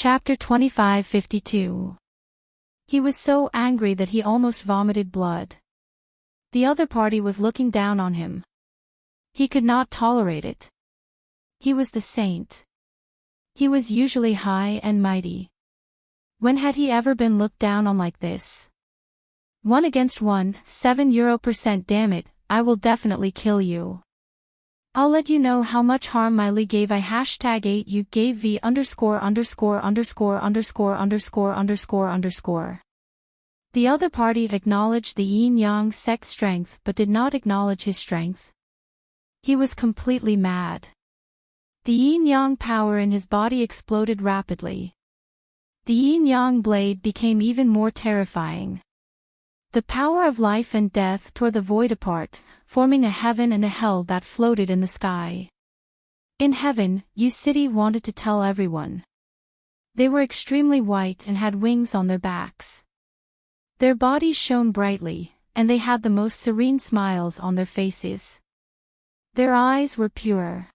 Chapter 2552. He was so angry that he almost vomited blood. The other party was looking down on him. He could not tolerate it. He was the saint. He was usually high and mighty. When had he ever been looked down on like this? 1 against 1, €7%. Damn it, I will definitely kill you. I'll let you know how much harm my Lee gave. I #8 you gave V ____________________________________________________________________________________________________________________The other party acknowledged the yin-yang sect's strength. He was completely mad. The yin-yang power in his body exploded rapidly. The yin-yang blade became even more terrifying. The power of life and death tore the void apart, forming a heaven and a hell that floated in the sky. In heaven, City wanted to tell everyone. They were extremely white and had wings on their backs. Their bodies shone brightly, and they had the most serene smiles on their faces. Their eyes were pure.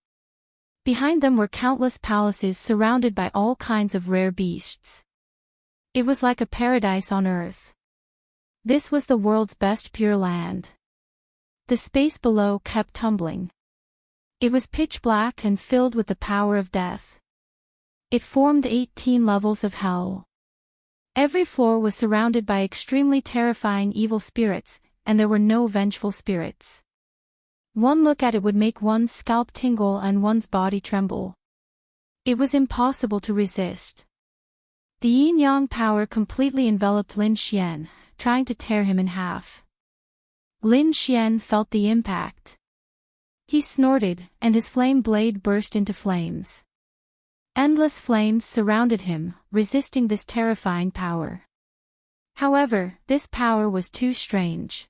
Behind them were countless palaces surrounded by all kinds of rare beasts. It was like a paradise on earth. This was the world's best pure land. The space below kept tumbling. It was pitch black and filled with the power of death. It formed 18 levels of hell. Every floor was surrounded by extremely terrifying evil spirits, and there were no vengeful spirits. One look at it would make one's scalp tingle and one's body tremble. It was impossible to resist. The yin-yang power completely enveloped Lin Xian, trying to tear him in half. Lin Xian felt the impact. He snorted, and his flame blade burst into flames. Endless flames surrounded him, resisting this terrifying power. However, this power was too strange.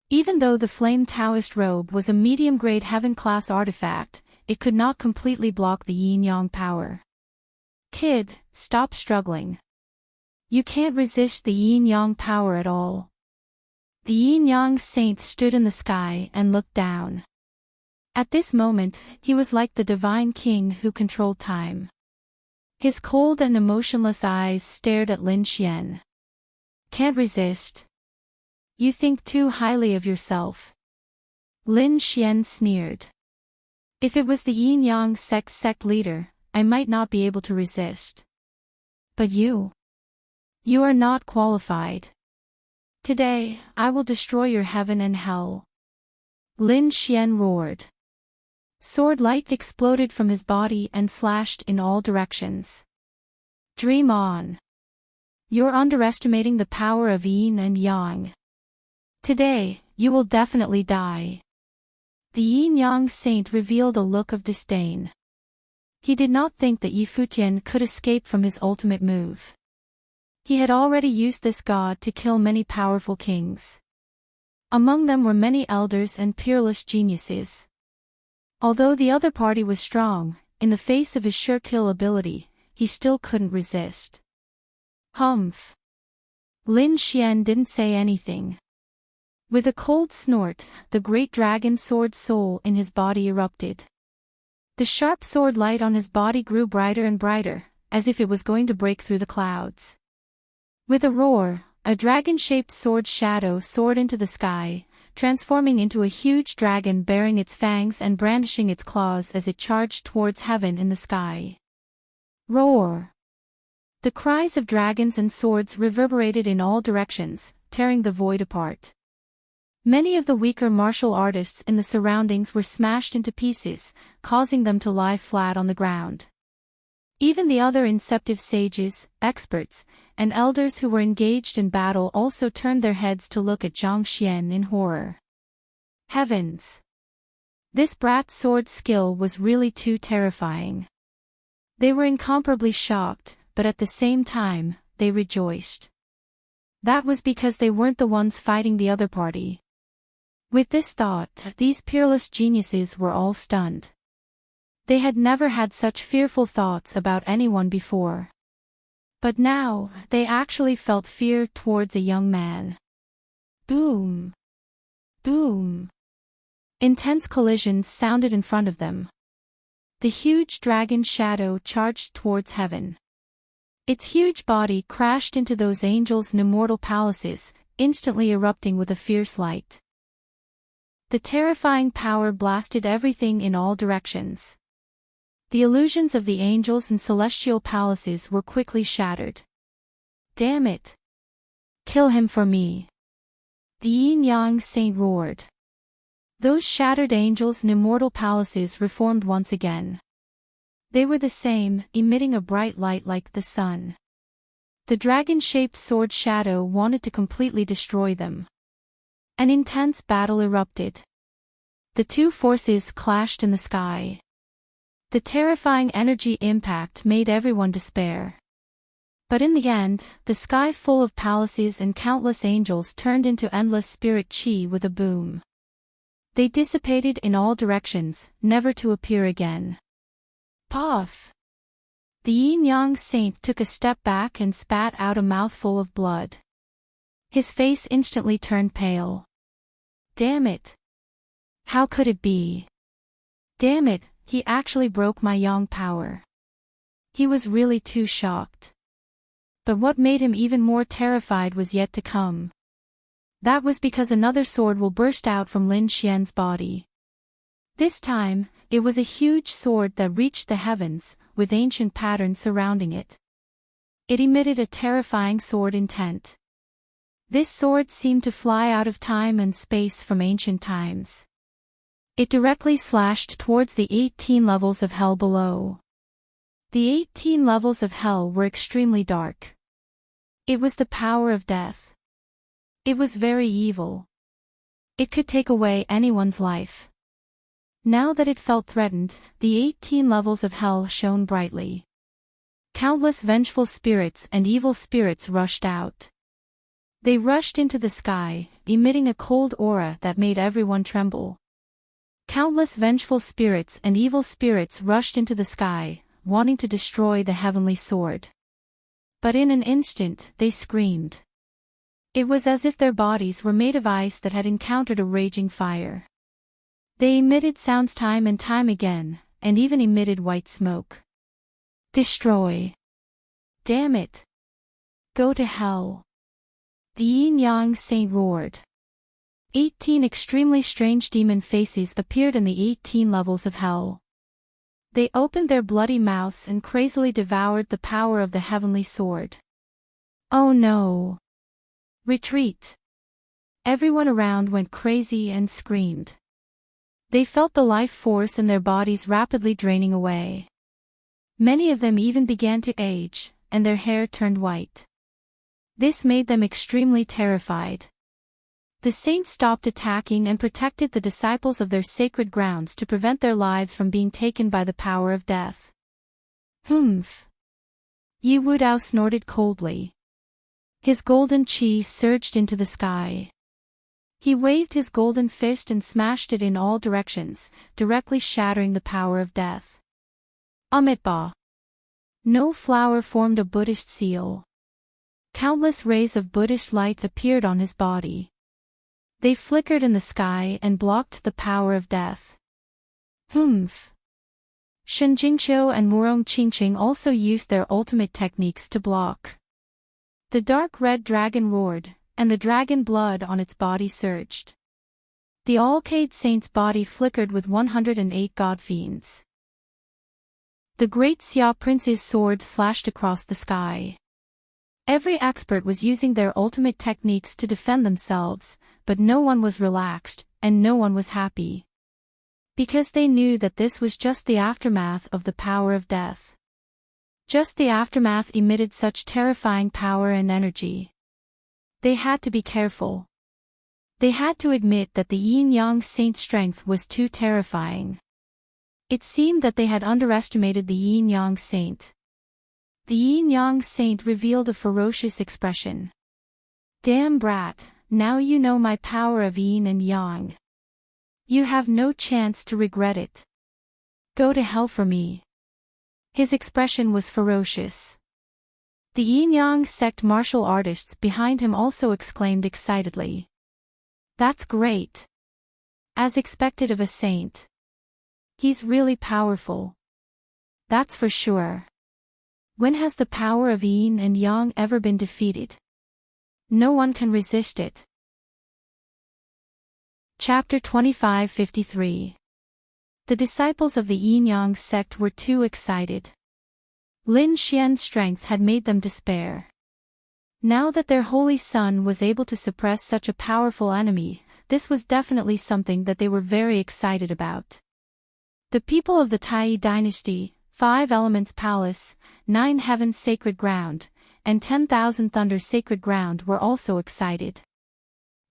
Even though the flame Taoist robe was a medium-grade heaven-class artifact, it could not completely block the yin-yang power. Kid, stop struggling. You can't resist the yin-yang power at all. The yin-yang saint stood in the sky and looked down. At this moment, he was like the divine king who controlled time. His cold and emotionless eyes stared at Lin Xian. Can't resist? You think too highly of yourself. Lin Xian sneered. If it was the yin-yang sect leader, I might not be able to resist. But you? You are not qualified. Today, I will destroy your heaven and hell. Lin Xian roared. Sword light exploded from his body and slashed in all directions. Dream on. You're underestimating the power of yin and yang. Today, you will definitely die. The yin-yang saint revealed a look of disdain. He did not think that Yi Futian could escape from his ultimate move. He had already used this god to kill many powerful kings. Among them were many elders and peerless geniuses. Although the other party was strong, in the face of his sure kill ability, he still couldn't resist. Humph. Lin Xian didn't say anything. With a cold snort, the great dragon sword soul in his body erupted. The sharp sword light on his body grew brighter and brighter, as if it was going to break through the clouds. With a roar, a dragon-shaped sword shadow soared into the sky, transforming into a huge dragon bearing its fangs and brandishing its claws as it charged towards heaven in the sky. Roar! The cries of dragons and swords reverberated in all directions, tearing the void apart. Many of the weaker martial artists in the surroundings were smashed into pieces, causing them to lie flat on the ground. Even the other inceptive sages, experts, and elders who were engaged in battle also turned their heads to look at Zhang Xian in horror. Heavens! This brat's sword skill was really too terrifying. They were incomparably shocked, but at the same time, they rejoiced. That was because they weren't the ones fighting the other party. With this thought, these peerless geniuses were all stunned. They had never had such fearful thoughts about anyone before. But now, they actually felt fear towards a young man. Boom! Boom! Intense collisions sounded in front of them. The huge dragon shadow charged towards heaven. Its huge body crashed into those angels' immortal palaces, instantly erupting with a fierce light. The terrifying power blasted everything in all directions. The illusions of the angels and celestial palaces were quickly shattered. Damn it! Kill him for me! The yin-yang saint roared. Those shattered angels and immortal palaces reformed once again. They were the same, emitting a bright light like the sun. The dragon-shaped sword shadow wanted to completely destroy them. An intense battle erupted. The two forces clashed in the sky. The terrifying energy impact made everyone despair. But in the end, the sky full of palaces and countless angels turned into endless spirit chi with a boom. They dissipated in all directions, never to appear again. Puff! The yin-yang saint took a step back and spat out a mouthful of blood. His face instantly turned pale. Damn it! How could it be? Damn it, he actually broke my yang power. He was really too shocked. But what made him even more terrified was yet to come. That was because another sword will burst out from Lin Xian's body. This time, it was a huge sword that reached the heavens, with ancient patterns surrounding it. It emitted a terrifying sword intent. This sword seemed to fly out of time and space from ancient times. It directly slashed towards the 18 levels of hell below. The 18 levels of hell were extremely dark. It was the power of death. It was very evil. It could take away anyone's life. Now that it felt threatened, the 18 levels of hell shone brightly. Countless vengeful spirits and evil spirits rushed out. They rushed into the sky, emitting a cold aura that made everyone tremble. Countless vengeful spirits and evil spirits rushed into the sky, wanting to destroy the heavenly sword. But in an instant, they screamed. It was as if their bodies were made of ice that had encountered a raging fire. They emitted sounds time and time again, and even emitted white smoke. Destroy! Damn it! Go to hell! The yin-yang saint roared. 18 extremely strange demon faces appeared in the 18 levels of hell. They opened their bloody mouths and crazily devoured the power of the heavenly sword. Oh no! Retreat! Everyone around went crazy and screamed. They felt the life force in their bodies rapidly draining away. Many of them even began to age, and their hair turned white. This made them extremely terrified. The saints stopped attacking and protected the disciples of their sacred grounds to prevent their lives from being taken by the power of death. Humph! Yi Wudao snorted coldly. His golden qi surged into the sky. He waved his golden fist and smashed it in all directions, directly shattering the power of death. Amitabha! No flower formed a Buddhist seal. Countless rays of Buddhist light appeared on his body. They flickered in the sky and blocked the power of death. Humph! Shen Jingqiu and Murong Qingqing also used their ultimate techniques to block. The dark red dragon roared, and the dragon blood on its body surged. The Alcade Saint's body flickered with 108 god fiends. The great Xia Prince's sword slashed across the sky. Every expert was using their ultimate techniques to defend themselves, but no one was relaxed, and no one was happy. Because they knew that this was just the aftermath of the power of death. Just the aftermath emitted such terrifying power and energy. They had to be careful. They had to admit that the yin-yang saint's strength was too terrifying. It seemed that they had underestimated the yin-yang saint. The yin-yang saint revealed a ferocious expression. Damn brat, now you know my power of yin and yang. You have no chance to regret it. Go to hell for me. His expression was ferocious. The yin-yang sect martial artists behind him also exclaimed excitedly. That's great. As expected of a saint. He's really powerful. That's for sure. When has the power of yin and yang ever been defeated? No one can resist it. Chapter 2553. The disciples of the yin-yang sect were too excited. Lin Xian's strength had made them despair. Now that their holy son was able to suppress such a powerful enemy, this was definitely something that they were very excited about. The people of the Tai dynasty, 5 Elements Palace, 9 Heavens Sacred Ground, and 10,000 Thunders Sacred Ground were also excited.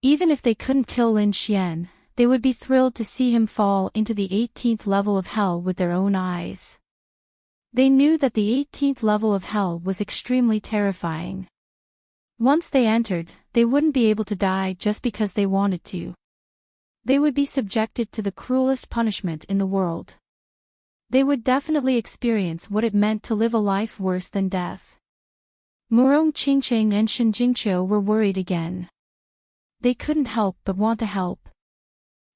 Even if they couldn't kill Lin Xian, they would be thrilled to see him fall into the 18th level of hell with their own eyes. They knew that the 18th level of hell was extremely terrifying. Once they entered, they wouldn't be able to die just because they wanted to. They would be subjected to the cruelest punishment in the world. They would definitely experience what it meant to live a life worse than death. Murong Qingqing and Shen Jingqiu were worried again. They couldn't help but want to help.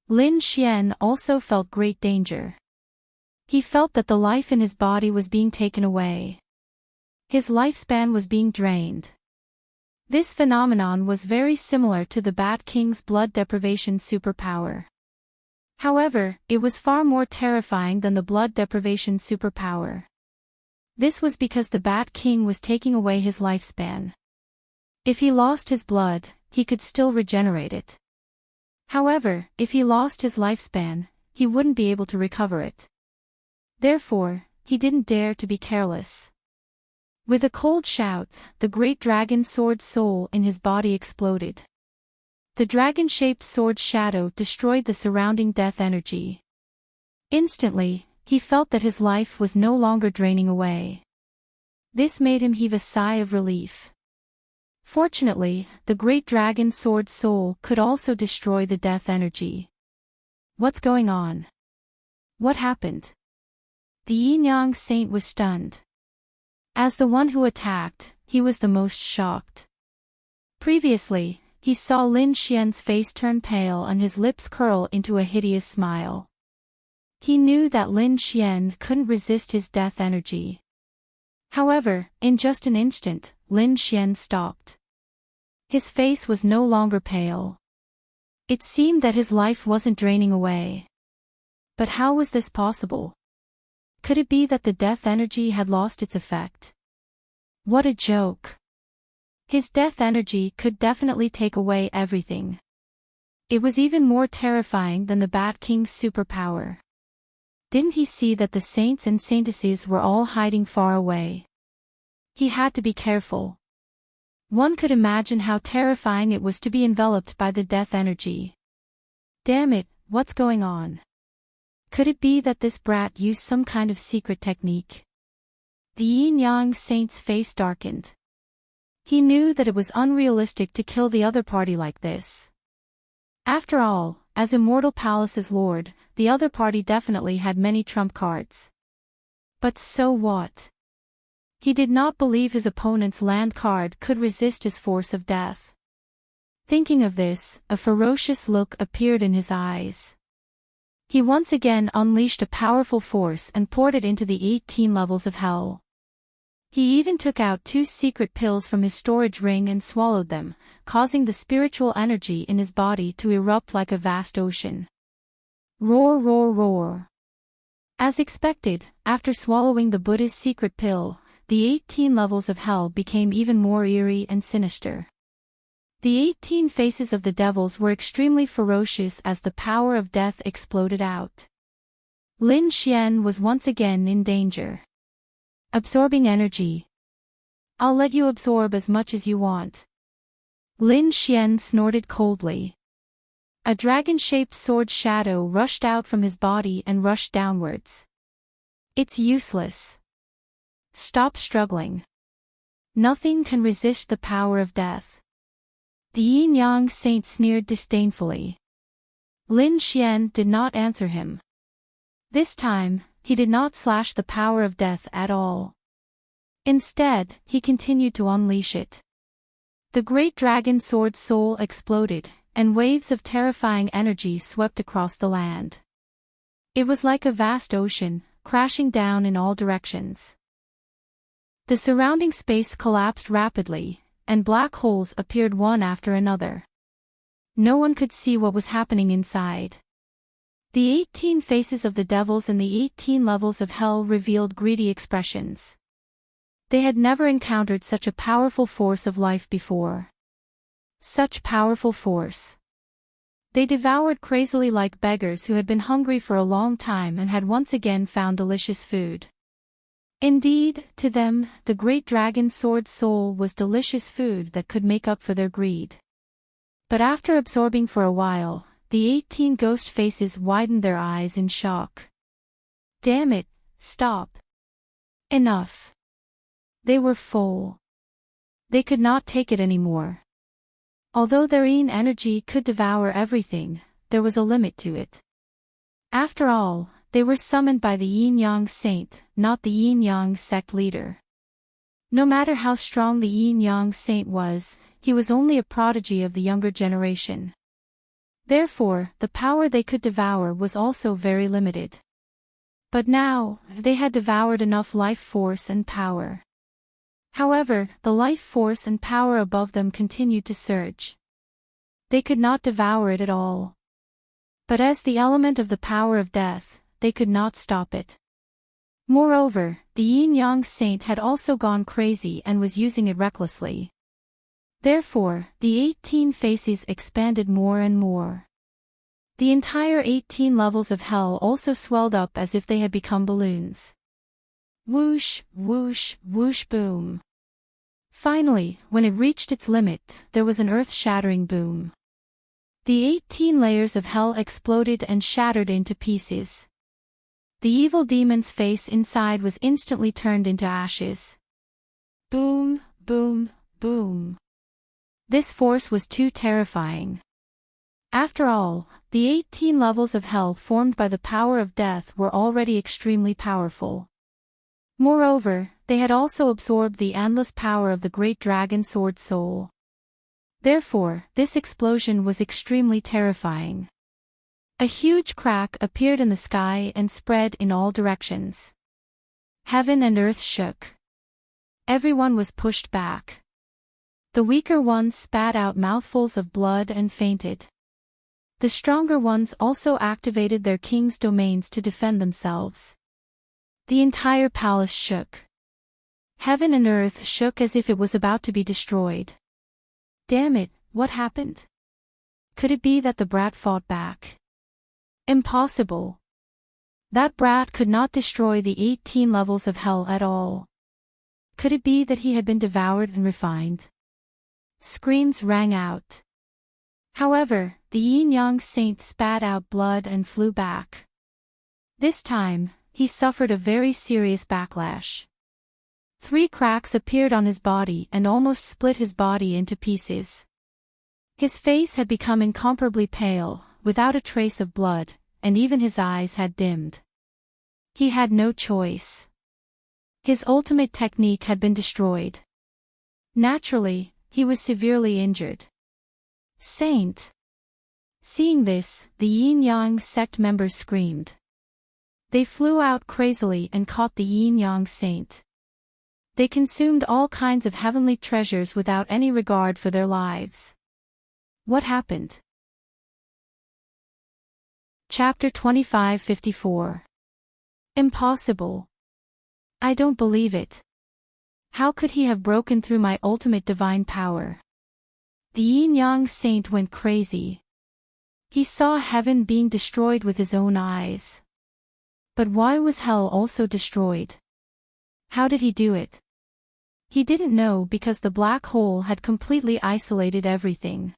Lin Xian also felt great danger. He felt that the life in his body was being taken away. His lifespan was being drained. This phenomenon was very similar to the Bat King's blood deprivation superpower. However, it was far more terrifying than the blood deprivation superpower. This was because the Bat King was taking away his lifespan. If he lost his blood, he could still regenerate it. However, if he lost his lifespan, he wouldn't be able to recover it. Therefore, he didn't dare to be careless. With a cold shout, the great dragon sword soul in his body exploded. The dragon-shaped sword shadow destroyed the surrounding death energy. Instantly, he felt that his life was no longer draining away. This made him heave a sigh of relief. Fortunately, the great dragon sword soul could also destroy the death energy. What's going on? What happened? The yin-yang saint was stunned. As the one who attacked, he was the most shocked. Previously, he saw Lin Xian's face turn pale and his lips curl into a hideous smile. He knew that Lin Xian couldn't resist his death energy. However, in just an instant, Lin Xian stopped. His face was no longer pale. It seemed that his life wasn't draining away. But how was this possible? Could it be that the death energy had lost its effect? What a joke! His death energy could definitely take away everything. It was even more terrifying than the Bat King's superpower. Didn't he see that the saints and saintesses were all hiding far away? He had to be careful. One could imagine how terrifying it was to be enveloped by the death energy. Damn it, what's going on? Could it be that this brat used some kind of secret technique? The yin-yang saint's face darkened. He knew that it was unrealistic to kill the other party like this. After all, as Immortal Palace's lord, the other party definitely had many trump cards. But so what? He did not believe his opponent's land card could resist his force of death. Thinking of this, a ferocious look appeared in his eyes. He once again unleashed a powerful force and poured it into the 18 levels of hell. He even took out 2 secret pills from his storage ring and swallowed them, causing the spiritual energy in his body to erupt like a vast ocean. Roar, roar, roar. As expected, after swallowing the Buddha's secret pill, the 18 levels of hell became even more eerie and sinister. The 18 faces of the devils were extremely ferocious as the power of death exploded out. Lin Xian was once again in danger. Absorbing energy. I'll let you absorb as much as you want. Lin Xian snorted coldly. A dragon-shaped sword shadow rushed out from his body and rushed downwards. It's useless. Stop struggling. Nothing can resist the power of death. The yin-yang saint sneered disdainfully. Lin Xian did not answer him. This time, he did not slash the power of death at all. Instead, he continued to unleash it. The great dragon sword soul exploded, and waves of terrifying energy swept across the land. It was like a vast ocean, crashing down in all directions. The surrounding space collapsed rapidly, and black holes appeared one after another. No one could see what was happening inside. The 18 faces of the devils and the 18 levels of hell revealed greedy expressions. They had never encountered such a powerful force of life before. Such powerful force. They devoured crazily like beggars who had been hungry for a long time and had once again found delicious food. Indeed, to them, the great dragon sword soul was delicious food that could make up for their greed. But after absorbing for a while, the 18 ghost faces widened their eyes in shock. Damn it, stop. Enough. They were full. They could not take it anymore. Although their yin energy could devour everything, there was a limit to it. After all, they were summoned by the yin-yang saint, not the yin-yang sect leader. No matter how strong the yin-yang saint was, he was only a prodigy of the younger generation. Therefore, the power they could devour was also very limited. But now, they had devoured enough life force and power. However, the life force and power above them continued to surge. They could not devour it at all. But as the element of the power of death, they could not stop it. Moreover, the yin-yang saint had also gone crazy and was using it recklessly. Therefore, the 18 faces expanded more and more. The entire 18 levels of hell also swelled up as if they had become balloons. Whoosh, whoosh, whoosh boom. Finally, when it reached its limit, there was an earth-shattering boom. The 18 layers of hell exploded and shattered into pieces. The evil demon's face inside was instantly turned into ashes. Boom, boom, boom. This force was too terrifying. After all, the 18 levels of hell formed by the power of death were already extremely powerful. Moreover, they had also absorbed the endless power of the great dragon sword soul. Therefore, this explosion was extremely terrifying. A huge crack appeared in the sky and spread in all directions. Heaven and earth shook. Everyone was pushed back. The weaker ones spat out mouthfuls of blood and fainted. The stronger ones also activated their king's domains to defend themselves. The entire palace shook. Heaven and earth shook as if it was about to be destroyed. Damn it, what happened? Could it be that the brat fought back? Impossible. That brat could not destroy the 18 levels of hell at all. Could it be that he had been devoured and refined? Screams rang out. However, the yin-yang saint spat out blood and flew back. This time, he suffered a very serious backlash. 3 cracks appeared on his body and almost split his body into pieces. His face had become incomparably pale, without a trace of blood, and even his eyes had dimmed. He had no choice. His ultimate technique had been destroyed. Naturally, he was severely injured. Saint! Seeing this, the yin-yang sect members screamed. They flew out crazily and caught the yin-yang saint. They consumed all kinds of heavenly treasures without any regard for their lives. What happened? Chapter 2554. Impossible. I don't believe it. How could he have broken through my ultimate divine power? The yin-yang saint went crazy. He saw heaven being destroyed with his own eyes. But why was hell also destroyed? How did he do it? He didn't know because the black hole had completely isolated everything.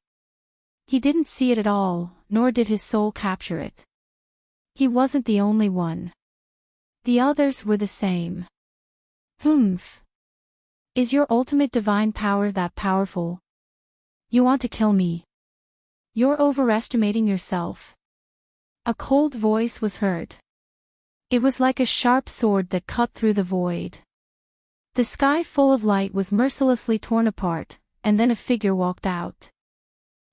He didn't see it at all, nor did his soul capture it. He wasn't the only one. The others were the same. Humph. Is your ultimate divine power that powerful? You want to kill me? You're overestimating yourself. A cold voice was heard. It was like a sharp sword that cut through the void. The sky full of light was mercilessly torn apart, and then a figure walked out.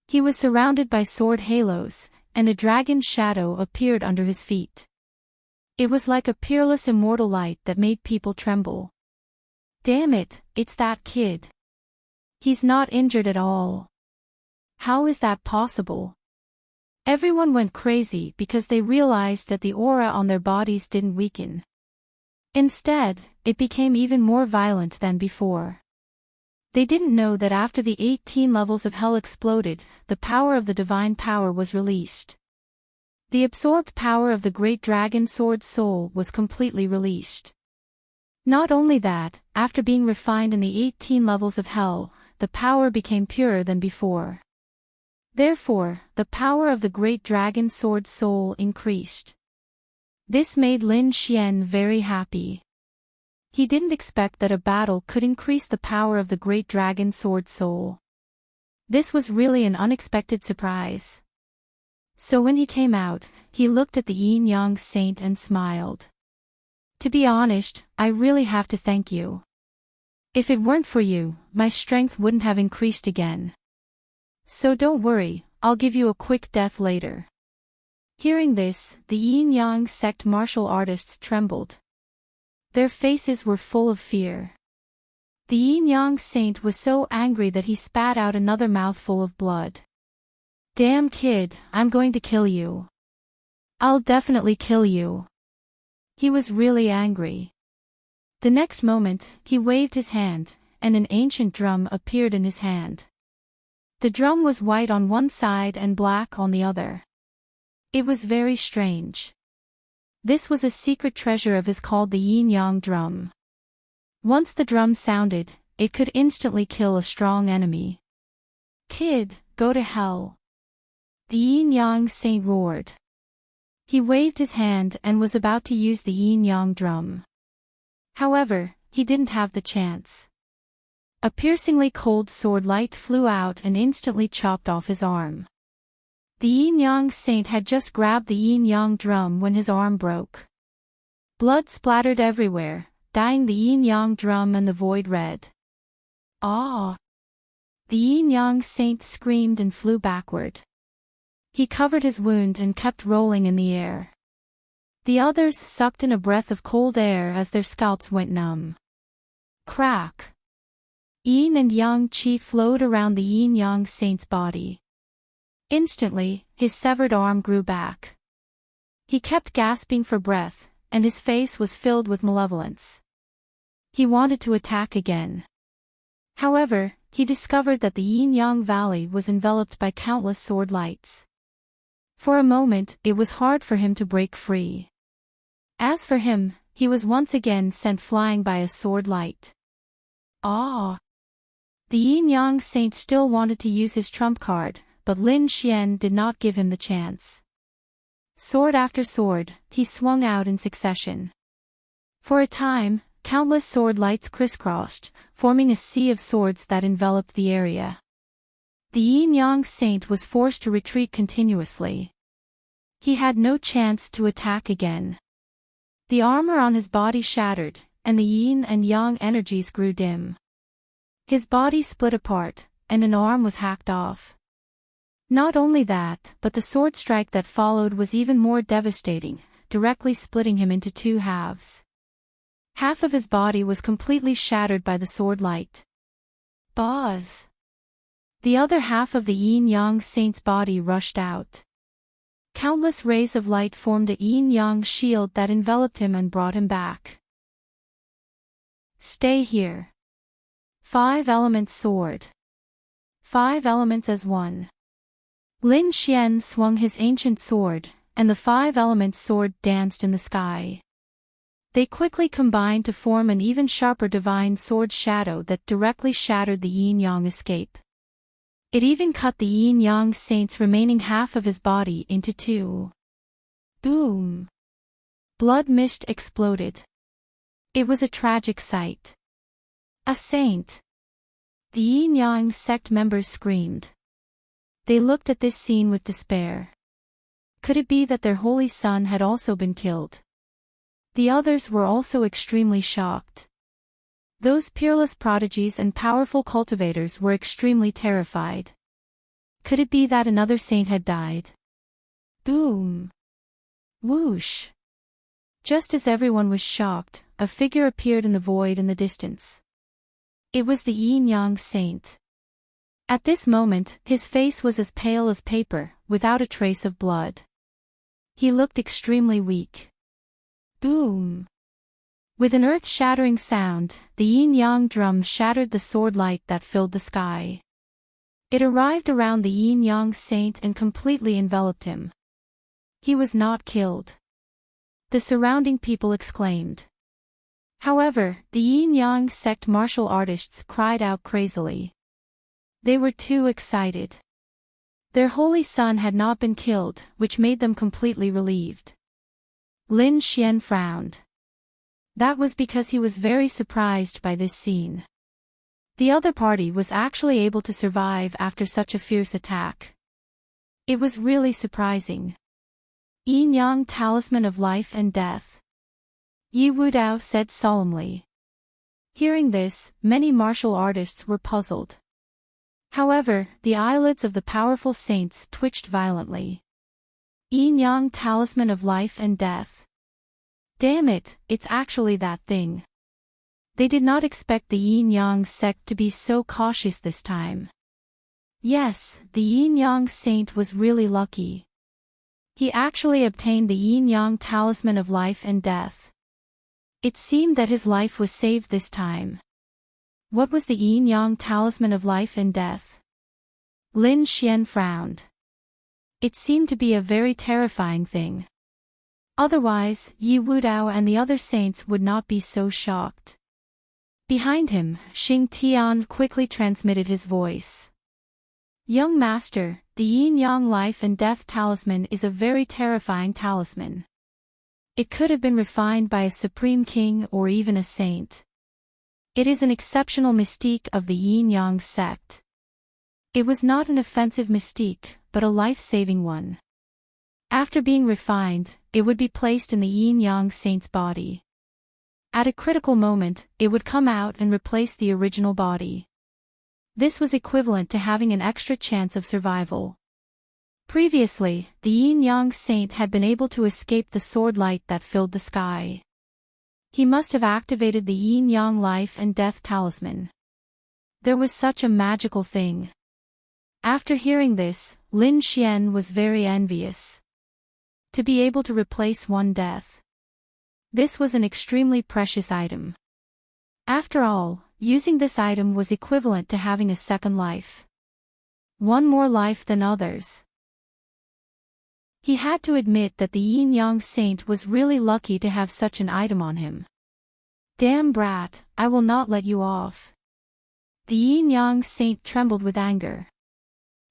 He was surrounded by sword halos, and a dragon's shadow appeared under his feet. It was like a peerless immortal light that made people tremble. Damn it, it's that kid. He's not injured at all. How is that possible? Everyone went crazy because they realized that the aura on their bodies didn't weaken. Instead, it became even more violent than before. They didn't know that after the 18 levels of hell exploded, the power of the divine power was released. The absorbed power of the great dragon sword soul was completely released. Not only that, after being refined in the 18 levels of hell, the power became purer than before. Therefore, the power of the great dragon sword soul increased. This made Lin Xian very happy. He didn't expect that a battle could increase the power of the great dragon sword soul. This was really an unexpected surprise. So when he came out, he looked at the Yin Yang Saint and smiled. To be honest, I really have to thank you. If it weren't for you, my strength wouldn't have increased again. So don't worry, I'll give you a quick death later. Hearing this, the Yin Yang sect martial artists trembled. Their faces were full of fear. The Yin Yang Saint was so angry that he spat out another mouthful of blood. Damn kid, I'm going to kill you. I'll definitely kill you. He was really angry. The next moment, he waved his hand, and an ancient drum appeared in his hand. The drum was white on one side and black on the other. It was very strange. This was a secret treasure of his called the Yin Yang drum. Once the drum sounded, it could instantly kill a strong enemy. Kid, go to hell. The Yin Yang Saint roared. He waved his hand and was about to use the Yin Yang drum. However, he didn't have the chance. A piercingly cold sword light flew out and instantly chopped off his arm. The Yin Yang Saint had just grabbed the Yin Yang drum when his arm broke. Blood splattered everywhere, dyeing the Yin Yang drum and the void red. Ah! The Yin Yang Saint screamed and flew backward. He covered his wound and kept rolling in the air. The others sucked in a breath of cold air as their scalps went numb. Crack! Yin and Yang Qi flowed around the Yin Yang Saint's body. Instantly, his severed arm grew back. He kept gasping for breath, and his face was filled with malevolence. He wanted to attack again. However, he discovered that the Yin-Yang Valley was enveloped by countless sword lights. For a moment, it was hard for him to break free. As for him, he was once again sent flying by a sword light. Ah! The Yin-Yang Saint still wanted to use his trump card, but Lin Xian did not give him the chance. Sword after sword, he swung out in succession. For a time, countless sword lights crisscrossed, forming a sea of swords that enveloped the area. The Yin-Yang Saint was forced to retreat continuously. He had no chance to attack again. The armor on his body shattered, and the yin and yang energies grew dim. His body split apart, and an arm was hacked off. Not only that, but the sword strike that followed was even more devastating, directly splitting him into two halves. Half of his body was completely shattered by the sword light. Buzz! The other half of the Yin-Yang Saint's body rushed out. Countless rays of light formed a yin-yang shield that enveloped him and brought him back. Stay here. 5 Elements Sword. 5 Elements as one. Lin Xian swung his ancient sword, and the 5 Elements sword danced in the sky. They quickly combined to form an even sharper divine sword shadow that directly shattered the yin-yang escape. It even cut the Yin-Yang Saint's remaining half of his body into two. Boom! Blood mist exploded. It was a tragic sight. A saint! The Yin-Yang sect members screamed. They looked at this scene with despair. Could it be that their holy son had also been killed? The others were also extremely shocked. Those peerless prodigies and powerful cultivators were extremely terrified. Could it be that another saint had died? Boom! Whoosh! Just as everyone was shocked, a figure appeared in the void in the distance. It was the Yin-Yang Saint. At this moment, his face was as pale as paper, without a trace of blood. He looked extremely weak. Boom! With an earth-shattering sound, the yin-yang drum shattered the sword light that filled the sky. It arrived around the yin-yang saint and completely enveloped him. He was not killed. The surrounding people exclaimed. However, the yin-yang sect martial artists cried out crazily. They were too excited. Their holy son had not been killed, which made them completely relieved. Lin Xian frowned. That was because he was very surprised by this scene. The other party was actually able to survive after such a fierce attack. It was really surprising. Yin-Yang Talisman of Life and Death. Yi Wudao said solemnly. Hearing this, many martial artists were puzzled. However, the eyelids of the powerful saints twitched violently. Yin-Yang Talisman of Life and Death. Damn it, it's actually that thing. They did not expect the Yin-Yang sect to be so cautious this time. Yes, the Yin-Yang saint was really lucky. He actually obtained the Yin-Yang Talisman of Life and Death. It seemed that his life was saved this time. What was the Yin-Yang Talisman of Life and Death? Lin Xian frowned. It seemed to be a very terrifying thing. Otherwise, Yi Wudao and the other saints would not be so shocked. Behind him, Xing Tian quickly transmitted his voice. Young master, the Yin-Yang Life and Death Talisman is a very terrifying talisman. It could have been refined by a supreme king or even a saint. It is an exceptional mystique of the Yin-Yang sect. It was not an offensive mystique, but a life-saving one. After being refined, it would be placed in the Yin-Yang saint's body. At a critical moment, it would come out and replace the original body. This was equivalent to having an extra chance of survival. Previously, the Yin-Yang saint had been able to escape the sword light that filled the sky. He must have activated the Yin-Yang Life and Death Talisman. There was such a magical thing. After hearing this, Lin Xian was very envious. To be able to replace one death. This was an extremely precious item. After all, using this item was equivalent to having a second life. One more life than others. He had to admit that the Yin-Yang saint was really lucky to have such an item on him. Damn brat, I will not let you off. The Yin-Yang saint trembled with anger.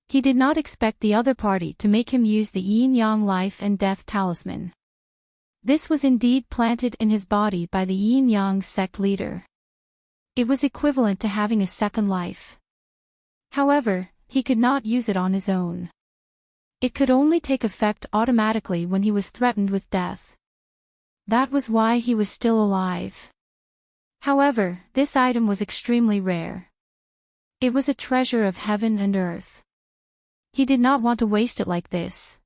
He did not expect the other party to make him use the Yin-Yang Life and Death Talisman. This was indeed planted in his body by the Yin-Yang sect leader. It was equivalent to having a second life. However, he could not use it on his own. It could only take effect automatically when he was threatened with death. That was why he was still alive. However, this item was extremely rare. It was a treasure of heaven and earth. He did not want to waste it like this.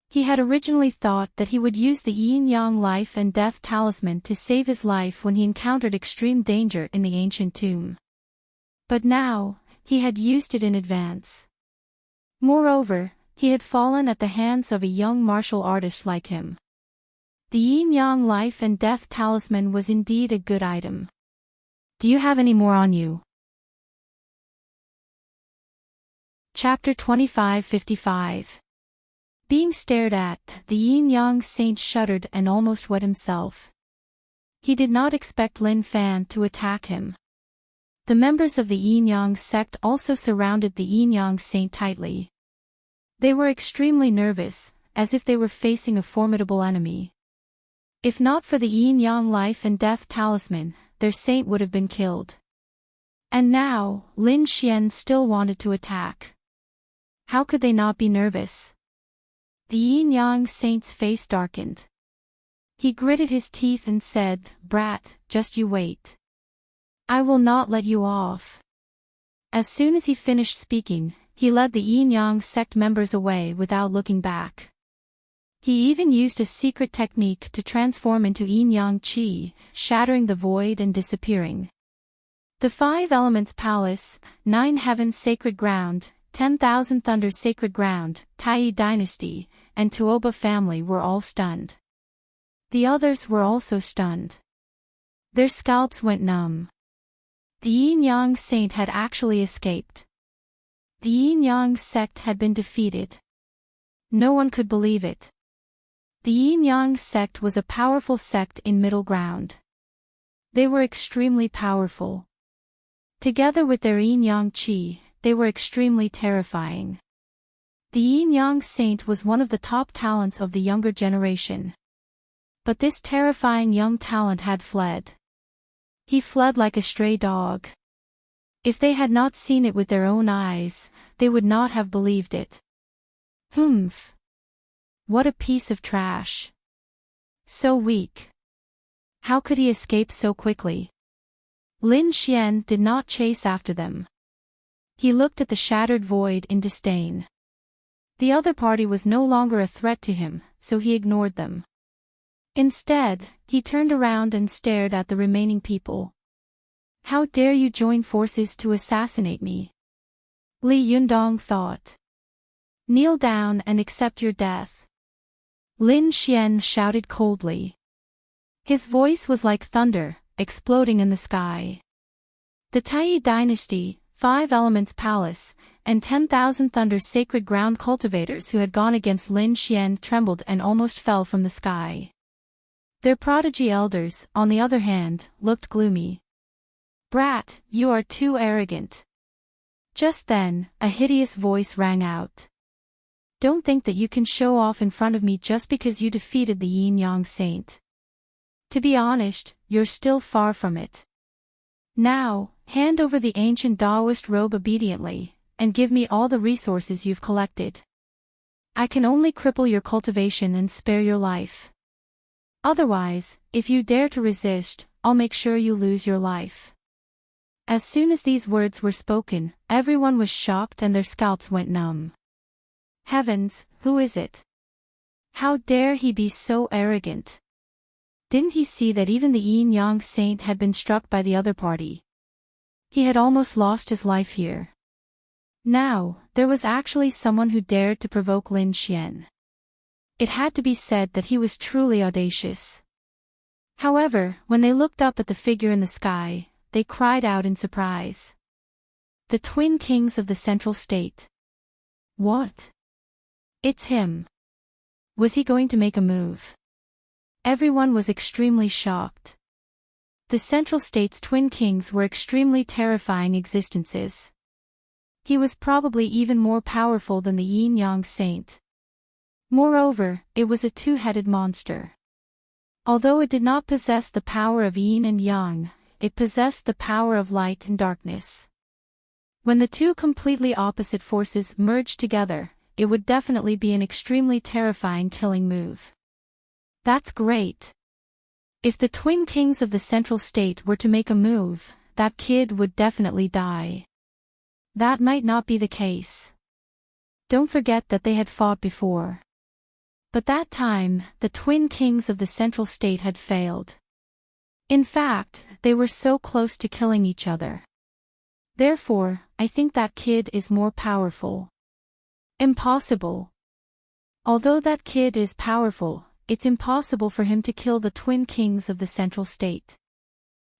He had originally thought that he would use the Yin-Yang Life and Death Talisman to save his life when he encountered extreme danger in the ancient tomb. But now, he had used it in advance. Moreover, he had fallen at the hands of a young martial artist like him. The Yin-Yang Life and Death Talisman was indeed a good item. Do you have any more on you? Chapter 2555. Being stared at, the Yin-Yang saint shuddered and almost wet himself. He did not expect Lin Fan to attack him. The members of the Yin-Yang sect also surrounded the Yin-Yang saint tightly. They were extremely nervous, as if they were facing a formidable enemy. If not for the Yin-Yang Life and Death Talisman, their saint would have been killed. And now, Lin Xian still wanted to attack. How could they not be nervous? The Yin-Yang saint's face darkened. He gritted his teeth and said, "Brat, just you wait. I will not let you off." As soon as he finished speaking, he led the Yin-Yang sect members away without looking back. He even used a secret technique to transform into Yin-Yang Qi, shattering the void and disappearing. The 5 Elements Palace, 9 Heavens Sacred Ground, 10,000 Thunders Sacred Ground, Tai Dynasty, and Tuoba family were all stunned. The others were also stunned. Their scalps went numb. The Yin-Yang Saint had actually escaped. The Yin-Yang sect had been defeated. No one could believe it. The Yin-Yang sect was a powerful sect in Middle Ground. They were extremely powerful. Together with their Yin-Yang Qi, they were extremely terrifying. The Yin-Yang Saint was one of the top talents of the younger generation. But this terrifying young talent had fled. He fled like a stray dog. If they had not seen it with their own eyes, they would not have believed it. Humph! What a piece of trash. So weak. How could he escape so quickly? Lin Xian did not chase after them. He looked at the shattered void in disdain. The other party was no longer a threat to him, so he ignored them. Instead, he turned around and stared at the remaining people. How dare you join forces to assassinate me? Li Yundong thought. Kneel down and accept your death. Lin Xian shouted coldly. His voice was like thunder, exploding in the sky. The Tai Dynasty, 5 Elements Palace, and 10,000 Thunders Sacred Ground cultivators who had gone against Lin Xian trembled and almost fell from the sky. Their prodigy elders, on the other hand, looked gloomy. Brat, you are too arrogant. Just then, a hideous voice rang out. Don't think that you can show off in front of me just because you defeated the Yin-Yang Saint. To be honest, you're still far from it. Now, hand over the ancient Taoist robe obediently, and give me all the resources you've collected. I can only cripple your cultivation and spare your life. Otherwise, if you dare to resist, I'll make sure you lose your life. As soon as these words were spoken, everyone was shocked and their scalps went numb. Heavens, who is it? How dare he be so arrogant? Didn't he see that even the Yin-Yang Saint had been struck by the other party? He had almost lost his life here. Now, there was actually someone who dared to provoke Lin Xian. It had to be said that he was truly audacious. However, when they looked up at the figure in the sky, they cried out in surprise. The twin kings of the Central State. What? It's him. Was he going to make a move? Everyone was extremely shocked. The Central State's twin kings were extremely terrifying existences. He was probably even more powerful than the Yin-Yang Saint. Moreover, it was a two-headed monster. Although it did not possess the power of yin and yang, it possessed the power of light and darkness. When the two completely opposite forces merged together, it would definitely be an extremely terrifying killing move. That's great. If the twin kings of the Central State were to make a move, that kid would definitely die. That might not be the case. Don't forget that they had fought before. But that time, the twin kings of the Central State had failed. In fact, they were so close to killing each other. Therefore, I think that kid is more powerful. Impossible. Although that kid is powerful, it's impossible for him to kill the twin kings of the Central State.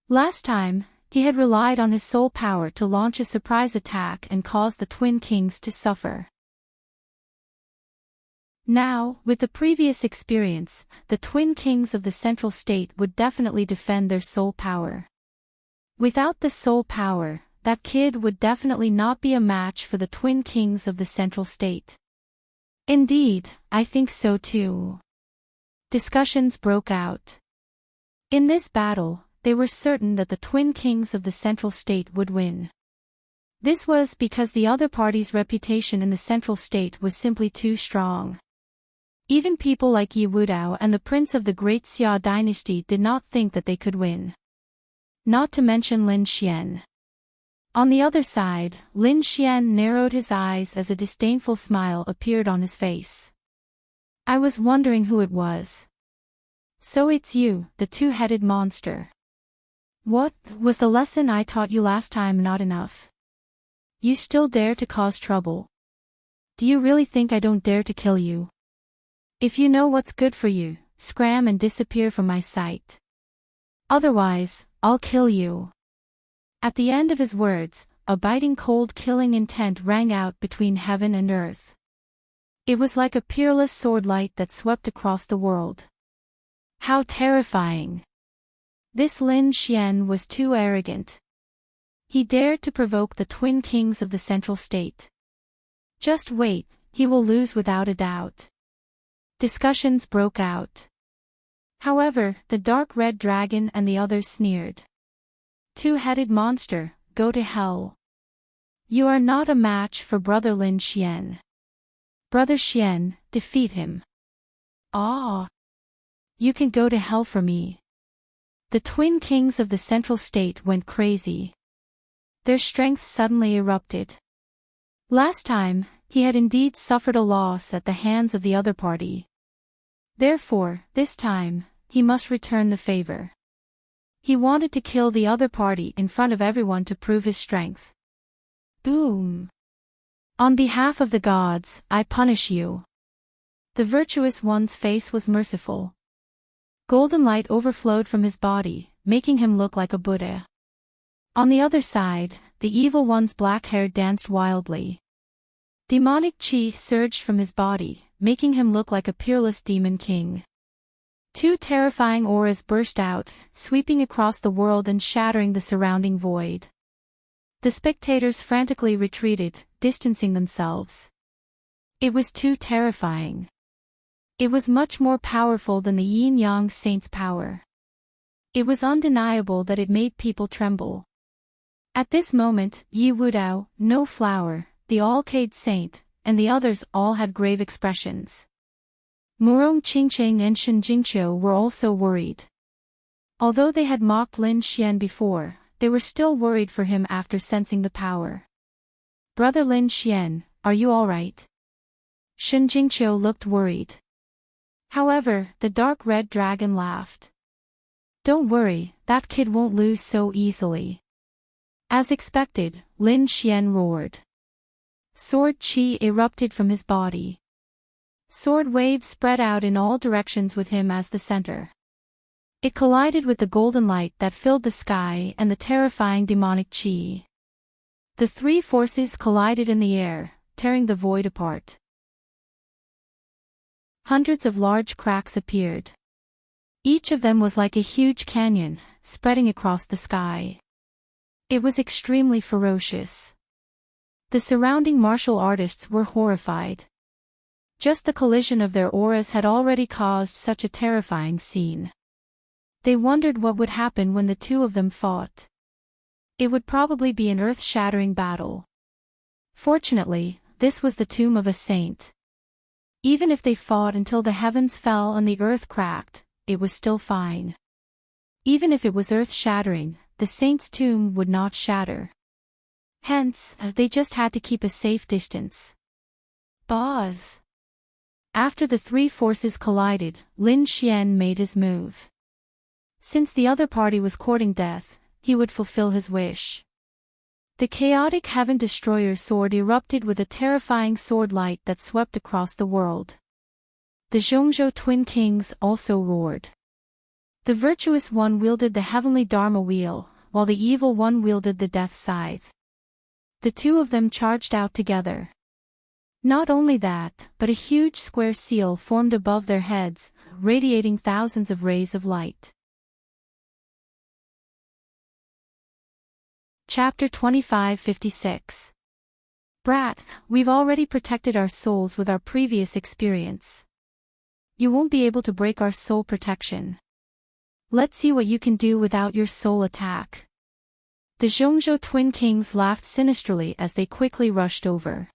Last time, he had relied on his soul power to launch a surprise attack and cause the twin kings to suffer. Now, with the previous experience, the twin kings of the Central State would definitely defend their soul power. Without the soul power, that kid would definitely not be a match for the twin kings of the Central State. Indeed, I think so too. Discussions broke out. In this battle, they were certain that the twin kings of the Central State would win. This was because the other party's reputation in the Central State was simply too strong. Even people like Yi Wudao and the prince of the Great Xia dynasty did not think that they could win. Not to mention Lin Xian. On the other side, Lin Xian narrowed his eyes as a disdainful smile appeared on his face. I was wondering who it was. So it's you, the two-headed monster. What was the lesson I taught you last time not enough? You still dare to cause trouble. Do you really think I don't dare to kill you? If you know what's good for you, scram and disappear from my sight. Otherwise, I'll kill you. At the end of his words, a biting cold killing intent rang out between heaven and earth. It was like a peerless sword light that swept across the world. How terrifying! This Lin Xian was too arrogant. He dared to provoke the twin kings of the central state. Just wait, he will lose without a doubt. Discussions broke out. However, the dark red dragon and the others sneered. Two-headed monster, go to hell. You are not a match for Brother Lin Xian. Brother Xian, defeat him. Ah! You can go to hell for me. The twin kings of the central state went crazy. Their strength suddenly erupted. Last time, he had indeed suffered a loss at the hands of the other party. Therefore, this time, he must return the favor. He wanted to kill the other party in front of everyone to prove his strength. Boom! On behalf of the gods, I punish you. The virtuous one's face was merciful. Golden light overflowed from his body, making him look like a Buddha. On the other side, the evil one's black hair danced wildly. Demonic chi surged from his body, making him look like a peerless demon king. Two terrifying auras burst out, sweeping across the world and shattering the surrounding void. The spectators frantically retreated, distancing themselves. It was too terrifying. It was much more powerful than the yin-yang saint's power. It was undeniable that it made people tremble. At this moment, Yi Wudao, No Flower, the Alcade Saint, and the others all had grave expressions. Murong Qingcheng and Shen Jingqiu were also worried. Although they had mocked Lin Xian before, they were still worried for him after sensing the power. Brother Lin Xian, are you alright? Shen Jingqiu looked worried. However, the dark red dragon laughed. Don't worry, that kid won't lose so easily. As expected, Lin Xian roared. Sword chi erupted from his body. Sword waves spread out in all directions with him as the center. It collided with the golden light that filled the sky and the terrifying demonic chi. The three forces collided in the air, tearing the void apart. Hundreds of large cracks appeared. Each of them was like a huge canyon, spreading across the sky. It was extremely ferocious. The surrounding martial artists were horrified. Just the collision of their auras had already caused such a terrifying scene. They wondered what would happen when the two of them fought. It would probably be an earth-shattering battle. Fortunately, this was the tomb of a saint. Even if they fought until the heavens fell and the earth cracked, it was still fine. Even if it was earth-shattering, the saint's tomb would not shatter. Hence, they just had to keep a safe distance. Buzz! After the three forces collided, Lin Xian made his move. Since the other party was courting death, he would fulfill his wish. The chaotic Heaven Destroyer sword erupted with a terrifying sword light that swept across the world. The Zhongzhou twin kings also roared. The virtuous one wielded the heavenly Dharma wheel, while the evil one wielded the death scythe. The two of them charged out together. Not only that, but a huge square seal formed above their heads, radiating thousands of rays of light. Chapter 2556. Brat, we've already protected our souls with our previous experience. You won't be able to break our soul protection. Let's see what you can do without your soul attack. The Zhongzhou twin kings laughed sinisterly as they quickly rushed over.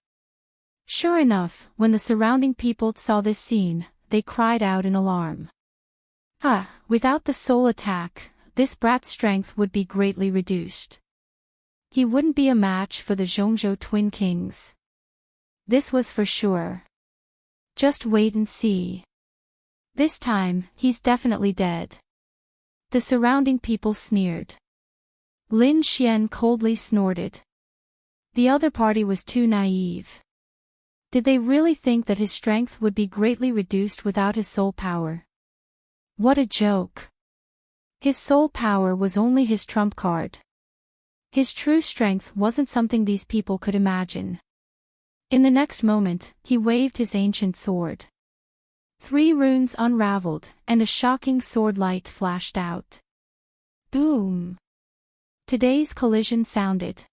Sure enough, when the surrounding people saw this scene, they cried out in alarm. Without the soul attack, this brat's strength would be greatly reduced. He wouldn't be a match for the Zhongzhou twin kings. This was for sure. Just wait and see. This time, he's definitely dead. The surrounding people sneered. Lin Xian coldly snorted. The other party was too naive. Did they really think that his strength would be greatly reduced without his soul power? What a joke. His soul power was only his trump card. His true strength wasn't something these people could imagine. In the next moment, he waved his ancient sword. 3 runes unraveled, and a shocking sword light flashed out. Boom! Today's collision sounded.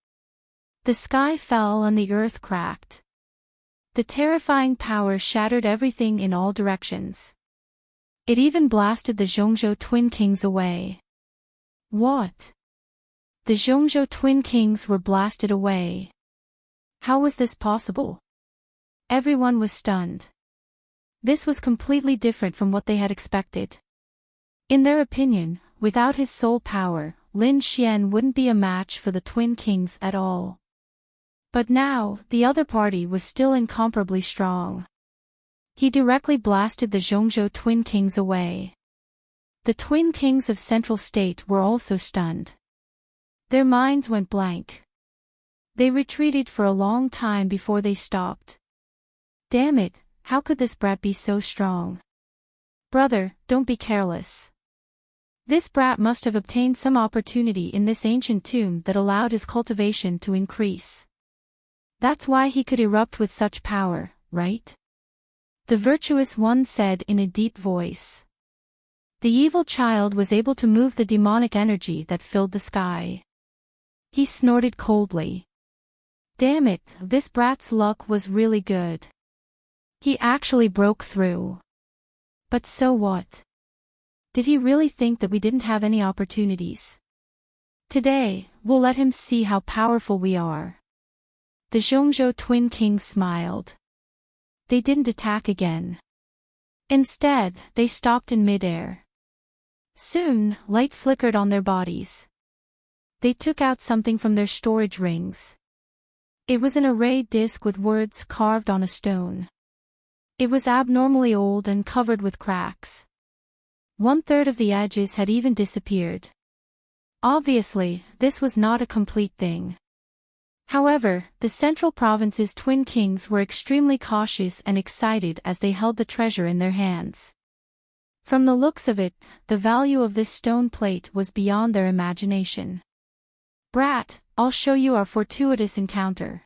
The sky fell and the earth cracked. The terrifying power shattered everything in all directions. It even blasted the Zhongzhou Twin Kings away. What? The Zhongzhou Twin Kings were blasted away. How was this possible? Everyone was stunned. This was completely different from what they had expected. In their opinion, without his soul power, Lin Xian wouldn't be a match for the Twin Kings at all. But now, the other party was still incomparably strong. He directly blasted the Zhongzhou Twin Kings away. The Twin Kings of Central State were also stunned. Their minds went blank. They retreated for a long time before they stopped. Damn it, how could this brat be so strong? Brother, don't be careless. This brat must have obtained some opportunity in this ancient tomb that allowed his cultivation to increase. That's why he could erupt with such power, right? The virtuous one said in a deep voice. The evil child was able to move the demonic energy that filled the sky. He snorted coldly. Damn it, this brat's luck was really good. He actually broke through. But so what? Did he really think that we didn't have any opportunities? Today, we'll let him see how powerful we are. The Zhongzhou Twin Kings smiled. They didn't attack again. Instead, they stopped in midair. Soon, light flickered on their bodies. They took out something from their storage rings. It was an array disc with words carved on a stone. It was abnormally old and covered with cracks. 1/3 of the edges had even disappeared. Obviously, this was not a complete thing. However, the Central Province's Twin Kings were extremely cautious and excited as they held the treasure in their hands. From the looks of it, the value of this stone plate was beyond their imagination. Brat, I'll show you our fortuitous encounter.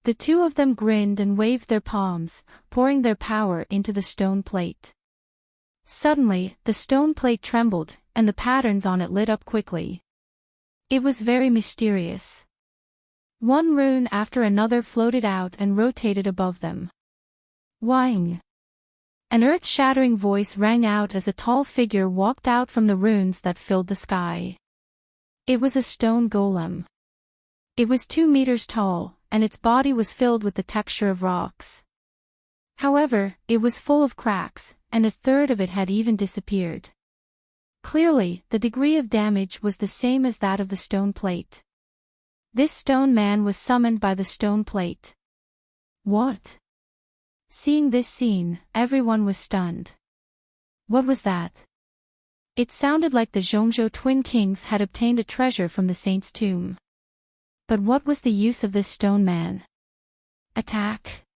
The two of them grinned and waved their palms, pouring their power into the stone plate. Suddenly, the stone plate trembled, and the patterns on it lit up quickly. It was very mysterious. One rune after another floated out and rotated above them. Wang! An earth-shattering voice rang out as a tall figure walked out from the runes that filled the sky. It was a stone golem. It was 2 meters tall, and its body was filled with the texture of rocks. However, it was full of cracks, and 1/3 of it had even disappeared. Clearly, the degree of damage was the same as that of the stone plate. This stone man was summoned by the stone plate. What? Seeing this scene, everyone was stunned. What was that? It sounded like the Zhongzhou Twin Kings had obtained a treasure from the saint's tomb. But what was the use of this stone man? Attack?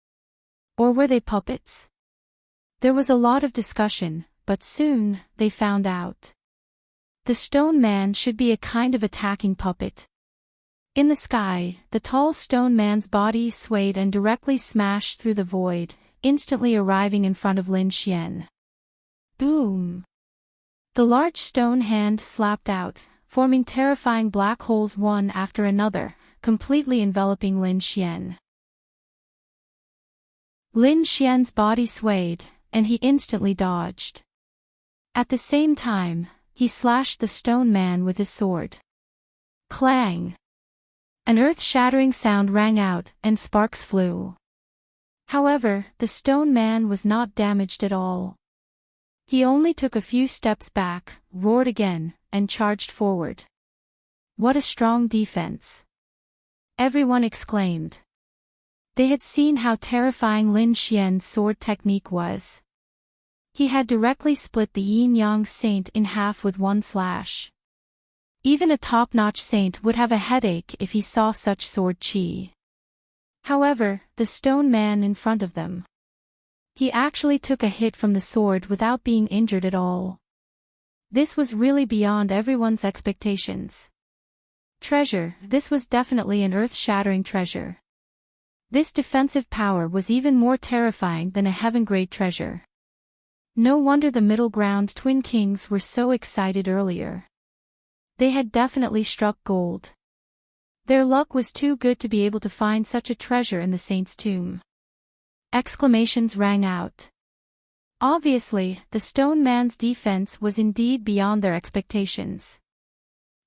Or were they puppets? There was a lot of discussion, but soon, they found out. The stone man should be a kind of attacking puppet. In the sky, the tall stone man's body swayed and directly smashed through the void, instantly arriving in front of Lin Xian. Boom! The large stone hand slapped out, forming terrifying black holes one after another, completely enveloping Lin Xian. Lin Xian's body swayed, and he instantly dodged. At the same time, he slashed the stone man with his sword. Clang! An earth-shattering sound rang out, and sparks flew. However, the stone man was not damaged at all. He only took a few steps back, roared again, and charged forward. What a strong defense! Everyone exclaimed. They had seen how terrifying Lin Xian's sword technique was. He had directly split the yin-yang saint in half with one slash. Even a top-notch saint would have a headache if he saw such sword chi. However, the stone man in front of them. He actually took a hit from the sword without being injured at all. This was really beyond everyone's expectations. Treasure, this was definitely an earth-shattering treasure. This defensive power was even more terrifying than a heaven-grade treasure. No wonder the middle ground twin kings were so excited earlier. They had definitely struck gold. Their luck was too good to be able to find such a treasure in the saint's tomb. Exclamations rang out. Obviously, the stone man's defense was indeed beyond their expectations.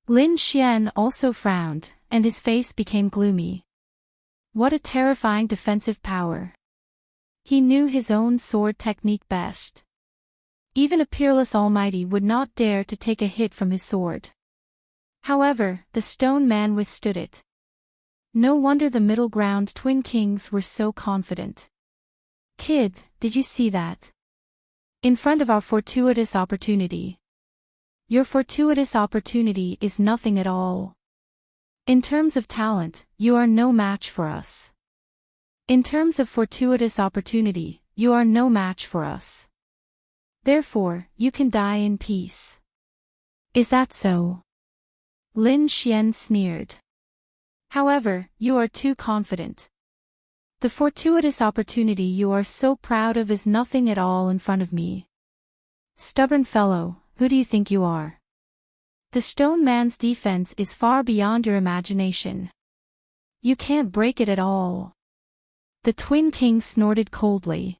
Lin Xian also frowned, and his face became gloomy. What a terrifying defensive power. He knew his own sword technique best. Even a peerless almighty would not dare to take a hit from his sword. However, the stone man withstood it. No wonder the middle ground twin kings were so confident. Kid, did you see that? In front of our fortuitous opportunity. Your fortuitous opportunity is nothing at all. In terms of talent, you are no match for us. In terms of fortuitous opportunity, you are no match for us. Therefore, you can die in peace. Is that so? Lin Xian sneered. However, you are too confident. The fortuitous opportunity you are so proud of is nothing at all in front of me. Stubborn fellow, who do you think you are? The stone man's defense is far beyond your imagination. You can't break it at all. The twin kings snorted coldly.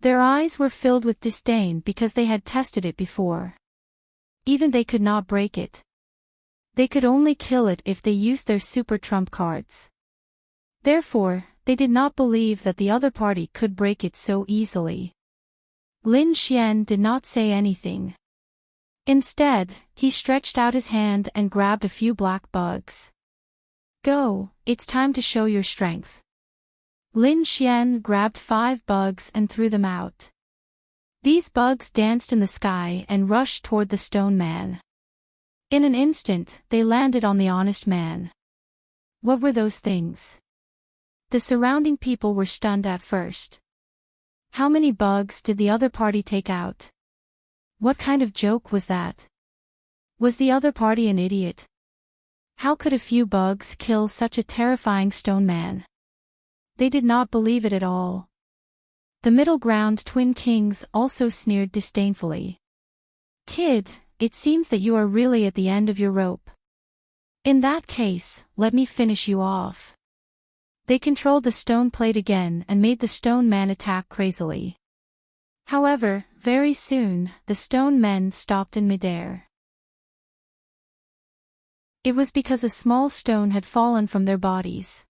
Their eyes were filled with disdain because they had tested it before. Even they could not break it. They could only kill it if they used their super trump cards. Therefore, they did not believe that the other party could break it so easily. Lin Xian did not say anything. Instead, he stretched out his hand and grabbed a few black bugs. Go, it's time to show your strength. Lin Xian grabbed 5 bugs and threw them out. These bugs danced in the sky and rushed toward the stone man. In an instant, they landed on the honest man. What were those things? The surrounding people were stunned at first. How many bugs did the other party take out? What kind of joke was that? Was the other party an idiot? How could a few bugs kill such a terrifying stone man? They did not believe it at all. The middle ground twin kings also sneered disdainfully. Kid, it seems that you are really at the end of your rope. In that case, let me finish you off. They controlled the stone plate again and made the stone man attack crazily. However, very soon, the stone men stopped in midair. It was because a small stone had fallen from their bodies.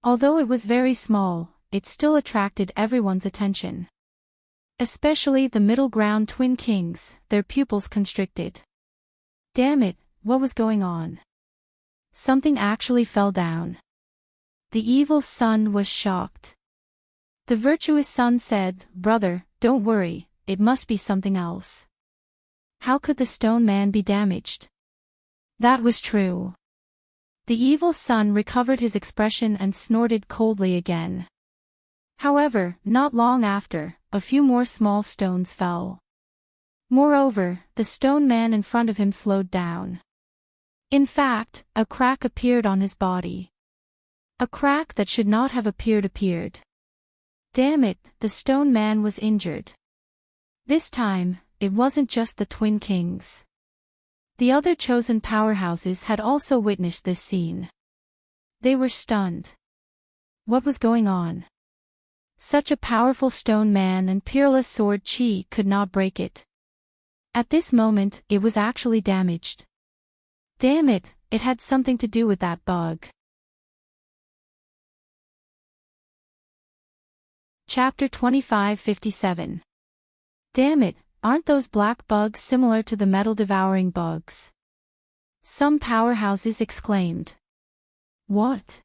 Although it was very small, it still attracted everyone's attention. Especially the middle ground twin kings, their pupils constricted. Damn it, what was going on? Something actually fell down. The evil son was shocked. The virtuous son said, Brother, don't worry, it must be something else. How could the stone man be damaged? That was true. The evil son recovered his expression and snorted coldly again. However, not long after, a few more small stones fell. Moreover, the stone man in front of him slowed down. In fact, a crack appeared on his body. A crack that should not have appeared. Damn it, the stone man was injured. This time, it wasn't just the twin kings. The other chosen powerhouses had also witnessed this scene. They were stunned. What was going on? Such a powerful stone man and peerless sword chi could not break it. At this moment, it was actually damaged. Damn it, it had something to do with that bug. Chapter 2557. Damn it, aren't those black bugs similar to the metal-devouring bugs? Some powerhouses exclaimed. What?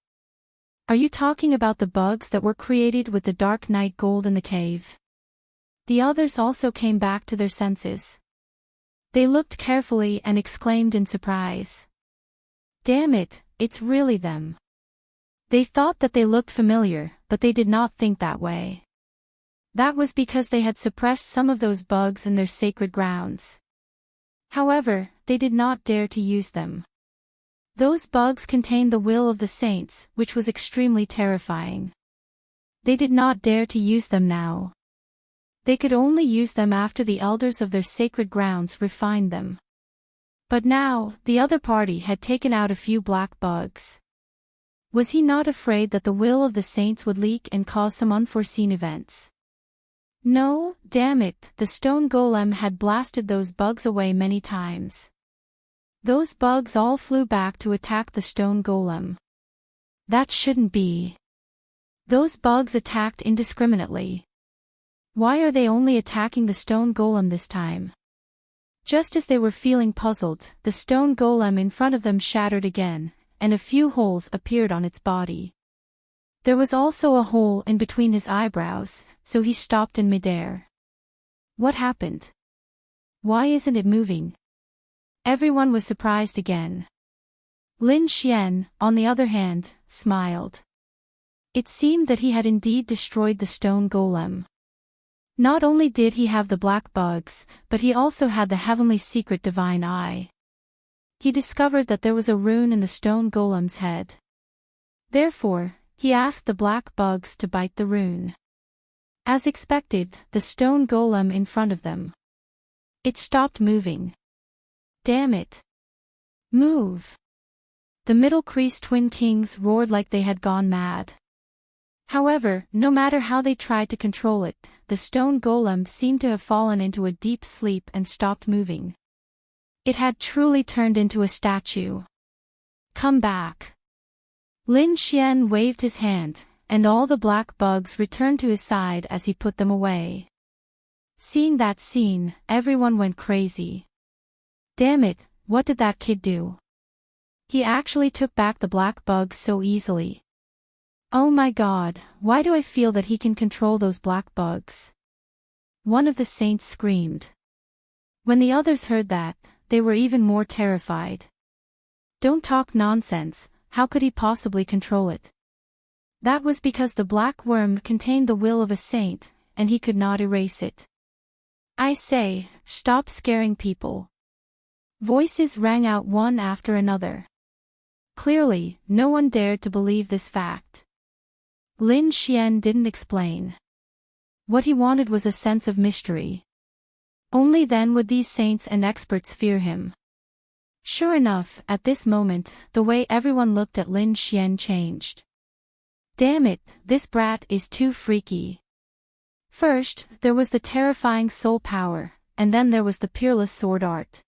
Are you talking about the bugs that were created with the dark night gold in the cave? The others also came back to their senses. They looked carefully and exclaimed in surprise. Damn it, it's really them. They thought that they looked familiar, but they did not think that way. That was because they had suppressed some of those bugs in their sacred grounds. However, they did not dare to use them. Those bugs contained the will of the saints, which was extremely terrifying. They did not dare to use them now. They could only use them after the elders of their sacred grounds refined them. But now, the other party had taken out a few black bugs. Was he not afraid that the will of the saints would leak and cause some unforeseen events? No, damn it, the stone golem had blasted those bugs away many times. Those bugs all flew back to attack the stone golem. That shouldn't be. Those bugs attacked indiscriminately. Why are they only attacking the stone golem this time? Just as they were feeling puzzled, the stone golem in front of them shattered again, and a few holes appeared on its body. There was also a hole in between his eyebrows, so he stopped in midair. What happened? Why isn't it moving? Everyone was surprised again. Lin Xian, on the other hand, smiled. It seemed that he had indeed destroyed the stone golem. Not only did he have the black bugs, but he also had the heavenly secret divine eye. He discovered that there was a rune in the stone golem's head. Therefore, he asked the black bugs to bite the rune. As expected, the stone golem in front of them. It stopped moving. Damn it. Move. The middle crease twin kings roared like they had gone mad. However, no matter how they tried to control it, the stone golem seemed to have fallen into a deep sleep and stopped moving. It had truly turned into a statue. Come back. Lin Xian waved his hand, and all the black bugs returned to his side as he put them away. Seeing that scene, everyone went crazy. Damn it, what did that kid do? He actually took back the black bugs so easily. Oh my god, why do I feel that he can control those black bugs? One of the saints screamed. When the others heard that, they were even more terrified. Don't talk nonsense, how could he possibly control it? That was because the black worm contained the will of a saint, and he could not erase it. I say, stop scaring people. Voices rang out one after another. Clearly, no one dared to believe this fact. Lin Xian didn't explain. What he wanted was a sense of mystery. Only then would these saints and experts fear him. Sure enough, at this moment, the way everyone looked at Lin Xian changed. Damn it, this brat is too freaky. First, there was the terrifying soul power, and then there was the peerless sword art.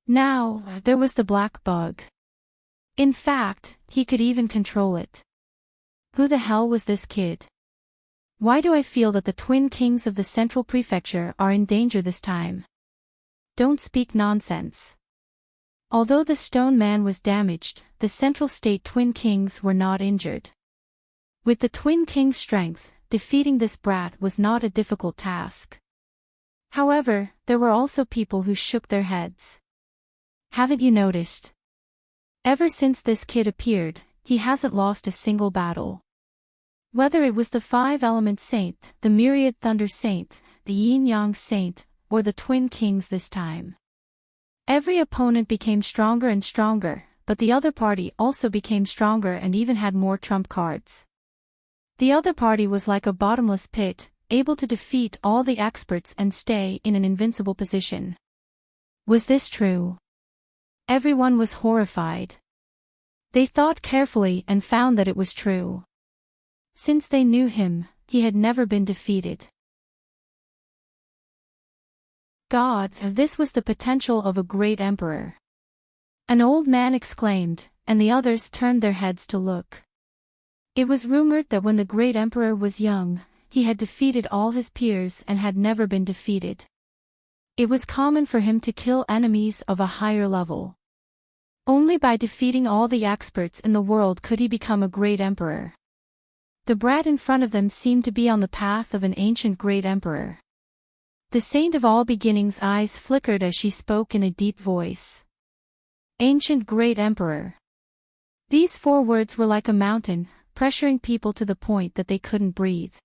Now, there was the black bug. In fact, he could even control it. Who the hell was this kid? Why do I feel that the twin kings of the central prefecture are in danger this time? Don't speak nonsense. Although the stone man was damaged, the central state twin kings were not injured. With the twin king's strength, defeating this brat was not a difficult task. However, there were also people who shook their heads. Haven't you noticed? Ever since this kid appeared, he hasn't lost a single battle. Whether it was the five-element saint, the myriad thunder saint, the yin-yang saint, or the twin kings this time. Every opponent became stronger and stronger, but the other party also became stronger and even had more trump cards. The other party was like a bottomless pit, able to defeat all the experts and stay in an invincible position. Was this true? Everyone was horrified. They thought carefully and found that it was true. Since they knew him, he had never been defeated. God, this was the potential of a great emperor. An old man exclaimed, and the others turned their heads to look. It was rumored that when the great emperor was young, he had defeated all his peers and had never been defeated. It was common for him to kill enemies of a higher level. Only by defeating all the experts in the world could he become a great emperor. The brat in front of them seemed to be on the path of an ancient great emperor. The saint of all beginnings' eyes flickered as she spoke in a deep voice. Ancient great emperor. These 4 words were like a mountain, pressuring people to the point that they couldn't breathe.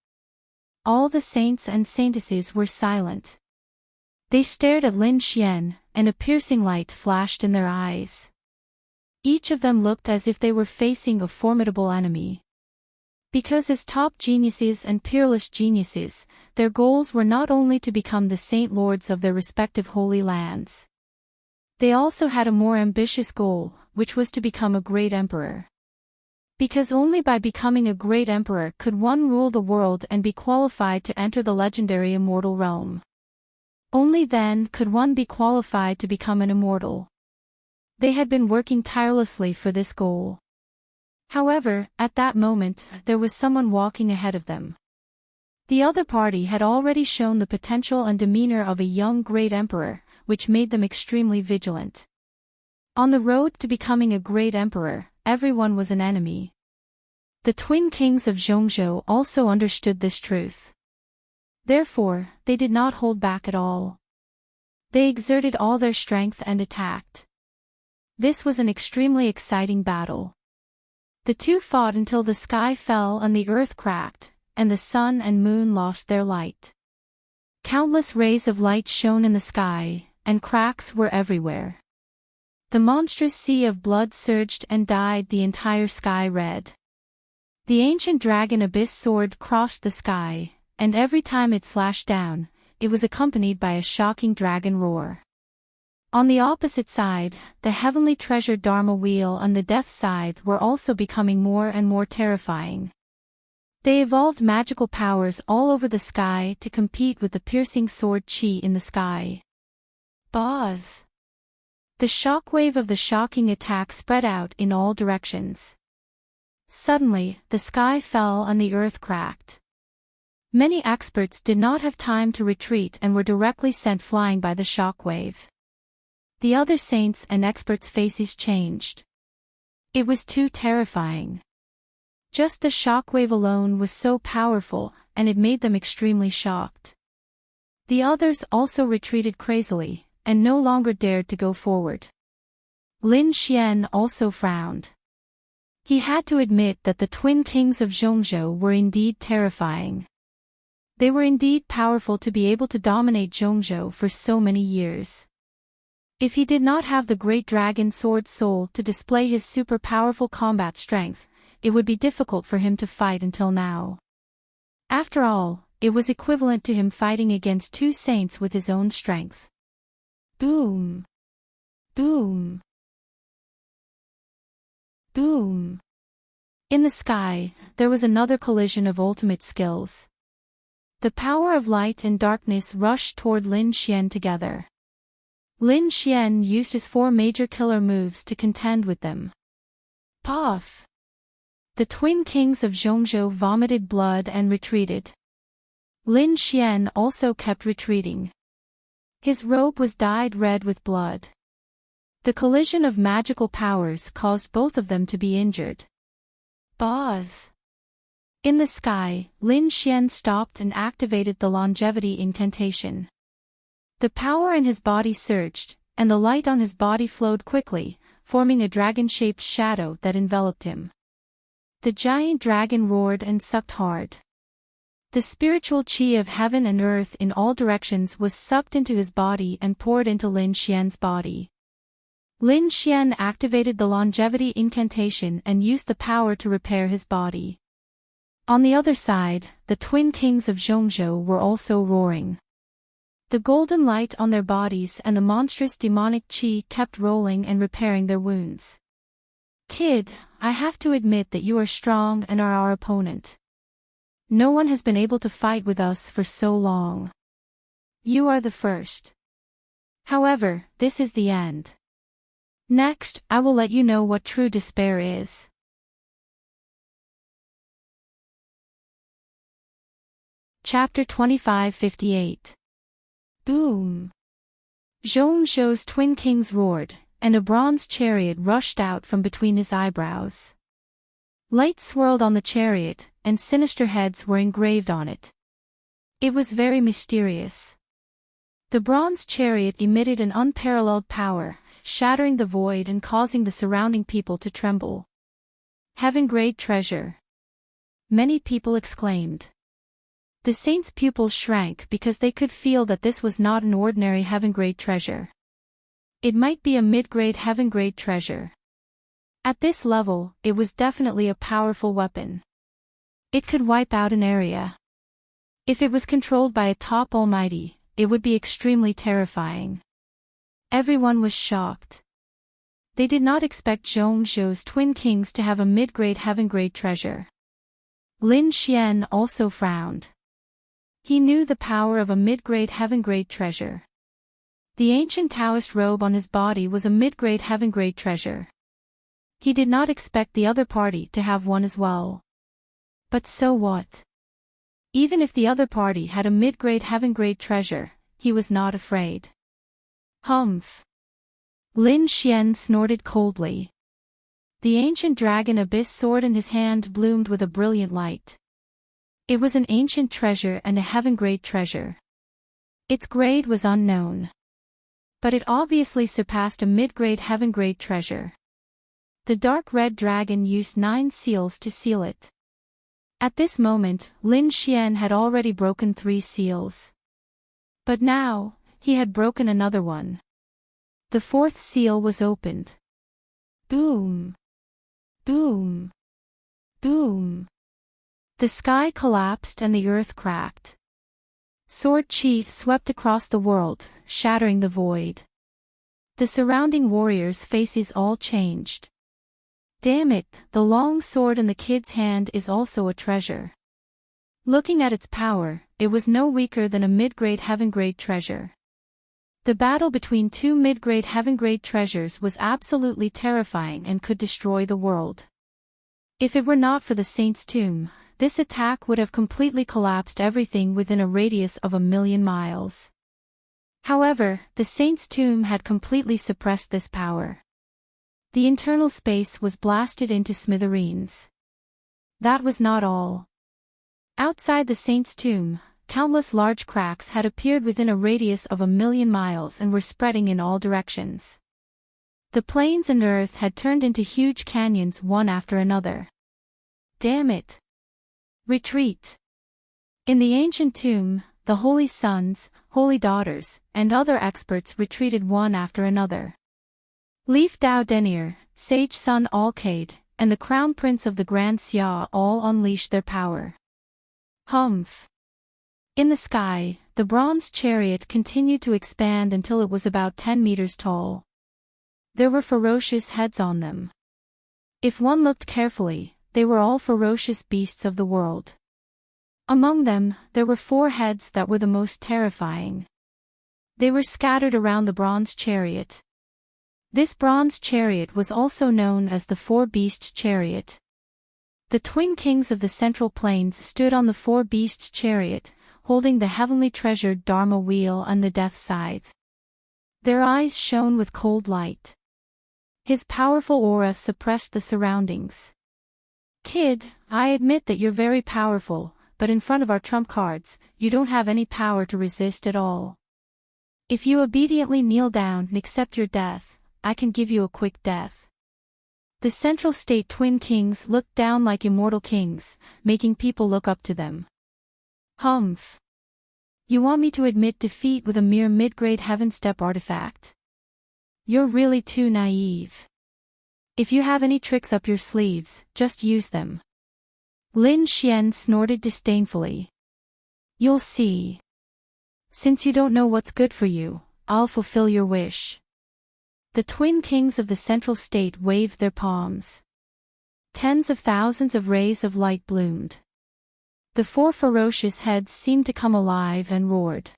All the saints and saintesses were silent. They stared at Lin Xian, and a piercing light flashed in their eyes. Each of them looked as if they were facing a formidable enemy. Because as top geniuses and peerless geniuses, their goals were not only to become the saint lords of their respective holy lands. They also had a more ambitious goal, which was to become a great emperor. Because only by becoming a great emperor could one rule the world and be qualified to enter the legendary immortal realm. Only then could one be qualified to become an immortal. They had been working tirelessly for this goal. However, at that moment, there was someone walking ahead of them. The other party had already shown the potential and demeanor of a young great emperor, which made them extremely vigilant. On the road to becoming a great emperor, everyone was an enemy. The twin kings of Zhongzhou also understood this truth. Therefore, they did not hold back at all. They exerted all their strength and attacked. This was an extremely exciting battle. The 2 fought until the sky fell and the earth cracked, and the sun and moon lost their light. Countless rays of light shone in the sky, and cracks were everywhere. The monstrous sea of blood surged and dyed the entire sky red. The ancient dragon abyss sword crossed the sky, and every time it slashed down, it was accompanied by a shocking dragon roar. On the opposite side, the heavenly treasure Dharma wheel and the death scythe were also becoming more and more terrifying. They evolved magical powers all over the sky to compete with the piercing sword Qi in the sky. Buzz! The shockwave of the shocking attack spread out in all directions. Suddenly, the sky fell and the earth cracked. Many experts did not have time to retreat and were directly sent flying by the shockwave. The other saints and experts' faces changed. It was too terrifying. Just the shockwave alone was so powerful, and it made them extremely shocked. The others also retreated crazily, and no longer dared to go forward. Lin Xian also frowned. He had to admit that the twin kings of Zhongzhou were indeed terrifying. They were indeed powerful to be able to dominate Zhongzhou for so many years. If he did not have the great dragon sword soul to display his super powerful combat strength, it would be difficult for him to fight until now. After all, it was equivalent to him fighting against 2 saints with his own strength. Boom! Boom! Boom! In the sky, there was another collision of ultimate skills. The power of light and darkness rushed toward Lin Xian together. Lin Xian used his 4 major killer moves to contend with them. Puff! The twin kings of Zhongzhou vomited blood and retreated. Lin Xian also kept retreating. His robe was dyed red with blood. The collision of magical powers caused both of them to be injured. Buzz! In the sky, Lin Xian stopped and activated the longevity incantation. The power in his body surged, and the light on his body flowed quickly, forming a dragon-shaped shadow that enveloped him. The giant dragon roared and sucked hard. The spiritual qi of heaven and earth in all directions was sucked into his body and poured into Lin Xian's body. Lin Xian activated the longevity incantation and used the power to repair his body. On the other side, the twin kings of Zhongzhou were also roaring. The golden light on their bodies and the monstrous demonic qi kept rolling and repairing their wounds. Kid, I have to admit that you are strong and are our opponent. No one has been able to fight with us for so long. You are the first. However, this is the end. Next, I will let you know what true despair is. Chapter 2558. Boom! Zhongzhou's twin kings roared, and a bronze chariot rushed out from between his eyebrows. Light swirled on the chariot, and sinister heads were engraved on it. It was very mysterious. The bronze chariot emitted an unparalleled power, shattering the void and causing the surrounding people to tremble. Heaven-grade treasure. Many people exclaimed. The saint's pupils shrank because they could feel that this was not an ordinary heaven-grade treasure. It might be a mid-grade heaven-grade treasure. At this level, it was definitely a powerful weapon. It could wipe out an area. If it was controlled by a top almighty, it would be extremely terrifying. Everyone was shocked. They did not expect Zhongzhou's twin kings to have a mid-grade heaven-grade treasure. Lin Xian also frowned. He knew the power of a mid-grade heaven-grade treasure. The ancient Taoist robe on his body was a mid-grade heaven-grade treasure. He did not expect the other party to have one as well. But so what? Even if the other party had a mid-grade heaven-grade treasure, he was not afraid. Humph. Lin Xian snorted coldly. The ancient dragon abyss sword in his hand bloomed with a brilliant light. It was an ancient treasure and a heaven-grade treasure. Its grade was unknown. But it obviously surpassed a mid-grade heaven-grade treasure. The dark red dragon used 9 seals to seal it. At this moment, Lin Xian had already broken 3 seals. But now, he had broken another one. The 4th seal was opened. Boom! Boom! Boom! The sky collapsed and the earth cracked. Sword chi swept across the world, shattering the void. The surrounding warriors' faces all changed. Damn it, the long sword in the kid's hand is also a treasure. Looking at its power, it was no weaker than a mid-grade heaven-grade treasure. The battle between 2 mid-grade heaven-grade treasures was absolutely terrifying and could destroy the world. If it were not for the saint's tomb, this attack would have completely collapsed everything within a radius of 1,000,000 miles. However, the saint's tomb had completely suppressed this power. The internal space was blasted into smithereens. That was not all. Outside the saint's tomb, countless large cracks had appeared within a radius of 1,000,000 miles and were spreading in all directions. The plains and earth had turned into huge canyons one after another. Damn it! Retreat! In the ancient tomb, the holy sons, holy daughters, and other experts retreated one after another. Leaf Dao Denir, Sage Sun Alcade, and the Crown Prince of the Grand Xia all unleashed their power. Humph! In the sky, the bronze chariot continued to expand until it was about 10 meters tall. There were ferocious heads on them. If one looked carefully, they were all ferocious beasts of the world. Among them, there were 4 heads that were the most terrifying. They were scattered around the bronze chariot. This bronze chariot was also known as the 4-beasts chariot. The twin kings of the Central Plains stood on the 4-beasts chariot, holding the heavenly treasured Dharma wheel and the death scythe. Their eyes shone with cold light. His powerful aura suppressed the surroundings. Kid, I admit that you're very powerful, but in front of our trump cards, you don't have any power to resist at all. If you obediently kneel down and accept your death, I can give you a quick death. The Central State twin kings looked down like immortal kings, making people look up to them. Humph! You want me to admit defeat with a mere mid-grade heaven step artifact? You're really too naive. If you have any tricks up your sleeves, just use them. Lin Xian snorted disdainfully. You'll see. Since you don't know what's good for you, I'll fulfill your wish. The twin kings of the Central State waved their palms. Tens of thousands of rays of light bloomed. The 4 ferocious heads seemed to come alive and roared.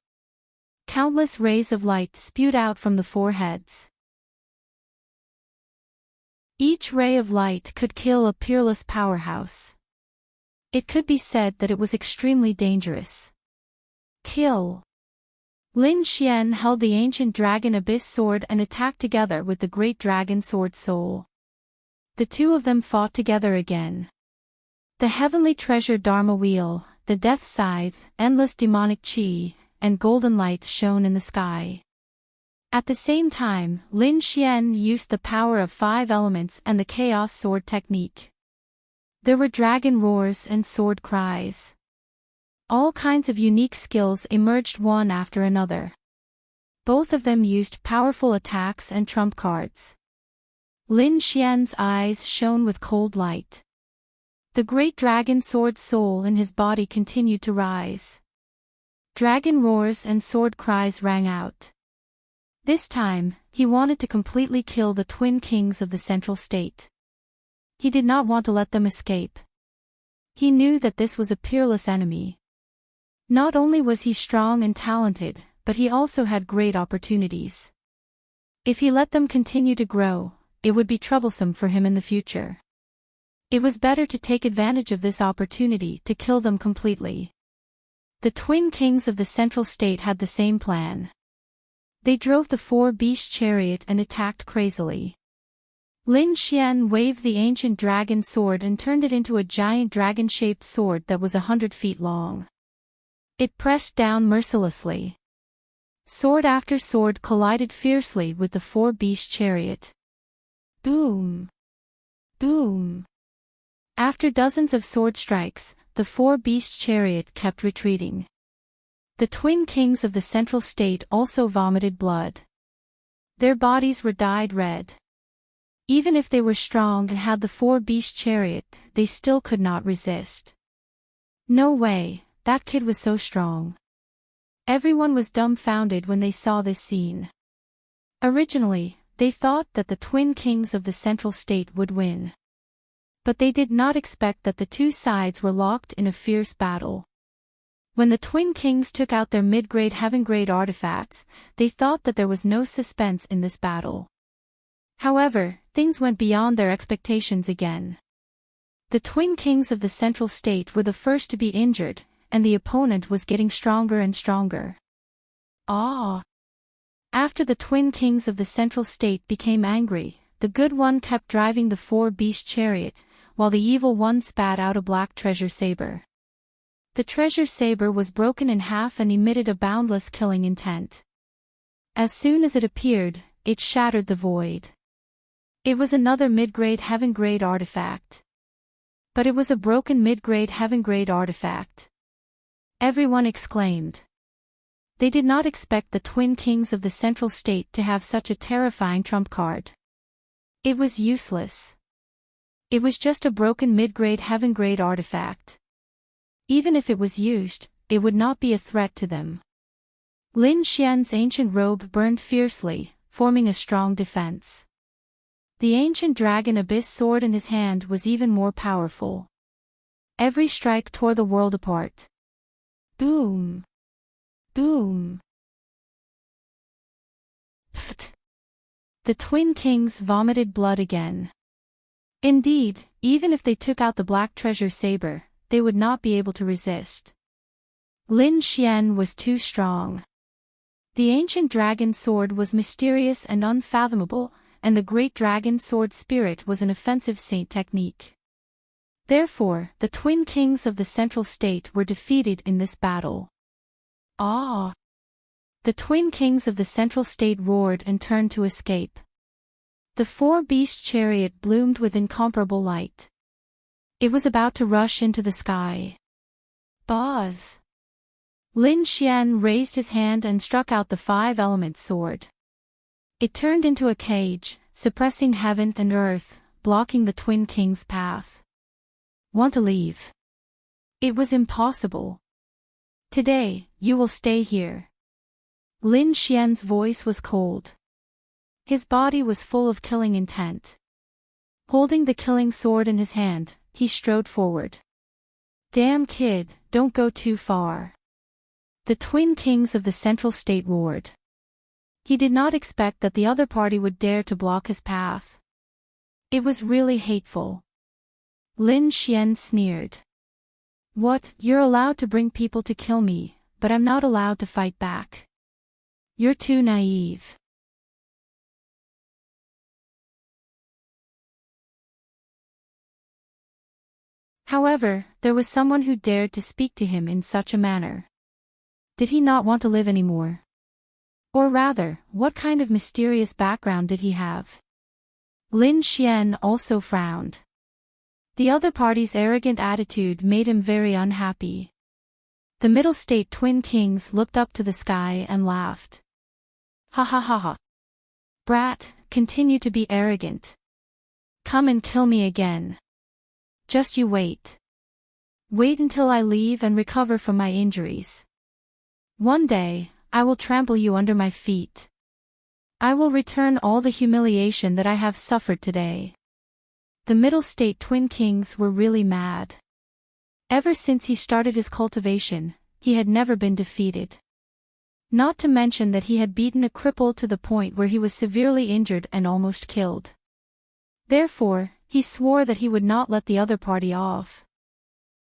Countless rays of light spewed out from the 4 heads. Each ray of light could kill a peerless powerhouse. It could be said that it was extremely dangerous. Kill! Lin Xian held the ancient dragon abyss sword and attacked together with the great dragon sword soul. The 2 of them fought together again. The heavenly treasure Dharma wheel, the death scythe, endless demonic chi, and golden light shone in the sky. At the same time, Lin Xian used the power of 5 elements and the chaos sword technique. There were dragon roars and sword cries. All kinds of unique skills emerged one after another. Both of them used powerful attacks and trump cards. Lin Xian's eyes shone with cold light. The great dragon sword soul in his body continued to rise. Dragon roars and sword cries rang out. This time, he wanted to completely kill the twin kings of the central state. He did not want to let them escape. He knew that this was a peerless enemy. Not only was he strong and talented, but he also had great opportunities. If he let them continue to grow, it would be troublesome for him in the future. It was better to take advantage of this opportunity to kill them completely. The twin kings of the central state had the same plan. They drove the 4-beast chariot and attacked crazily. Lin Xian waved the ancient dragon sword and turned it into a giant dragon-shaped sword that was 100 feet long. It pressed down mercilessly. Sword after sword collided fiercely with the 4-beast chariot. Boom! Boom! After dozens of sword strikes, the 4-beast chariot kept retreating. The twin kings of the central state also vomited blood. Their bodies were dyed red. Even if they were strong and had the 4-beast chariot, they still could not resist. No way, that kid was so strong. Everyone was dumbfounded when they saw this scene. Originally, they thought that the twin kings of the central state would win. But they did not expect that the two sides were locked in a fierce battle. When the twin kings took out their mid-grade heaven-grade artifacts, they thought that there was no suspense in this battle. However, things went beyond their expectations again. The twin kings of the central state were the first to be injured, and the opponent was getting stronger and stronger. Ah! After the twin kings of the central state became angry, the good one kept driving the 4-beast chariot, while the evil one spat out a black treasure saber. The treasure saber was broken in half and emitted a boundless killing intent. As soon as it appeared, it shattered the void. It was another mid-grade heaven-grade artifact. But it was a broken mid-grade heaven-grade artifact. Everyone exclaimed. They did not expect the twin kings of the central state to have such a terrifying trump card. It was useless. It was just a broken mid-grade heaven-grade artifact. Even if it was used, it would not be a threat to them. Lin Xian's ancient robe burned fiercely, forming a strong defense. The ancient dragon abyss sword in his hand was even more powerful. Every strike tore the world apart. Boom! Boom! Pfft! The twin kings vomited blood again. Indeed, even if they took out the black treasure saber, they would not be able to resist. Lin Xian was too strong. The ancient dragon sword was mysterious and unfathomable, and the great dragon sword spirit was an offensive saint technique. Therefore, the twin kings of the central state were defeated in this battle. Ah! The twin kings of the central state roared and turned to escape. The 4-beast chariot bloomed with incomparable light. It was about to rush into the sky. Buzz! Lin Xian raised his hand and struck out the 5-element sword. It turned into a cage, suppressing heaven and earth, blocking the twin kings' path. Want to leave? It was impossible. Today, you will stay here. Lin Xian's voice was cold. His body was full of killing intent. Holding the killing sword in his hand, he strode forward. Damn kid, don't go too far. The twin kings of the central state roared. He did not expect that the other party would dare to block his path. It was really hateful. Lin Xian sneered. What, you're allowed to bring people to kill me, but I'm not allowed to fight back. You're too naive. However, there was someone who dared to speak to him in such a manner. Did he not want to live anymore? Or rather, what kind of mysterious background did he have? Lin Xian also frowned. The other party's arrogant attitude made him very unhappy. The middle state twin kings looked up to the sky and laughed. Ha ha ha ha. Brat, continue to be arrogant. Come and kill me again. Just you wait. Wait until I leave and recover from my injuries. One day, I will trample you under my feet. I will return all the humiliation that I have suffered today. The middle state twin kings were really mad. Ever since he started his cultivation, he had never been defeated. Not to mention that he had beaten a cripple to the point where he was severely injured and almost killed. Therefore, he swore that he would not let the other party off.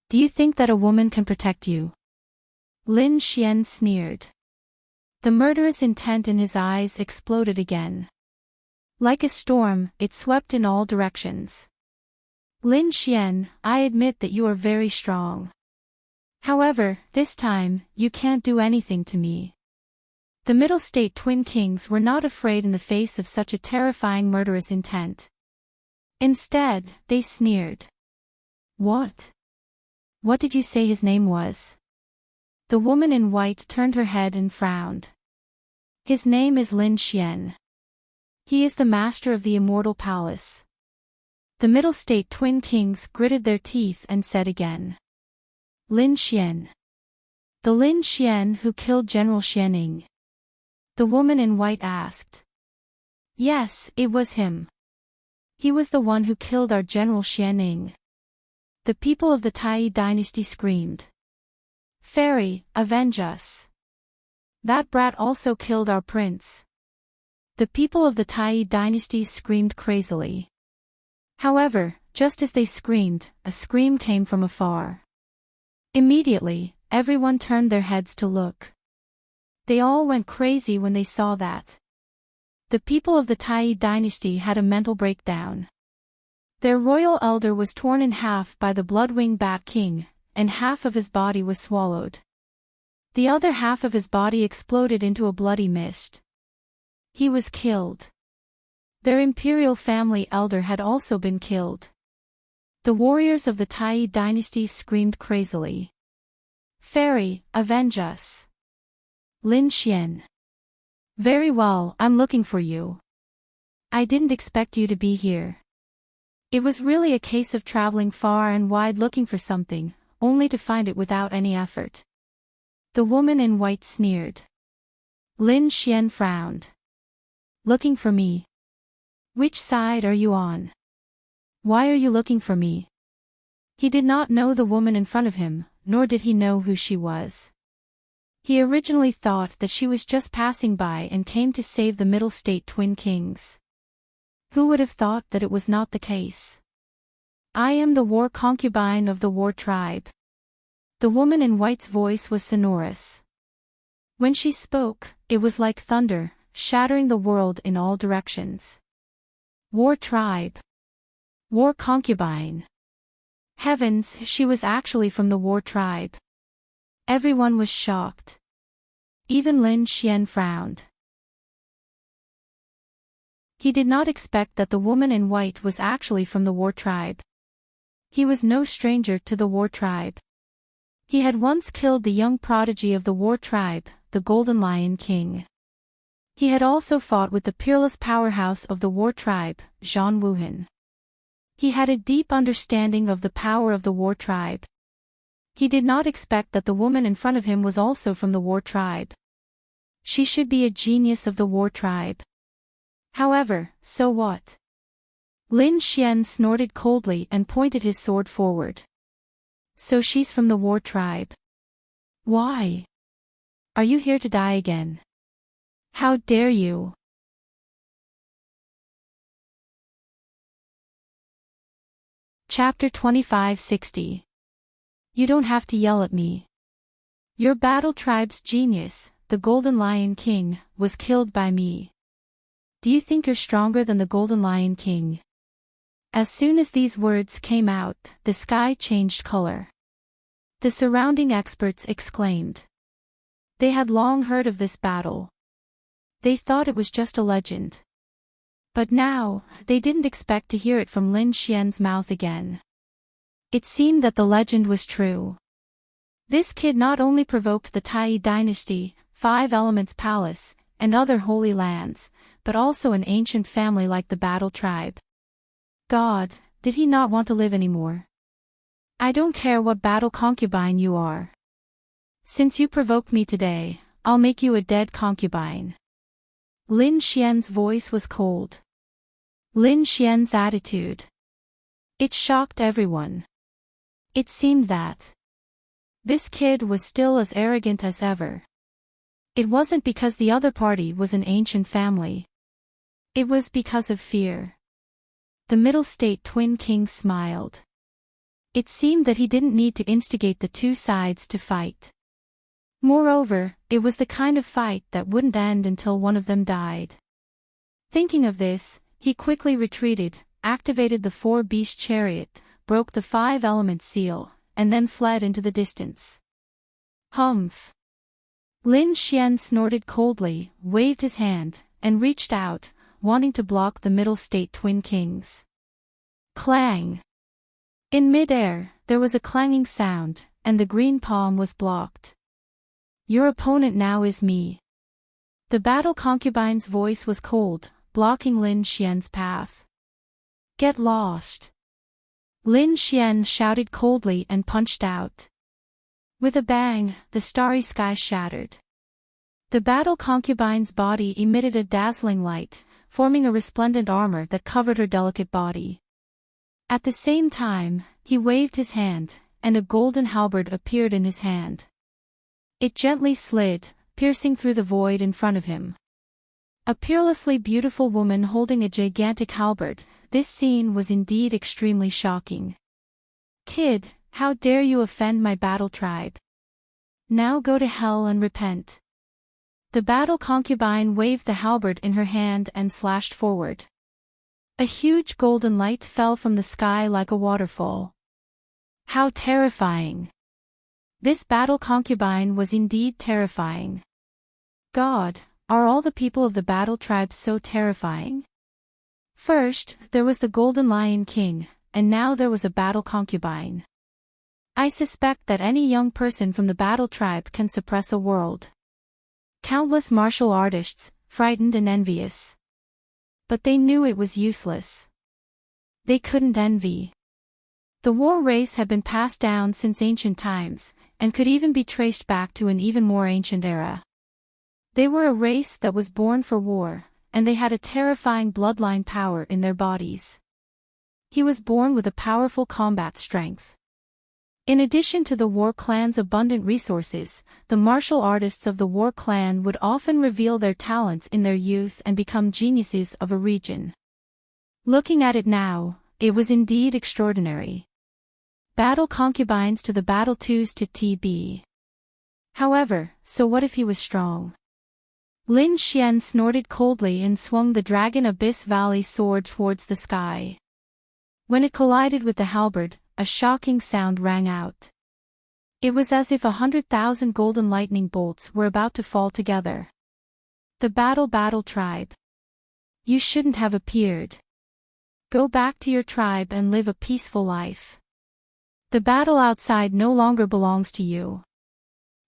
Do you think that a woman can protect you? Lin Xian sneered. The murderous intent in his eyes exploded again. Like a storm, it swept in all directions. Lin Xian, I admit that you are very strong. However, this time, you can't do anything to me. The middle state twin kings were not afraid in the face of such a terrifying murderous intent. Instead, they sneered. What? What did you say his name was? The woman in white turned her head and frowned. His name is Lin Xian. He is the master of the immortal palace. The middle state twin kings gritted their teeth and said again. Lin Xian. The Lin Xian who killed General Xianing. The woman in white asked. Yes, it was him. He was the one who killed our General Xianing. The people of the Tai dynasty screamed. Fairy, avenge us. That brat also killed our prince. The people of the Tai dynasty screamed crazily. However, just as they screamed, a scream came from afar. Immediately, everyone turned their heads to look. They all went crazy when they saw that. The people of the Tai dynasty had a mental breakdown. Their royal elder was torn in half by the Bloodwing Bat King, and half of his body was swallowed. The other half of his body exploded into a bloody mist. He was killed. Their imperial family elder had also been killed. The warriors of the Tai dynasty screamed crazily. Fairy, avenge us. Lin Xian. Very well, I'm looking for you. I didn't expect you to be here. It was really a case of traveling far and wide looking for something, only to find it without any effort. The woman in white sneered. Lin Xian frowned. Looking for me? Which side are you on? Why are you looking for me? He did not know the woman in front of him, nor did he know who she was. He originally thought that she was just passing by and came to save the middle state twin kings. Who would have thought that it was not the case? I am the war concubine of the war tribe. The woman in white's voice was sonorous. When she spoke, it was like thunder, shattering the world in all directions. War tribe. War concubine. Heavens, she was actually from the war tribe. Everyone was shocked. Even Lin Xian frowned. He did not expect that the woman in white was actually from the war tribe. He was no stranger to the war tribe. He had once killed the young prodigy of the war tribe, the Golden Lion King. He had also fought with the peerless powerhouse of the war tribe, Zhang Wuhan. He had a deep understanding of the power of the war tribe. He did not expect that the woman in front of him was also from the war tribe. She should be a genius of the war tribe. However, so what? Lin Xian snorted coldly and pointed his sword forward. So she's from the war tribe. Why? Are you here to die again? How dare you? Chapter 2560. You don't have to yell at me. Your battle tribe's genius, the Golden Lion King, was killed by me. Do you think you're stronger than the Golden Lion King? As soon as these words came out, the sky changed color. The surrounding experts exclaimed. They had long heard of this battle. They thought it was just a legend. But now, they didn't expect to hear it from Lin Xian's mouth again. It seemed that the legend was true. This kid not only provoked the Tai dynasty, 5 Elements Palace, and other holy lands, but also an ancient family like the Battle Tribe. God, did he not want to live anymore? I don't care what battle concubine you are. Since you provoked me today, I'll make you a dead concubine. Lin Xian's voice was cold. Lin Xian's attitude. It shocked everyone. It seemed that this kid was still as arrogant as ever. It wasn't because the other party was an ancient family. It was because of fear. The Middle State Twin Kings smiled. It seemed that he didn't need to instigate the two sides to fight. Moreover, it was the kind of fight that wouldn't end until one of them died. Thinking of this, he quickly retreated, activated the 4-beast chariot, broke the 5-element seal, and then fled into the distance. Humph! Lin Xian snorted coldly, waved his hand, and reached out, wanting to block the Middle State Twin Kings. Clang! In mid-air, there was a clanging sound, and the green palm was blocked. Your opponent now is me. The battle concubine's voice was cold, blocking Lin Xian's path. Get lost! Lin Xian shouted coldly and punched out. With a bang, the starry sky shattered. The battle concubine's body emitted a dazzling light, forming a resplendent armor that covered her delicate body. At the same time, he waved his hand, and a golden halberd appeared in his hand. It gently slid, piercing through the void in front of him. A peerlessly beautiful woman holding a gigantic halberd, this scene was indeed extremely shocking. Kid, how dare you offend my battle tribe? Now go to hell and repent. The battle concubine waved the halberd in her hand and slashed forward. A huge golden light fell from the sky like a waterfall. How terrifying! This battle concubine was indeed terrifying. God, are all the people of the battle tribe so terrifying? First, there was the Golden Lion King, and now there was a battle concubine. I suspect that any young person from the battle tribe can suppress a world. Countless martial artists, frightened and envious. But they knew it was useless. They couldn't envy. The war race had been passed down since ancient times, and could even be traced back to an even more ancient era. They were a race that was born for war, and they had a terrifying bloodline power in their bodies. He was born with a powerful combat strength. In addition to the war clan's abundant resources, the martial artists of the war clan would often reveal their talents in their youth and become geniuses of a region. Looking at it now, it was indeed extraordinary. Battle concubines to the battle twos to TB. However, so what if he was strong? Lin Xian snorted coldly and swung the Dragon Abyss Valley sword towards the sky. When it collided with the halberd, a shocking sound rang out. It was as if 100,000 golden lightning bolts were about to fall together. The battle tribe. You shouldn't have appeared. Go back to your tribe and live a peaceful life. The battle outside no longer belongs to you.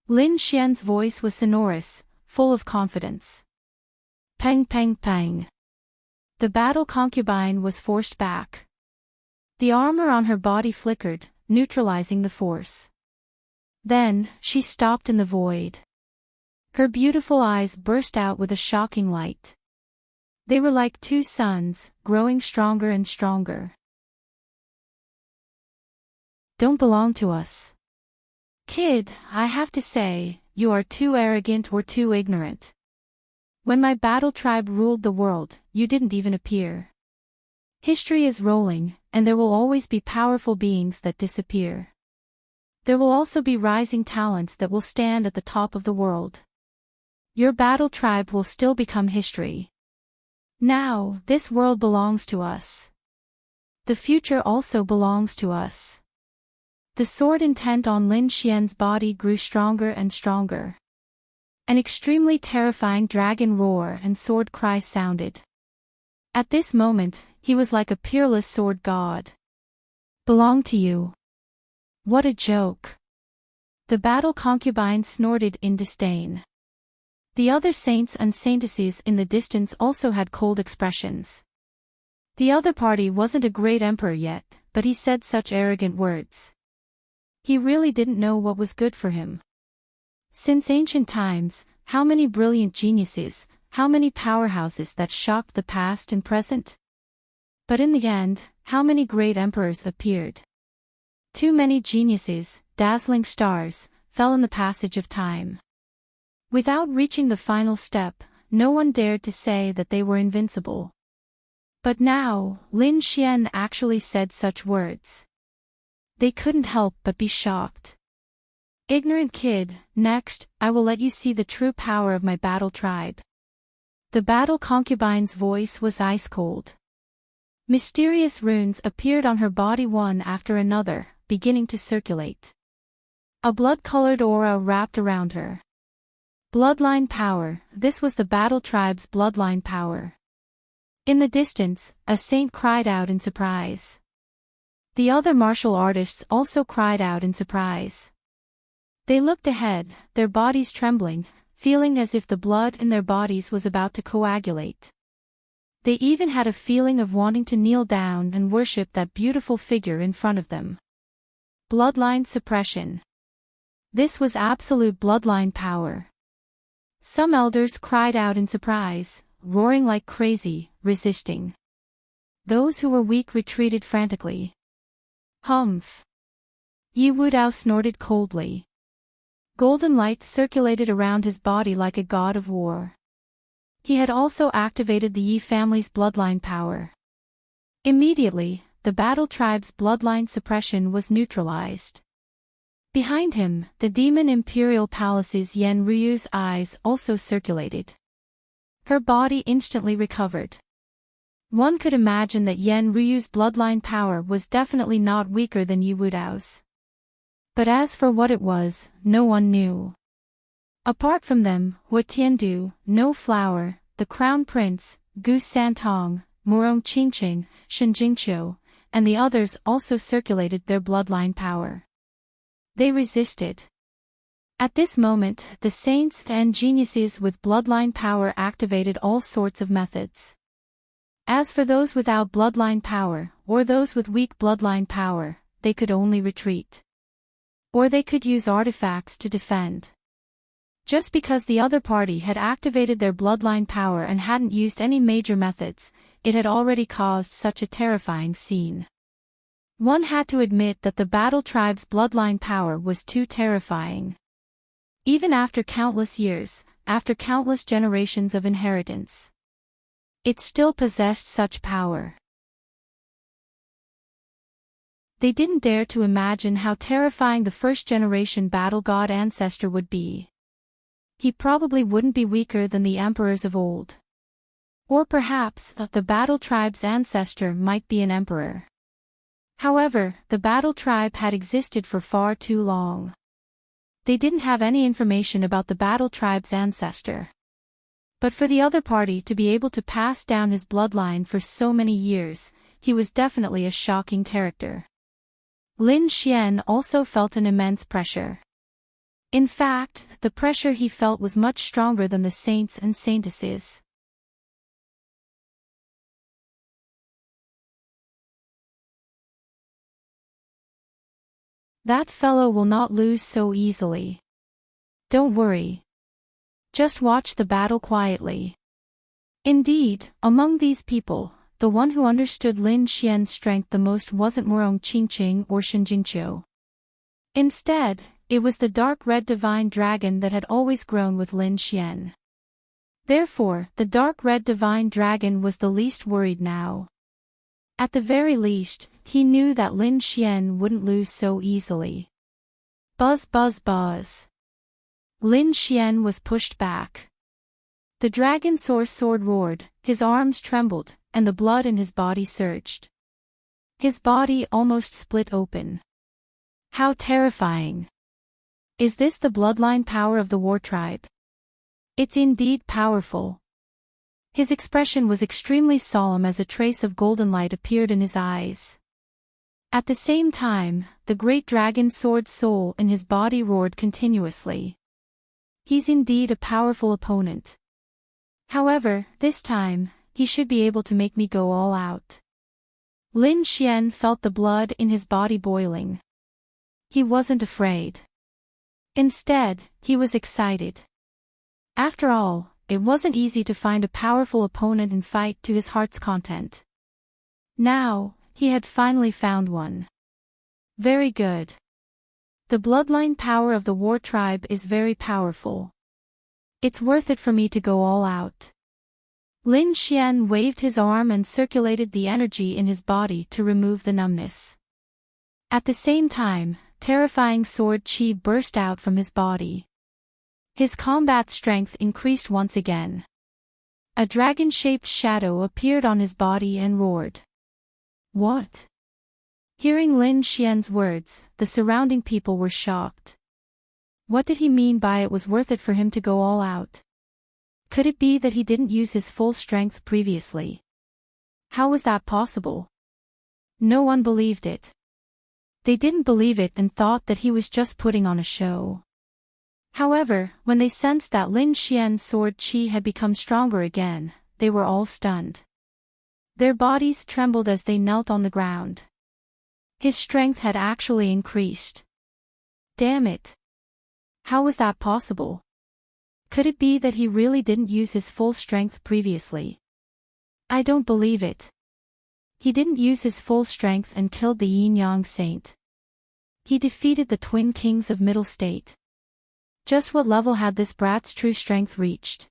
Lin Xian's voice was sonorous, full of confidence. Peng peng peng. The battle concubine was forced back. The armor on her body flickered, neutralizing the force. Then, she stopped in the void. Her beautiful eyes burst out with a shocking light. They were like two suns, growing stronger and stronger. Don't belong to us. Kid, I have to say, you are too arrogant or too ignorant. When my battle tribe ruled the world, you didn't even appear. History is rolling, and there will always be powerful beings that disappear. There will also be rising talents that will stand at the top of the world. Your battle tribe will still become history. Now, this world belongs to us. The future also belongs to us. The sword intent on Lin Xian's body grew stronger and stronger. An extremely terrifying dragon roar and sword cry sounded. At this moment, he was like a peerless sword god. Belong to you. What a joke. The battle concubine snorted in disdain. The other saints and saintesses in the distance also had cold expressions. The other party wasn't a great emperor yet, but he said such arrogant words. He really didn't know what was good for him. Since ancient times, how many brilliant geniuses, how many powerhouses that shocked the past and present? But in the end, how many great emperors appeared? Too many geniuses, dazzling stars, fell in the passage of time. Without reaching the final step, no one dared to say that they were invincible. But now, Lin Xian actually said such words. They couldn't help but be shocked. Ignorant kid, next, I will let you see the true power of my battle tribe. The battle concubine's voice was ice cold. Mysterious runes appeared on her body one after another, beginning to circulate. A blood-colored aura wrapped around her. Bloodline power, this was the battle tribe's bloodline power. In the distance, a saint cried out in surprise. The other martial artists also cried out in surprise. They looked ahead, their bodies trembling, feeling as if the blood in their bodies was about to coagulate. They even had a feeling of wanting to kneel down and worship that beautiful figure in front of them. Bloodline suppression. This was absolute bloodline power. Some elders cried out in surprise, roaring like crazy, resisting. Those who were weak retreated frantically. Humph. Yi Wudao snorted coldly. Golden light circulated around his body like a god of war. He had also activated the Yi family's bloodline power. Immediately, the battle tribe's bloodline suppression was neutralized. Behind him, the demon imperial palace's Yen Ryu's eyes also circulated. Her body instantly recovered. One could imagine that Yen Ryu's bloodline power was definitely not weaker than Yi Wudao's. But as for what it was, no one knew. Apart from them, Hua Tiandu, No Flower, the Crown Prince, Gu Santong, Murong Qingqing, Shen Jingqiu, and the others also circulated their bloodline power. They resisted. At this moment, the saints and geniuses with bloodline power activated all sorts of methods. As for those without bloodline power, or those with weak bloodline power, they could only retreat. Or they could use artifacts to defend. Just because the other party had activated their bloodline power and hadn't used any major methods, it had already caused such a terrifying scene. One had to admit that the battle tribe's bloodline power was too terrifying. Even after countless years, after countless generations of inheritance, it still possessed such power. They didn't dare to imagine how terrifying the first-generation battle god ancestor would be. He probably wouldn't be weaker than the emperors of old. Or perhaps, the battle tribe's ancestor might be an emperor. However, the battle tribe had existed for far too long. They didn't have any information about the battle tribe's ancestor. But for the other party to be able to pass down his bloodline for so many years, he was definitely a shocking character. Lin Xian also felt an immense pressure. In fact, the pressure he felt was much stronger than the saints and saintesses. That fellow will not lose so easily. Don't worry. Just watch the battle quietly. Indeed, among these people, the one who understood Lin Xian's strength the most wasn't Murong Qingqing or Shen Jingqiu. Instead, it was the dark red divine dragon that had always grown with Lin Xian. Therefore, the dark red divine dragon was the least worried now. At the very least, he knew that Lin Xian wouldn't lose so easily. Buzz buzz buzz. Lin Xian was pushed back. The dragon sword roared, his arms trembled, and the blood in his body surged. His body almost split open. How terrifying! Is this the bloodline power of the war tribe? It's indeed powerful. His expression was extremely solemn as a trace of golden light appeared in his eyes. At the same time, the great dragon sword soul in his body roared continuously. He's indeed a powerful opponent. However, this time, he should be able to make me go all out. Lin Xian felt the blood in his body boiling. He wasn't afraid. Instead, he was excited. After all, it wasn't easy to find a powerful opponent and fight to his heart's content. Now, he had finally found one. Very good. The bloodline power of the war tribe is very powerful. It's worth it for me to go all out. Lin Xian waved his arm and circulated the energy in his body to remove the numbness. At the same time, terrifying sword chi burst out from his body. His combat strength increased once again. A dragon-shaped shadow appeared on his body and roared. What? Hearing Lin Xian's words, the surrounding people were shocked. What did he mean by it was worth it for him to go all out? Could it be that he didn't use his full strength previously? How was that possible? No one believed it. They didn't believe it and thought that he was just putting on a show. However, when they sensed that Lin Xian's sword chi had become stronger again, they were all stunned. Their bodies trembled as they knelt on the ground. His strength had actually increased. Damn it! How was that possible? Could it be that he really didn't use his full strength previously? I don't believe it. He didn't use his full strength and killed the Yin-Yang Saint. He defeated the twin kings of Middle State. Just what level had this brat's true strength reached?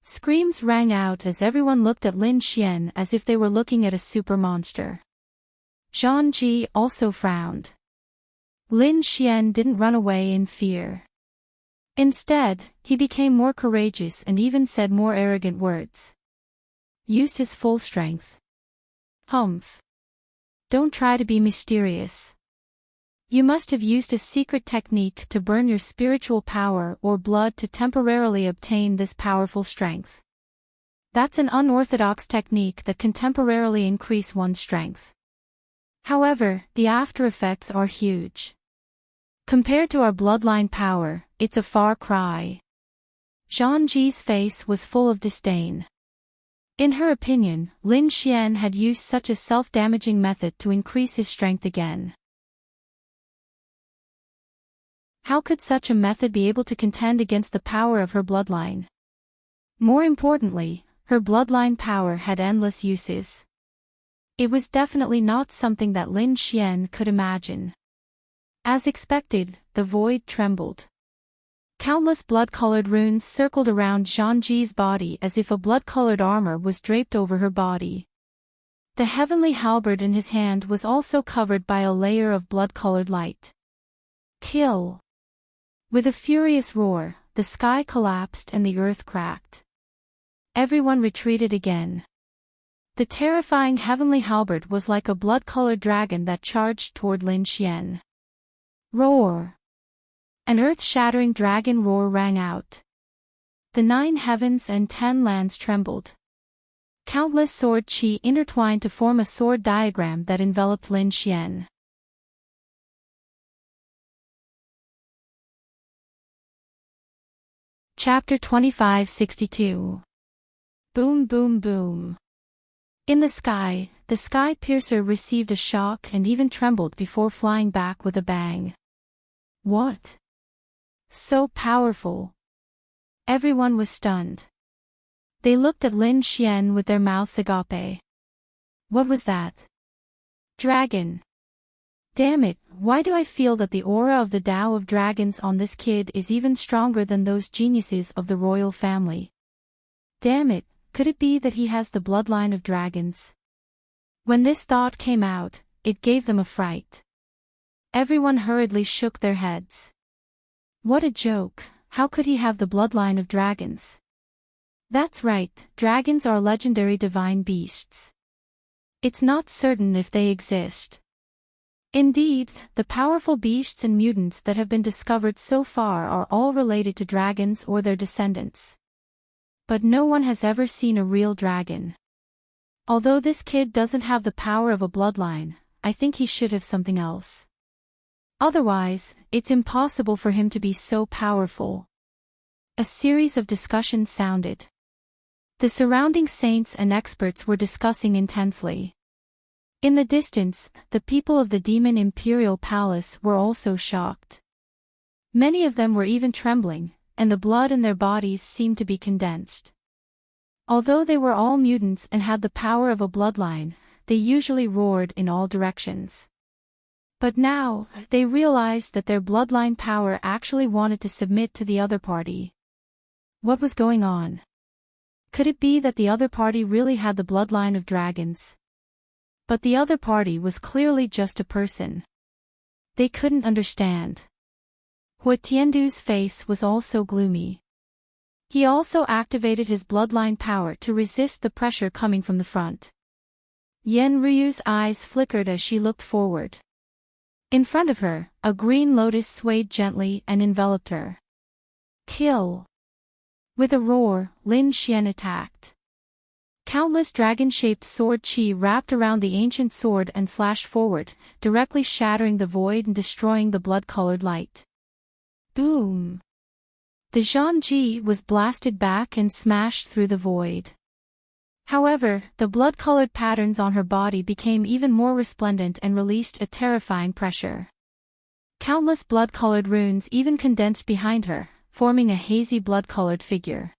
Screams rang out as everyone looked at Lin Xian as if they were looking at a super monster. Zhang Ji also frowned. Lin Xian didn't run away in fear. Instead, he became more courageous and even said more arrogant words. Used his full strength. Humph. Don't try to be mysterious. You must have used a secret technique to burn your spiritual power or blood to temporarily obtain this powerful strength. That's an unorthodox technique that can temporarily increase one's strength. However, the after effects are huge. Compared to our bloodline power, it's a far cry. Zhang Ji's face was full of disdain. In her opinion, Lin Xian had used such a self-damaging method to increase his strength again. How could such a method be able to contend against the power of her bloodline? More importantly, her bloodline power had endless uses. It was definitely not something that Lin Xian could imagine. As expected, the void trembled. Countless blood-colored runes circled around Zhang Ji's body as if a blood-colored armor was draped over her body. The heavenly halberd in his hand was also covered by a layer of blood-colored light. Kill! With a furious roar, the sky collapsed and the earth cracked. Everyone retreated again. The terrifying heavenly halberd was like a blood-colored dragon that charged toward Lin Xian. Roar! An earth-shattering dragon roar rang out. The 9 heavens and 10 lands trembled. Countless sword chi intertwined to form a sword diagram that enveloped Lin Xian. Chapter 2562. Boom boom boom. In the sky piercer received a shock and even trembled before flying back with a bang. What? So powerful. Everyone was stunned. They looked at Lin Xian with their mouths agape. What was that? Dragon. Damn it, why do I feel that the aura of the Tao of Dragons on this kid is even stronger than those geniuses of the royal family? Damn it, could it be that he has the bloodline of dragons? When this thought came out, it gave them a fright. Everyone hurriedly shook their heads. What a joke, how could he have the bloodline of dragons? That's right, dragons are legendary divine beasts. It's not certain if they exist. Indeed, the powerful beasts and mutants that have been discovered so far are all related to dragons or their descendants. But no one has ever seen a real dragon. Although this kid doesn't have the power of a bloodline, I think he should have something else. Otherwise, it's impossible for him to be so powerful. A series of discussions sounded. The surrounding saints and experts were discussing intensely. In the distance, the people of the Demon Imperial Palace were also shocked. Many of them were even trembling, and the blood in their bodies seemed to be condensed. Although they were all mutants and had the power of a bloodline, they usually roared in all directions. But now, they realized that their bloodline power actually wanted to submit to the other party. What was going on? Could it be that the other party really had the bloodline of dragons? But the other party was clearly just a person. They couldn't understand. Hua Tiandu's face was also gloomy. He also activated his bloodline power to resist the pressure coming from the front. Yen Ryu's eyes flickered as she looked forward. In front of her, a green lotus swayed gently and enveloped her. Kill! With a roar, Lin Xian attacked. Countless dragon-shaped sword chi wrapped around the ancient sword and slashed forward, directly shattering the void and destroying the blood-colored light. Boom! The Zhanji was blasted back and smashed through the void. However, the blood-colored patterns on her body became even more resplendent and released a terrifying pressure. Countless blood-colored runes even condensed behind her, forming a hazy blood-colored figure.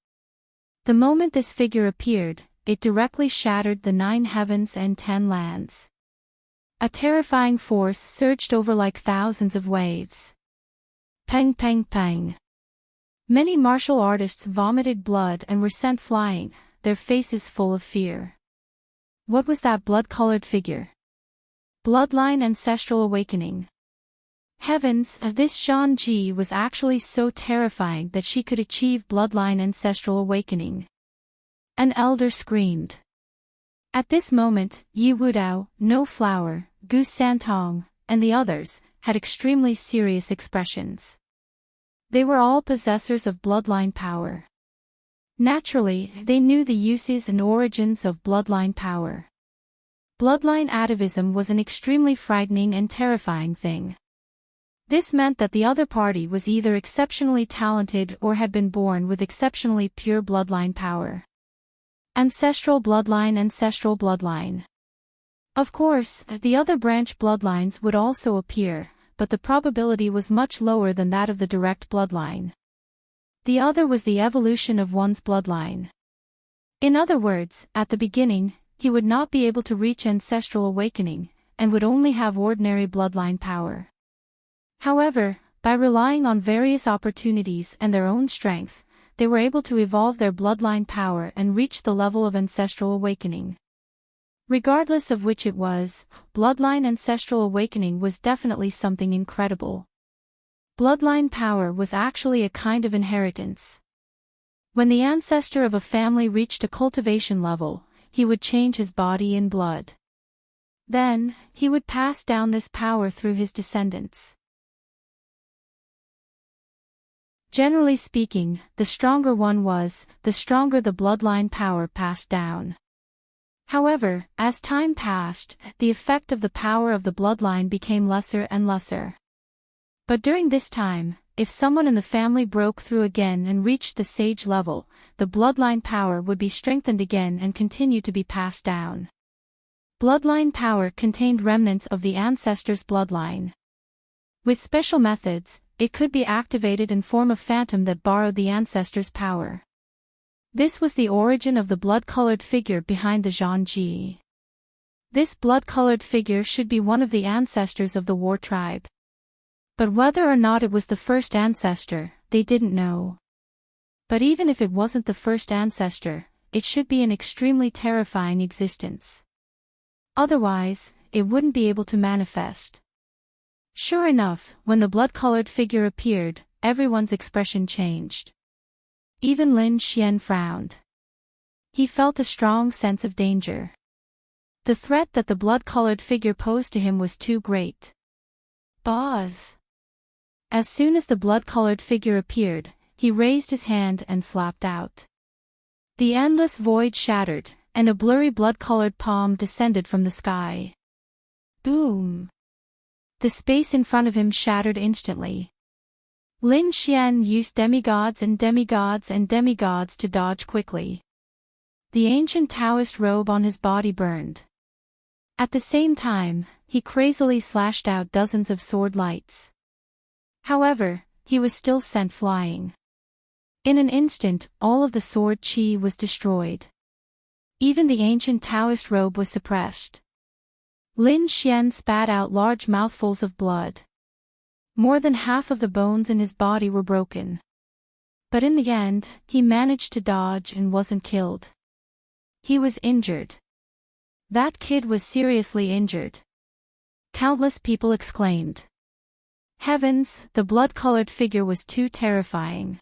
The moment this figure appeared, it directly shattered the 9 heavens and 10 lands. A terrifying force surged over like thousands of waves. Peng peng peng. Many martial artists vomited blood and were sent flying, their faces full of fear. What was that blood-colored figure? Bloodline Ancestral Awakening. Heavens, this Zhanji was actually so terrifying that she could achieve bloodline ancestral awakening. An elder screamed. At this moment, Yi Wudao, No Flower, Gu Santong, and the others, had extremely serious expressions. They were all possessors of bloodline power. Naturally, they knew the uses and origins of bloodline power. Bloodline atavism was an extremely frightening and terrifying thing. This meant that the other party was either exceptionally talented or had been born with exceptionally pure bloodline power. Ancestral bloodline. Of course, the other branch bloodlines would also appear, but the probability was much lower than that of the direct bloodline. The other was the evolution of one's bloodline. In other words, at the beginning, he would not be able to reach ancestral awakening, and would only have ordinary bloodline power. However, by relying on various opportunities and their own strength, they were able to evolve their bloodline power and reach the level of ancestral awakening. Regardless of which it was, bloodline ancestral awakening was definitely something incredible. Bloodline power was actually a kind of inheritance. When the ancestor of a family reached a cultivation level, he would change his body in blood. Then, he would pass down this power through his descendants. Generally speaking, the stronger one was, the stronger the bloodline power passed down. However, as time passed, the effect of the power of the bloodline became lesser and lesser. But during this time, if someone in the family broke through again and reached the sage level, the bloodline power would be strengthened again and continue to be passed down. Bloodline power contained remnants of the ancestor's bloodline. With special methods, it could be activated and form a phantom that borrowed the ancestor's power. This was the origin of the blood-colored figure behind the Zhanji. This blood-colored figure should be one of the ancestors of the war tribe. But whether or not it was the first ancestor, they didn't know. But even if it wasn't the first ancestor, it should be an extremely terrifying existence. Otherwise, it wouldn't be able to manifest. Sure enough, when the blood-colored figure appeared, everyone's expression changed. Even Lin Xian frowned. He felt a strong sense of danger. The threat that the blood-colored figure posed to him was too great. Boz. As soon as the blood-colored figure appeared, he raised his hand and slapped out. The endless void shattered, and a blurry blood-colored palm descended from the sky. Boom! The space in front of him shattered instantly. Lin Xian used demigods and demigods and demigods to dodge quickly. The ancient Taoist robe on his body burned. At the same time, he crazily slashed out dozens of sword lights. However, he was still sent flying. In an instant, all of the sword chi was destroyed. Even the ancient Taoist robe was suppressed. Lin Xian spat out large mouthfuls of blood. More than half of the bones in his body were broken. But in the end, he managed to dodge and wasn't killed. He was injured. That kid was seriously injured. Countless people exclaimed. Heavens, the blood-colored figure was too terrifying.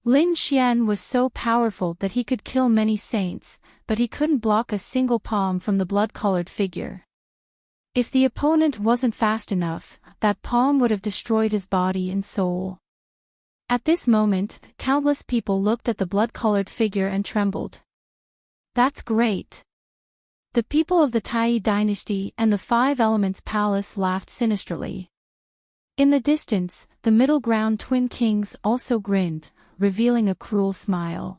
Lin Xian was so powerful that he could kill many saints, but he couldn't block a single palm from the blood-colored figure. If the opponent wasn't fast enough, that palm would have destroyed his body and soul. At this moment, countless people looked at the blood-colored figure and trembled. That's great. The people of the Tai dynasty and the Five Elements Palace laughed sinisterly. In the distance, the middle ground twin kings also grinned, revealing a cruel smile.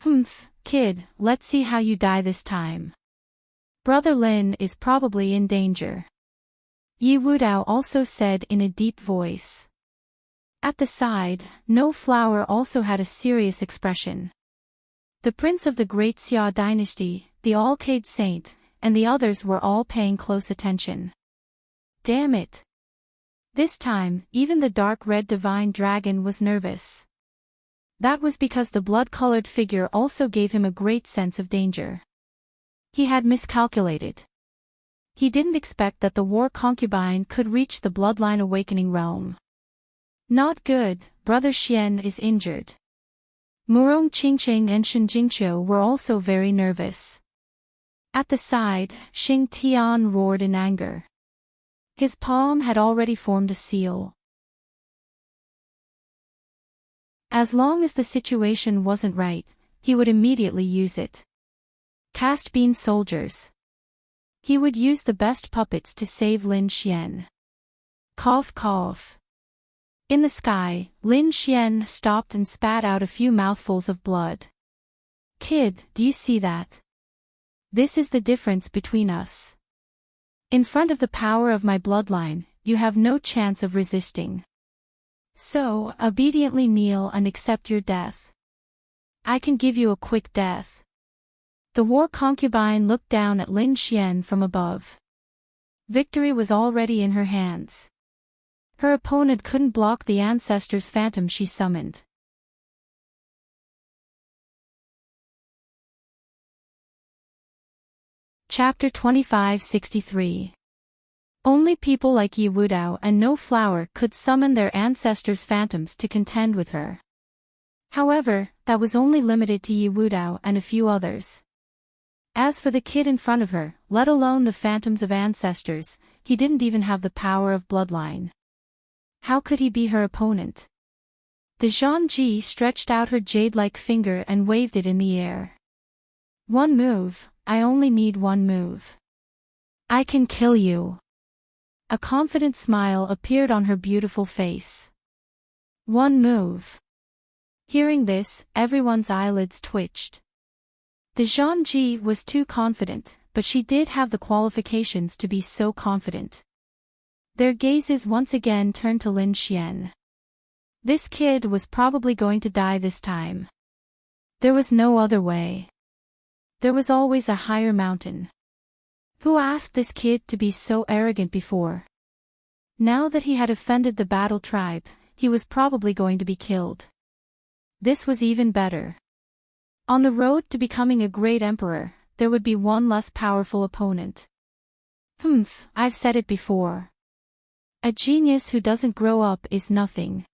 Humph, kid, let's see how you die this time. Brother Lin is probably in danger. Yi Wudao also said in a deep voice. At the side, No Flower also had a serious expression. The prince of the Great Xia dynasty, the Alcade Saint, and the others were all paying close attention. Damn it! This time, even the dark red divine dragon was nervous. That was because the blood-colored figure also gave him a great sense of danger. He had miscalculated. He didn't expect that the war concubine could reach the bloodline awakening realm. Not good, Brother Xian is injured. Murong Qingqing and Shen Jingqiu were also very nervous. At the side, Xing Tian roared in anger. His palm had already formed a seal. As long as the situation wasn't right, he would immediately use it. Cast beam soldiers. He would use the best puppets to save Lin Xian. Cough cough. In the sky, Lin Xian stopped and spat out a few mouthfuls of blood. Kid, do you see that? This is the difference between us. In front of the power of my bloodline, you have no chance of resisting. So, obediently kneel and accept your death. I can give you a quick death. The war concubine looked down at Lin Xian from above. Victory was already in her hands. Her opponent couldn't block the ancestor's phantom she summoned. Chapter 2563. Only people like Yi Wudao and No Flower could summon their ancestors' phantoms to contend with her. However, that was only limited to Yi Wudao and a few others. As for the kid in front of her, let alone the phantoms of ancestors, he didn't even have the power of bloodline. How could he be her opponent? The Zhangji stretched out her jade-like finger and waved it in the air. One move. I only need one move. I can kill you. A confident smile appeared on her beautiful face. One move. Hearing this, everyone's eyelids twitched. The Zhangji was too confident, but she did have the qualifications to be so confident. Their gazes once again turned to Lin Xian. This kid was probably going to die this time. There was no other way. There was always a higher mountain. Who asked this kid to be so arrogant before? Now that he had offended the battle tribe, he was probably going to be killed. This was even better. On the road to becoming a great emperor, there would be one less powerful opponent. Humph, I've said it before. A genius who doesn't grow up is nothing.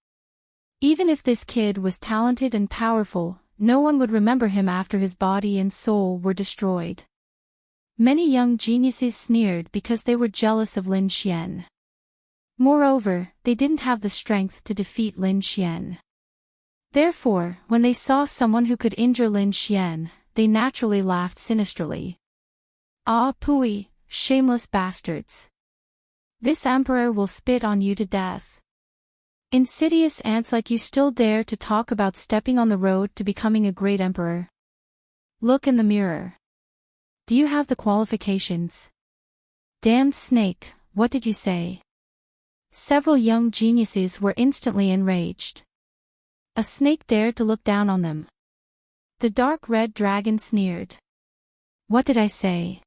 Even if this kid was talented and powerful, no one would remember him after his body and soul were destroyed. Many young geniuses sneered because they were jealous of Lin Xian. Moreover, they didn't have the strength to defeat Lin Xian. Therefore, when they saw someone who could injure Lin Xian, they naturally laughed sinisterly. Ah pooey, shameless bastards. This emperor will spit on you to death. Insidious ants like you still dare to talk about stepping on the road to becoming a great emperor. Look in the mirror. Do you have the qualifications? Damned snake, what did you say? Several young geniuses were instantly enraged. A snake dared to look down on them. The dark red dragon sneered. What did I say?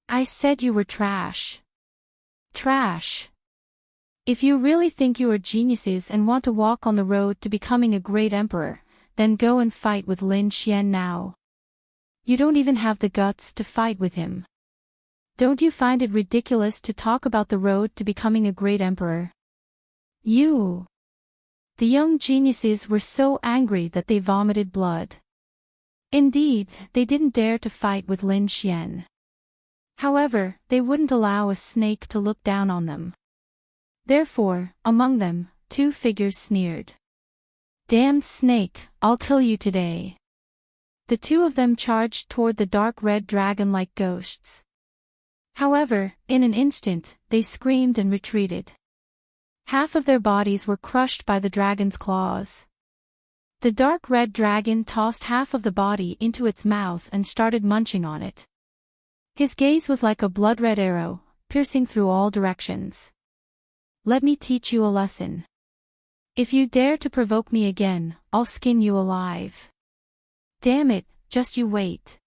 I said you were trash. Trash. If you really think you are geniuses and want to walk on the road to becoming a great emperor, then go and fight with Lin Xian now. You don't even have the guts to fight with him. Don't you find it ridiculous to talk about the road to becoming a great emperor? You. The young geniuses were so angry that they vomited blood. Indeed, they didn't dare to fight with Lin Xian. However, they wouldn't allow a snake to look down on them. Therefore, among them, two figures sneered. Damned snake, I'll kill you today. The two of them charged toward the dark red dragon like ghosts. However, in an instant, they screamed and retreated. Half of their bodies were crushed by the dragon's claws. The dark red dragon tossed half of the body into its mouth and started munching on it. His gaze was like a blood-red arrow, piercing through all directions. Let me teach you a lesson. If you dare to provoke me again, I'll skin you alive. Damn it, just you wait.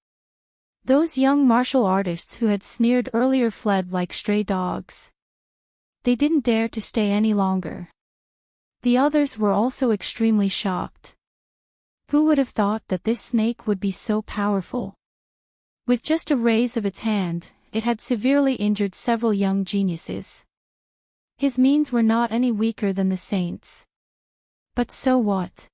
Those young martial artists who had sneered earlier fled like stray dogs. They didn't dare to stay any longer. The others were also extremely shocked. Who would have thought that this snake would be so powerful? With just a raise of its hand, it had severely injured several young geniuses. His means were not any weaker than the saints. But so what?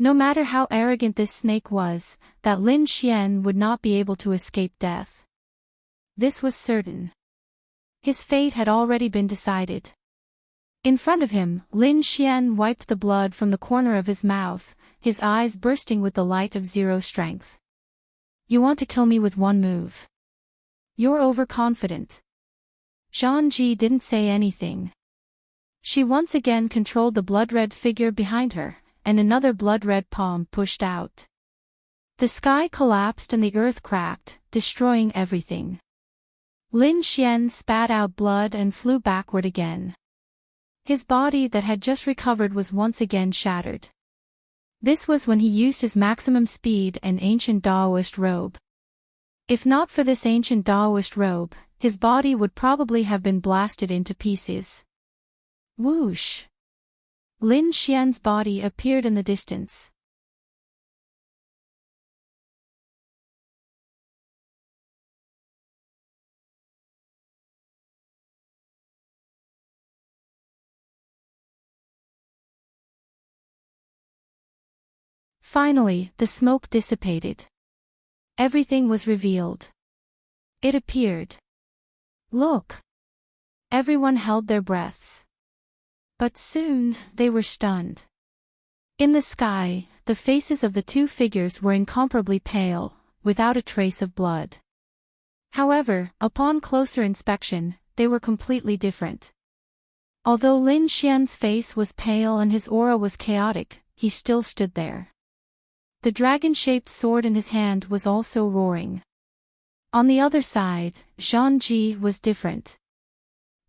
No matter how arrogant this snake was, that Lin Xian would not be able to escape death. This was certain. His fate had already been decided. In front of him, Lin Xian wiped the blood from the corner of his mouth, his eyes bursting with the light of zero strength. You want to kill me with one move. You're overconfident. Zhang Ji didn't say anything. She once again controlled the blood-red figure behind her, and another blood-red palm pushed out. The sky collapsed and the earth cracked, destroying everything. Lin Xian spat out blood and flew backward again. His body that had just recovered was once again shattered. This was when he used his maximum speed and ancient Daoist robe. If not for this ancient Daoist robe, his body would probably have been blasted into pieces. Whoosh! Lin Xian's body appeared in the distance. Finally, the smoke dissipated. Everything was revealed. It appeared. Look! Everyone held their breaths. But soon, they were stunned. In the sky, the faces of the two figures were incomparably pale, without a trace of blood. However, upon closer inspection, they were completely different. Although Lin Xian's face was pale and his aura was chaotic, he still stood there. The dragon-shaped sword in his hand was also roaring. On the other side, Zhang Ji was different.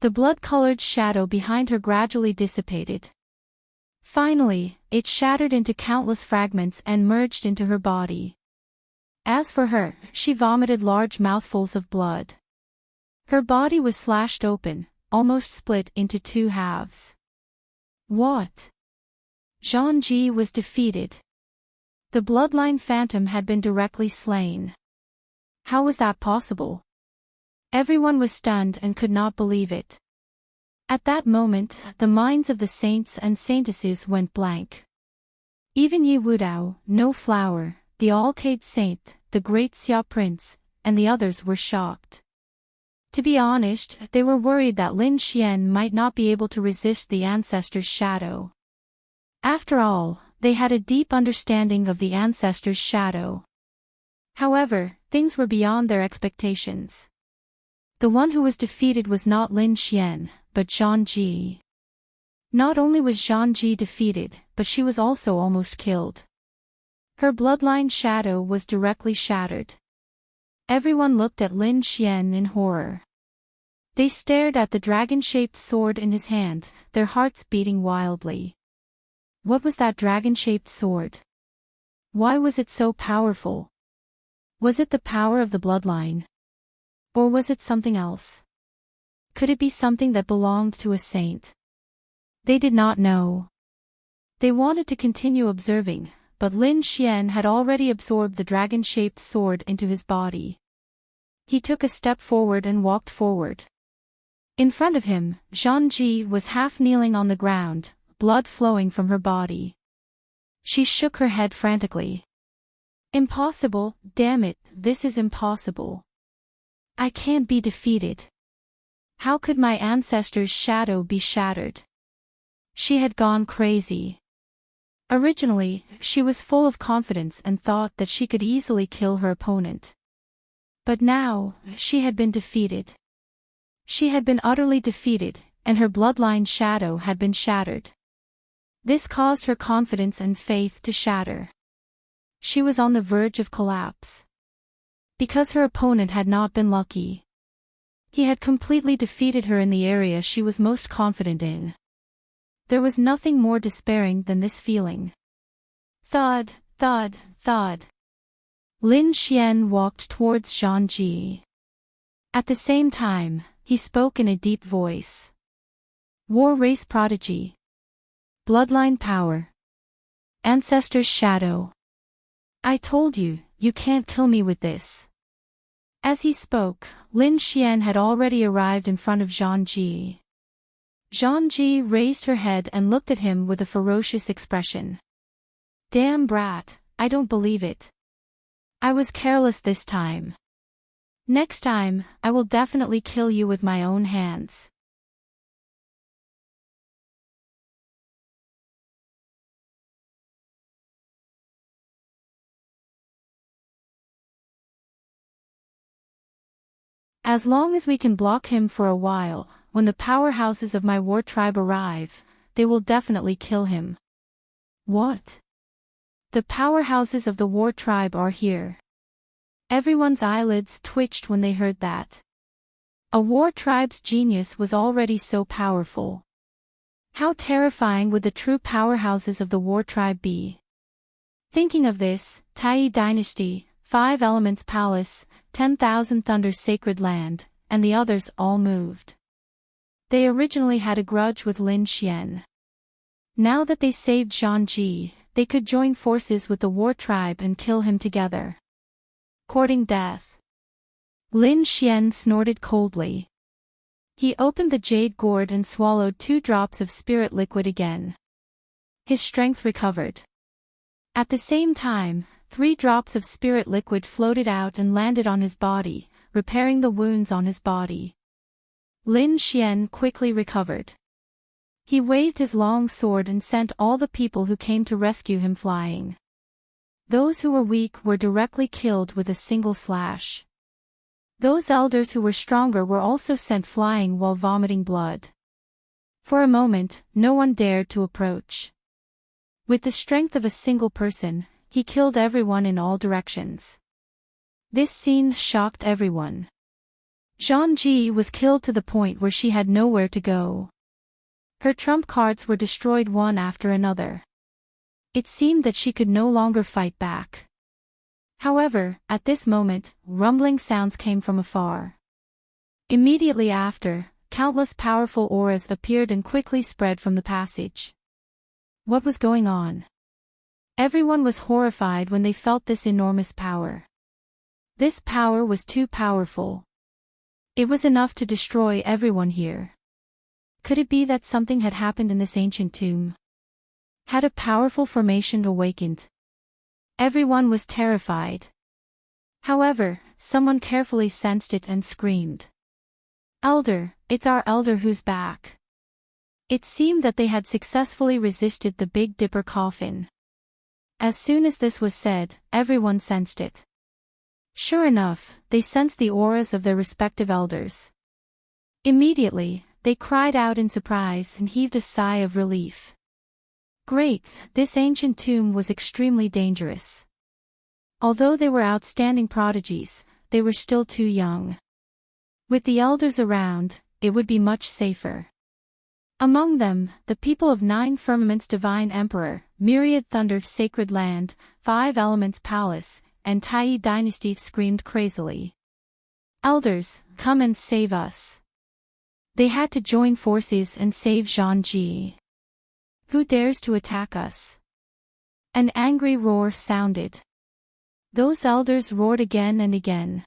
The blood-colored shadow behind her gradually dissipated. Finally, it shattered into countless fragments and merged into her body. As for her, she vomited large mouthfuls of blood. Her body was slashed open, almost split into two halves. What? Zhang Ji was defeated. The bloodline phantom had been directly slain. How was that possible? Everyone was stunned and could not believe it. At that moment, the minds of the saints and saintesses went blank. Even Yi Wudao, No Flower, the Alcade Saint, the Great Xia Prince, and the others were shocked. To be honest, they were worried that Lin Xian might not be able to resist the ancestor's shadow. After all, they had a deep understanding of the ancestor's shadow. However, things were beyond their expectations. The one who was defeated was not Lin Xian, but Zhang Ji. Not only was Zhang Ji defeated, but she was also almost killed. Her bloodline shadow was directly shattered. Everyone looked at Lin Xian in horror. They stared at the dragon-shaped sword in his hand, their hearts beating wildly. What was that dragon-shaped sword? Why was it so powerful? Was it the power of the bloodline? Or was it something else? Could it be something that belonged to a saint? They did not know. They wanted to continue observing, but Lin Xian had already absorbed the dragon-shaped sword into his body. He took a step forward and walked forward. In front of him, Zhang Ji was half kneeling on the ground, blood flowing from her body. She shook her head frantically. Impossible, damn it, this is impossible. I can't be defeated. How could my ancestor's shadow be shattered? She had gone crazy. Originally, she was full of confidence and thought that she could easily kill her opponent. But now, she had been defeated. She had been utterly defeated, and her bloodline shadow had been shattered. This caused her confidence and faith to shatter. She was on the verge of collapse. Because her opponent had not been lucky. He had completely defeated her in the area she was most confident in. There was nothing more despairing than this feeling. Thud, thud, thud. Lin Xian walked towards Zhang Ji. At the same time, he spoke in a deep voice. War race prodigy. Bloodline power. Ancestor's shadow. I told you, you can't kill me with this. As he spoke, Lin Xian had already arrived in front of Zhang Ji. Zhang Ji raised her head and looked at him with a ferocious expression. Damn brat, I don't believe it. I was careless this time. Next time, I will definitely kill you with my own hands. As long as we can block him for a while, when the powerhouses of my war tribe arrive, they will definitely kill him. What? The powerhouses of the war tribe are here. Everyone's eyelids twitched when they heard that. A war tribe's genius was already so powerful. How terrifying would the true powerhouses of the war tribe be? Thinking of this, Tai Dynasty, 5 Elements Palace, 10,000 Thunders Sacred Land, and the others all moved. They originally had a grudge with Lin Xian. Now that they saved Zhang Ji, they could join forces with the war tribe and kill him together. Courting death. Lin Xian snorted coldly. He opened the jade gourd and swallowed 2 drops of spirit liquid again. His strength recovered. At the same time, 3 drops of spirit liquid floated out and landed on his body, repairing the wounds on his body. Lin Xian quickly recovered. He waved his long sword and sent all the people who came to rescue him flying. Those who were weak were directly killed with a single slash. Those elders who were stronger were also sent flying while vomiting blood. For a moment, no one dared to approach. With the strength of a single person, he killed everyone in all directions. This scene shocked everyone. Zhang Ji was killed to the point where she had nowhere to go. Her trump cards were destroyed one after another. It seemed that she could no longer fight back. However, at this moment, rumbling sounds came from afar. Immediately after, countless powerful auras appeared and quickly spread from the passage. What was going on? Everyone was horrified when they felt this enormous power. This power was too powerful. It was enough to destroy everyone here. Could it be that something had happened in this ancient tomb? Had a powerful formation awakened? Everyone was terrified. However, someone carefully sensed it and screamed. "Elder, it's our elder who's back." It seemed that they had successfully resisted the Big Dipper coffin. As soon as this was said, everyone sensed it. Sure enough, they sensed the auras of their respective elders. Immediately, they cried out in surprise and heaved a sigh of relief. Great, this ancient tomb was extremely dangerous. Although they were outstanding prodigies, they were still too young. With the elders around, it would be much safer. Among them, the people of Nine Firmaments Divine Emperor, Myriad Thunder Sacred Land, Five Elements Palace, and Tai Dynasty screamed crazily. "Elders, come and save us." They had to join forces and save Zhangji. "Who dares to attack us?" An angry roar sounded. Those elders roared again and again.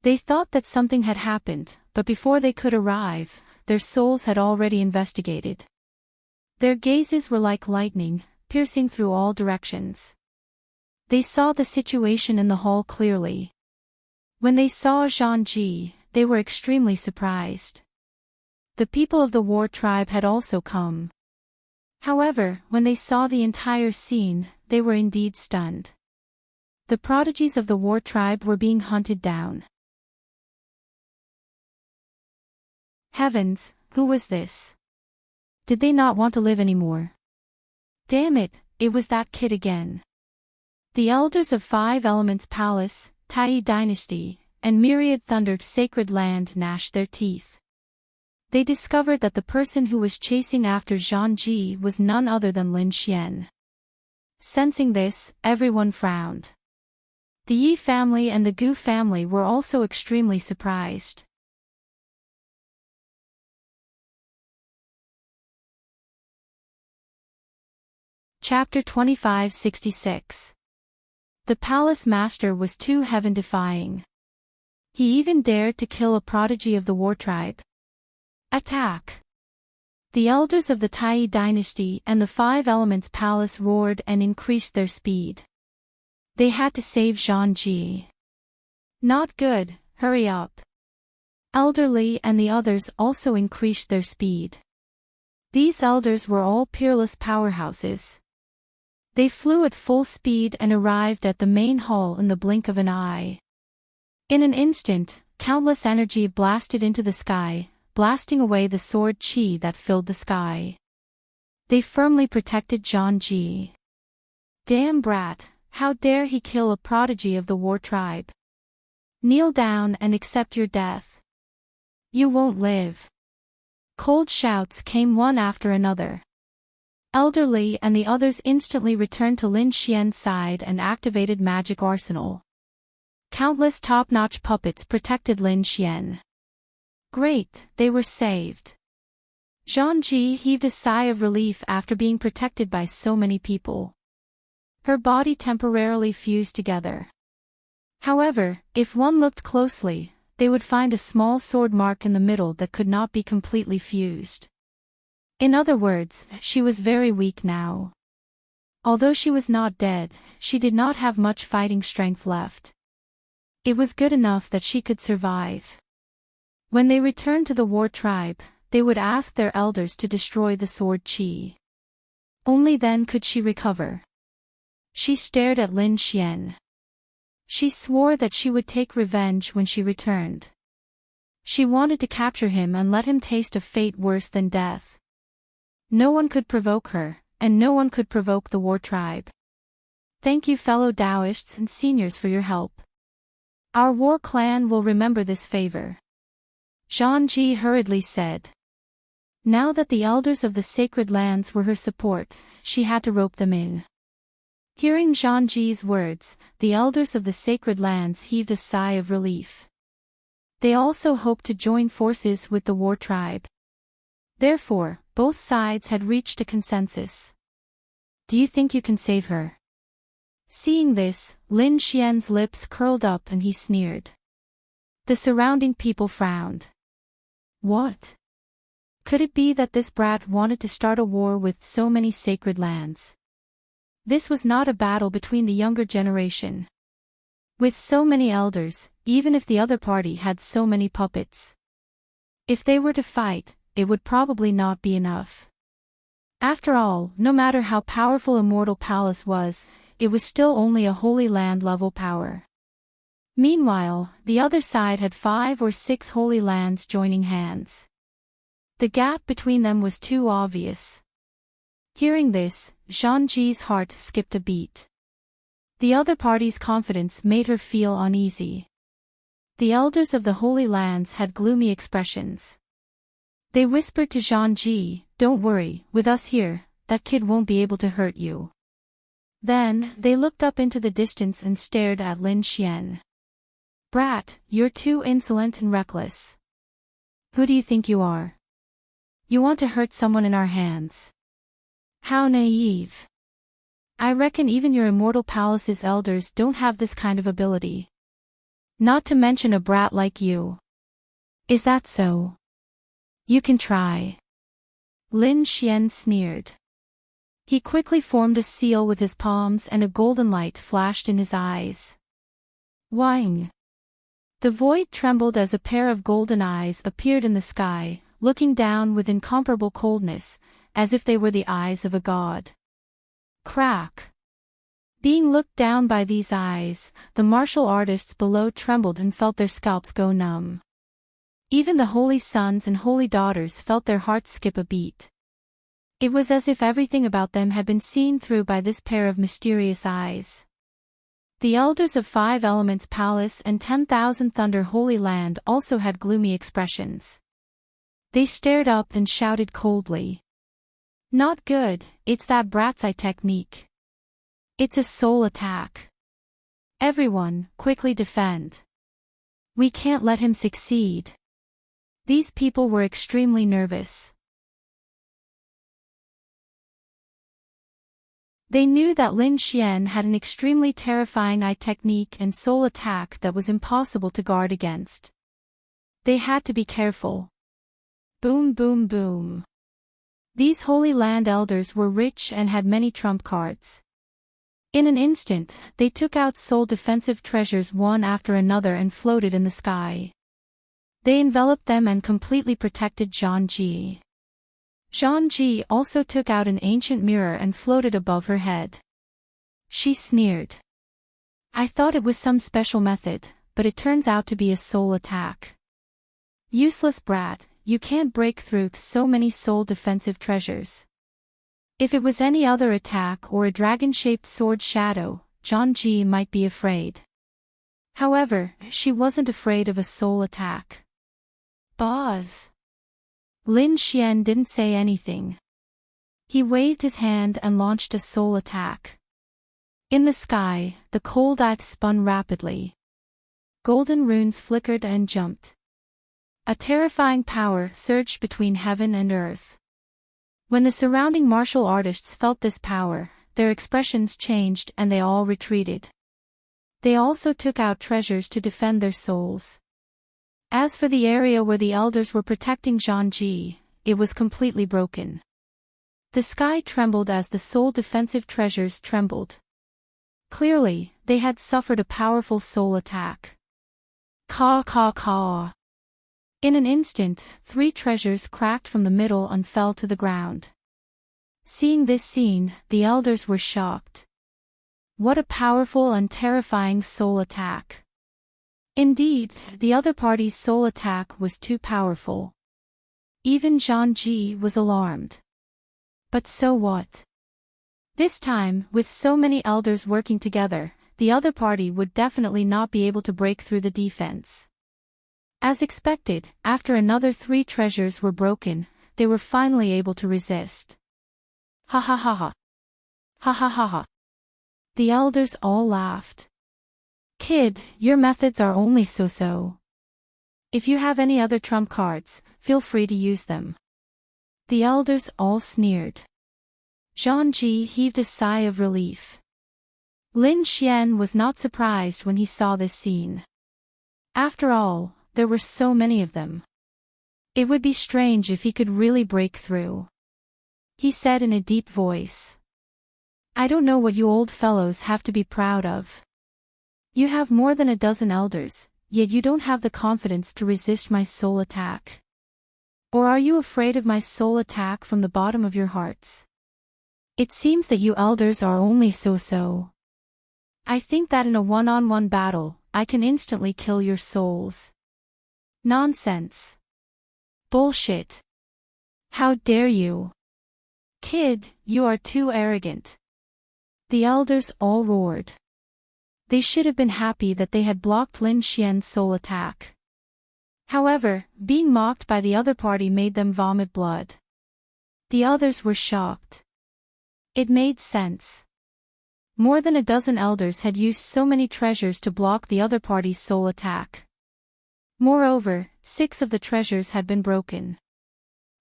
They thought that something had happened, but before they could arrive, their souls had already investigated. Their gazes were like lightning, piercing through all directions. They saw the situation in the hall clearly. When they saw Zhangji, they were extremely surprised. The people of the war tribe had also come. However, when they saw the entire scene, they were indeed stunned. The prodigies of the war tribe were being hunted down. Heavens, who was this? Did they not want to live anymore? Damn it, it was that kid again. The elders of Five Elements Palace, Tai Dynasty, and Myriad Thundered Sacred Land gnashed their teeth. They discovered that the person who was chasing after Zhangji was none other than Lin Xian. Sensing this, everyone frowned. The Yi family and the Gu family were also extremely surprised. Chapter 2566. The palace master was too heaven-defying. He even dared to kill a prodigy of the war tribe. Attack! The elders of the Tai dynasty and the Five Elements Palace roared and increased their speed. They had to save Zhangji. Not good, hurry up. Elderly and the others also increased their speed. These elders were all peerless powerhouses. They flew at full speed and arrived at the main hall in the blink of an eye. In an instant, countless energy blasted into the sky, blasting away the sword qi that filled the sky. They firmly protected Zhangji. Damn brat, how dare he kill a prodigy of the war tribe? Kneel down and accept your death. You won't live. Cold shouts came one after another. Elderly and the others instantly returned to Lin Xian's side and activated magic arsenal. Countless top-notch puppets protected Lin Xian. Great, they were saved. Zhangji heaved a sigh of relief after being protected by so many people. Her body temporarily fused together. However, if one looked closely, they would find a small sword mark in the middle that could not be completely fused. In other words, she was very weak now. Although she was not dead, she did not have much fighting strength left. It was good enough that she could survive. When they returned to the war tribe, they would ask their elders to destroy the sword qi. Only then could she recover. She stared at Lin Xian. She swore that she would take revenge when she returned. She wanted to capture him and let him taste a fate worse than death. No one could provoke her, and no one could provoke the war tribe. Thank you fellow Taoists and seniors for your help. Our war clan will remember this favor. Zhangji hurriedly said. Now that the elders of the sacred lands were her support, she had to rope them in. Hearing Zhangji's words, the elders of the sacred lands heaved a sigh of relief. They also hoped to join forces with the war tribe. Therefore, both sides had reached a consensus. Do you think you can save her? Seeing this, Lin Xian's lips curled up and he sneered. The surrounding people frowned. What? Could it be that this brat wanted to start a war with so many sacred lands? This was not a battle between the younger generation. With so many elders, even if the other party had so many puppets. If they were to fight, it would probably not be enough. After all, no matter how powerful Immortal Palace was, it was still only a Holy Land level power. Meanwhile, the other side had 5 or 6 Holy Lands joining hands. The gap between them was too obvious. Hearing this, Zhangji's heart skipped a beat. The other party's confidence made her feel uneasy. The elders of the Holy Lands had gloomy expressions. They whispered to Zhangji, "Don't worry, with us here, that kid won't be able to hurt you." Then, they looked up into the distance and stared at Lin Xian. "Brat, you're too insolent and reckless. Who do you think you are? You want to hurt someone in our hands? How naive. I reckon even your Immortal Palace's elders don't have this kind of ability. Not to mention a brat like you. Is that so? You can try." Lin Xian sneered. He quickly formed a seal with his palms and a golden light flashed in his eyes. Wang! The void trembled as a pair of golden eyes appeared in the sky, looking down with incomparable coldness, as if they were the eyes of a god. Crack! Being looked down by these eyes, the martial artists below trembled and felt their scalps go numb. Even the holy sons and holy daughters felt their hearts skip a beat. It was as if everything about them had been seen through by this pair of mysterious eyes. The elders of 5 Elements Palace and 10,000 Thunder Holy Land also had gloomy expressions. They stared up and shouted coldly. "Not good, it's that brat's eye technique. It's a soul attack. Everyone, quickly defend. We can't let him succeed." These people were extremely nervous. They knew that Lin Xian had an extremely terrifying eye technique and soul attack that was impossible to guard against. They had to be careful. Boom boom boom. These Holy Land elders were rich and had many trump cards. In an instant, they took out soul defensive treasures one after another and floated in the sky. They enveloped them and completely protected Zhangji. Zhangji also took out an ancient mirror and floated above her head. She sneered. "I thought it was some special method, but it turns out to be a soul attack. Useless brat, you can't break through so many soul defensive treasures." If it was any other attack or a dragon-shaped sword shadow, Zhangji might be afraid. However, she wasn't afraid of a soul attack. Boz. Lin Xian didn't say anything. He waved his hand and launched a soul attack. In the sky, the cold eye spun rapidly. Golden runes flickered and jumped. A terrifying power surged between heaven and earth. When the surrounding martial artists felt this power, their expressions changed and they all retreated. They also took out treasures to defend their souls. As for the area where the elders were protecting Zhangji, it was completely broken. The sky trembled as the soul defensive treasures trembled. Clearly, they had suffered a powerful soul attack. Caw caw caw. In an instant, 3 treasures cracked from the middle and fell to the ground. Seeing this scene, the elders were shocked. What a powerful and terrifying soul attack. Indeed, the other party's soul attack was too powerful. Even Zhangji was alarmed. But so what? This time, with so many elders working together, the other party would definitely not be able to break through the defense. As expected, after another 3 treasures were broken, they were finally able to resist. Ha ha ha ha. Ha ha ha ha. The elders all laughed. "Kid, your methods are only so-so. If you have any other trump cards, feel free to use them." The elders all sneered. Zhangji heaved a sigh of relief. Lin Xian was not surprised when he saw this scene. After all, there were so many of them. It would be strange if he could really break through. He said in a deep voice. "I don't know what you old fellows have to be proud of. You have more than a dozen elders, yet you don't have the confidence to resist my soul attack. Or are you afraid of my soul attack from the bottom of your hearts? It seems that you elders are only so-so. I think that in a one-on-one battle, I can instantly kill your souls. Nonsense. Bullshit. How dare you? Kid, you are too arrogant. The elders all roared. They should have been happy that they had blocked Lin Xian's soul attack. However, being mocked by the other party made them vomit blood. The others were shocked. It made sense. More than a dozen elders had used so many treasures to block the other party's soul attack. Moreover, 6 of the treasures had been broken.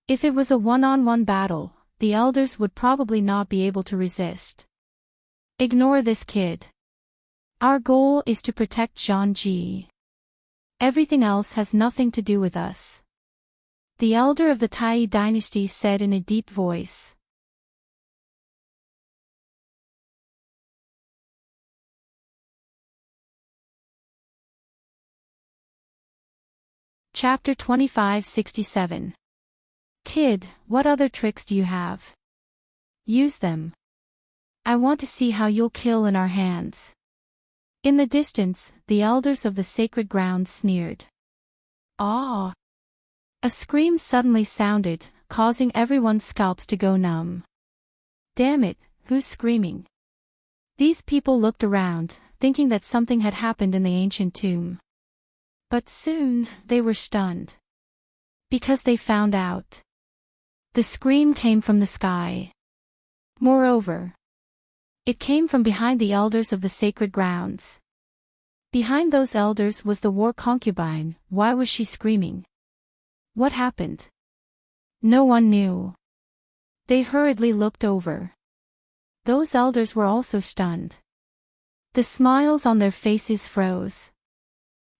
If it was a one-on-one battle, the elders would probably not be able to resist. Ignore this kid. Our goal is to protect Zhangji. Everything else has nothing to do with us. The elder of the Tai dynasty said in a deep voice. Chapter 2567. Kid, what other tricks do you have? Use them. I want to see how you'll kill in our hands. In the distance, the elders of the sacred ground sneered. Ah! A scream suddenly sounded, causing everyone's scalps to go numb. Damn it, who's screaming? These people looked around, thinking that something had happened in the ancient tomb. But soon, they were stunned. Because they found out. The scream came from the sky. Moreover, it came from behind the elders of the sacred grounds. Behind those elders was the war concubine. Why was she screaming? What happened? No one knew. They hurriedly looked over. Those elders were also stunned. The smiles on their faces froze.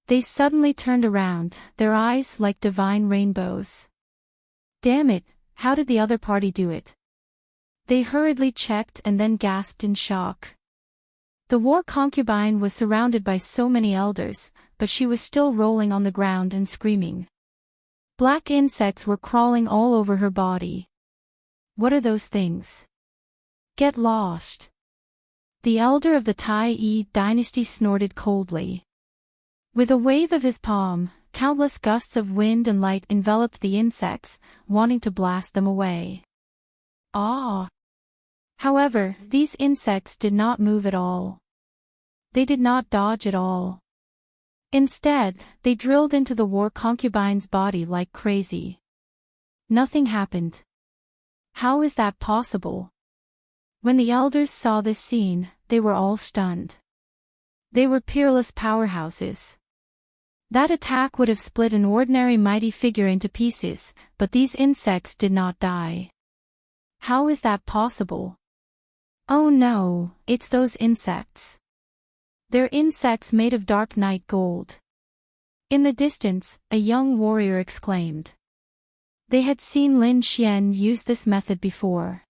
They suddenly turned around, their eyes like divine rainbows. Damn it, how did the other party do it? They hurriedly checked and then gasped in shock. The war concubine was surrounded by so many elders, but she was still rolling on the ground and screaming. Black insects were crawling all over her body. What are those things? Get lost. The elder of the Tai dynasty snorted coldly. With a wave of his palm, countless gusts of wind and light enveloped the insects, wanting to blast them away. Ah! However, these insects did not move at all. They did not dodge at all. Instead, they drilled into the war concubine's body like crazy. Nothing happened. How is that possible? When the elders saw this scene, they were all stunned. They were peerless powerhouses. That attack would have split an ordinary mighty figure into pieces, but these insects did not die. How is that possible? Oh no, it's those insects. They're insects made of dark night gold. In the distance, a young warrior exclaimed. They had seen Lin Xian use this method before.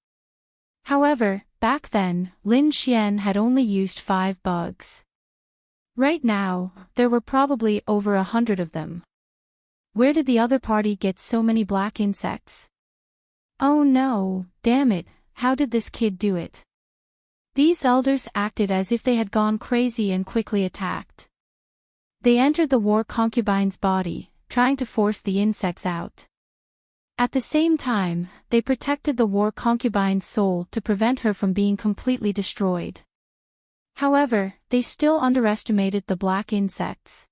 However, back then, Lin Xian had only used 5 bugs. Right now, there were probably over 100 of them. Where did the other party get so many black insects? Oh no, damn it, how did this kid do it? These elders acted as if they had gone crazy and quickly attacked. They entered the war concubine's body, trying to force the insects out. At the same time, they protected the war concubine's soul to prevent her from being completely destroyed. However, they still underestimated the black insects.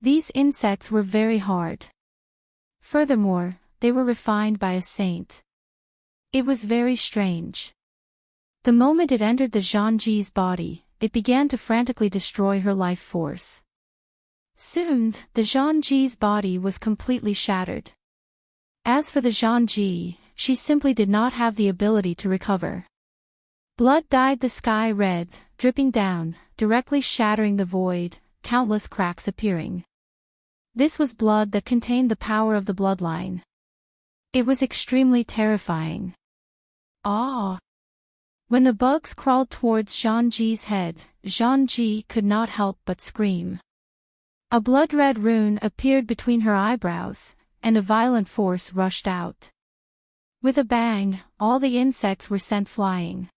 These insects were very hard. Furthermore, they were refined by a saint. It was very strange. The moment it entered the Zhangji's body, it began to frantically destroy her life force. Soon, the Zhangji's body was completely shattered. As for the Zhangji, she simply did not have the ability to recover. Blood dyed the sky red, dripping down, directly shattering the void, countless cracks appearing. This was blood that contained the power of the bloodline. It was extremely terrifying. Ah! When the bugs crawled towards Zhangji's head, Zhangji could not help but scream. A blood-red rune appeared between her eyebrows, and a violent force rushed out. With a bang, all the insects were sent flying.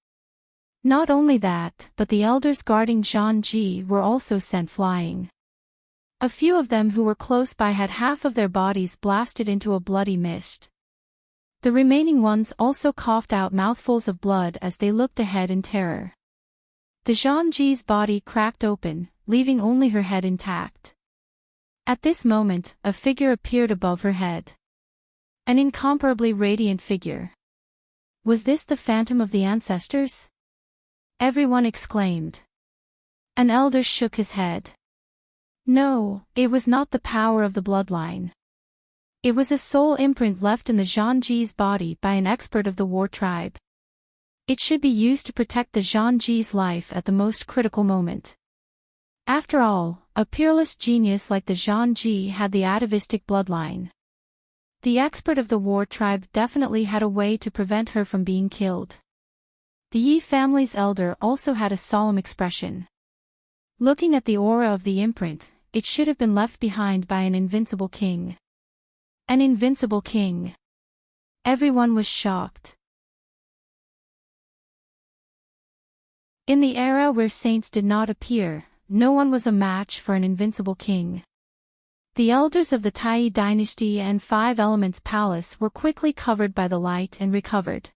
Not only that, but the elders guarding Zhang were also sent flying. A few of them who were close by had half of their bodies blasted into a bloody mist. The remaining ones also coughed out mouthfuls of blood as they looked ahead in terror. The Zhangji's body cracked open, leaving only her head intact. At this moment, a figure appeared above her head. An incomparably radiant figure. Was this the phantom of the ancestors? Everyone exclaimed. An elder shook his head. No, it was not the power of the bloodline. It was a soul imprint left in the Zhangji's body by an expert of the war tribe. It should be used to protect the Zhangji's life at the most critical moment. After all, a peerless genius like the Zhangji had the atavistic bloodline. The expert of the war tribe definitely had a way to prevent her from being killed. The Yi family's elder also had a solemn expression. Looking at the aura of the imprint, it should have been left behind by an invincible king. An invincible king. Everyone was shocked. In the era where saints did not appear, no one was a match for an invincible king. The elders of the Tai dynasty and Five Elements Palace were quickly covered by the light and recovered.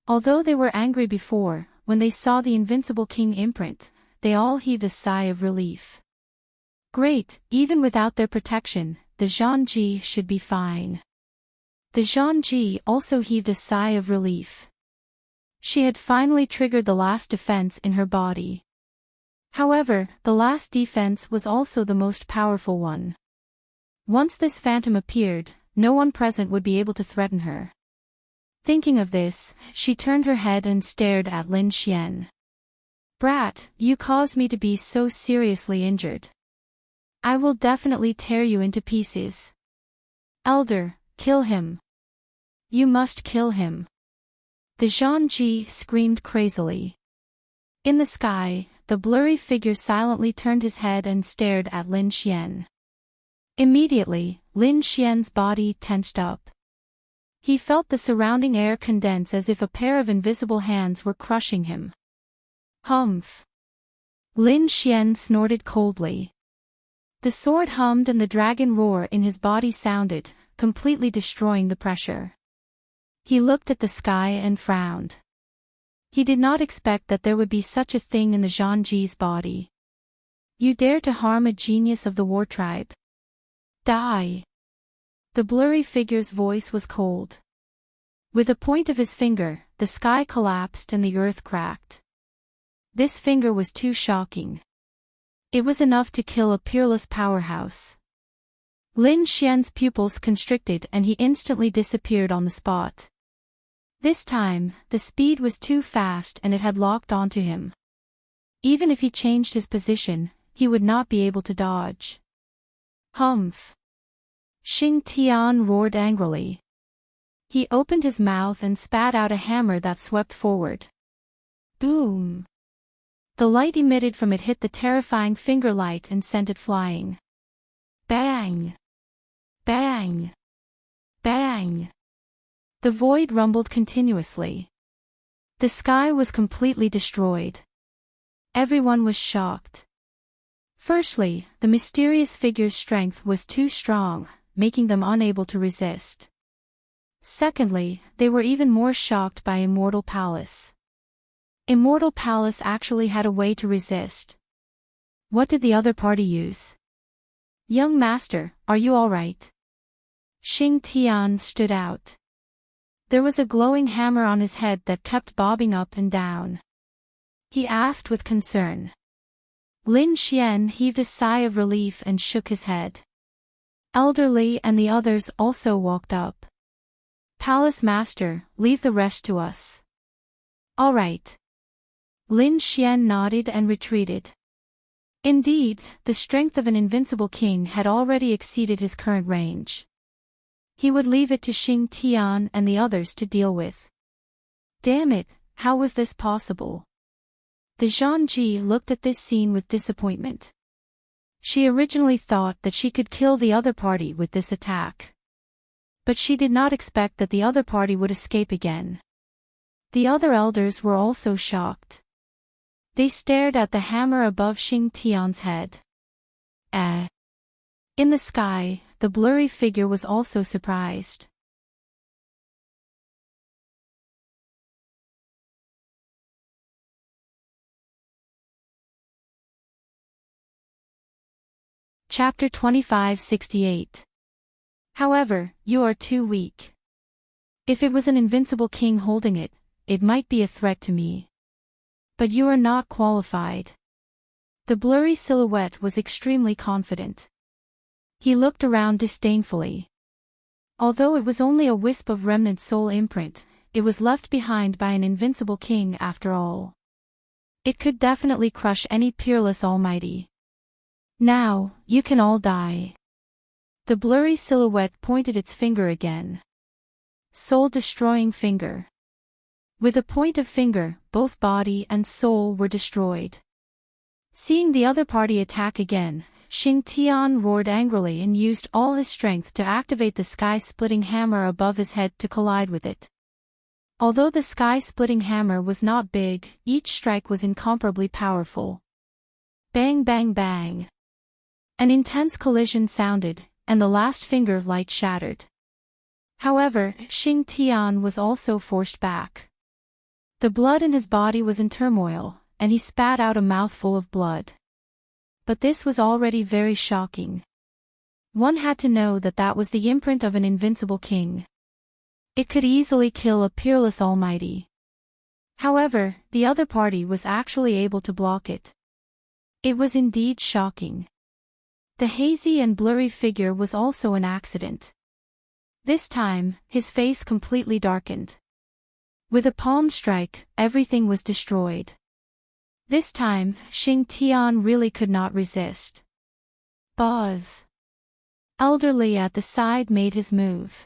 Although they were angry before, when they saw the invincible king imprint, they all heaved a sigh of relief. Great, even without their protection, the Zhangji should be fine. The Zhangji also heaved a sigh of relief. She had finally triggered the last defense in her body. However, the last defense was also the most powerful one. Once this phantom appeared, no one present would be able to threaten her. Thinking of this, she turned her head and stared at Lin Xian. Brat, you caused me to be so seriously injured. I will definitely tear you into pieces. Elder, kill him. You must kill him. The Zhangji screamed crazily. In the sky, the blurry figure silently turned his head and stared at Lin Xian. Immediately, Lin Xian's body tensed up. He felt the surrounding air condense as if a pair of invisible hands were crushing him. Humph! Lin Xian snorted coldly. The sword hummed and the dragon roar in his body sounded, completely destroying the pressure. He looked at the sky and frowned. He did not expect that there would be such a thing in the Zhangji's body. You dare to harm a genius of the war tribe? Die! The blurry figure's voice was cold. With a point of his finger, the sky collapsed and the earth cracked. This finger was too shocking. It was enough to kill a peerless powerhouse. Lin Xian's pupils constricted and he instantly disappeared on the spot. This time, the speed was too fast and it had locked onto him. Even if he changed his position, he would not be able to dodge. Humph! Xing Tian roared angrily. He opened his mouth and spat out a hammer that swept forward. Boom! The light emitted from it hit the terrifying finger light and sent it flying. Bang! Bang! Bang! The void rumbled continuously. The sky was completely destroyed. Everyone was shocked. Firstly, the mysterious figure's strength was too strong, making them unable to resist. Secondly, they were even more shocked by Immortal Palace. Immortal Palace actually had a way to resist. What did the other party use? Young master, are you all right? Xing Tian stood out. There was a glowing hammer on his head that kept bobbing up and down. He asked with concern. Lin Xian heaved a sigh of relief and shook his head. Elder Li and the others also walked up. Palace Master, leave the rest to us. All right. Lin Xian nodded and retreated. Indeed, the strength of an invincible king had already exceeded his current range. He would leave it to Xing Tian and the others to deal with. Damn it, how was this possible? The Zhangji looked at this scene with disappointment. She originally thought that she could kill the other party with this attack. But she did not expect that the other party would escape again. The other elders were also shocked. They stared at the hammer above Xing Tian's head. In the sky, the blurry figure was also surprised. Chapter 2568. However, you are too weak. If it was an invincible king holding it, it might be a threat to me. But you are not qualified. The blurry silhouette was extremely confident. He looked around disdainfully. Although it was only a wisp of remnant soul imprint, it was left behind by an invincible king after all. It could definitely crush any peerless almighty. Now, you can all die. The blurry silhouette pointed its finger again. Soul-destroying finger. With a point of finger, both body and soul were destroyed. Seeing the other party attack again, Xing Tian roared angrily and used all his strength to activate the sky-splitting hammer above his head to collide with it. Although the sky-splitting hammer was not big, each strike was incomparably powerful. Bang bang bang. An intense collision sounded, and the last finger light shattered. However, Xing Tian was also forced back. The blood in his body was in turmoil, and he spat out a mouthful of blood. But this was already very shocking. One had to know that that was the imprint of an invincible king. It could easily kill a peerless almighty. However, the other party was actually able to block it. It was indeed shocking. The hazy and blurry figure was also an accident. This time, his face completely darkened. With a palm strike, everything was destroyed. This time, Xing Tian really could not resist. Buzz. Elderly at the side made his move.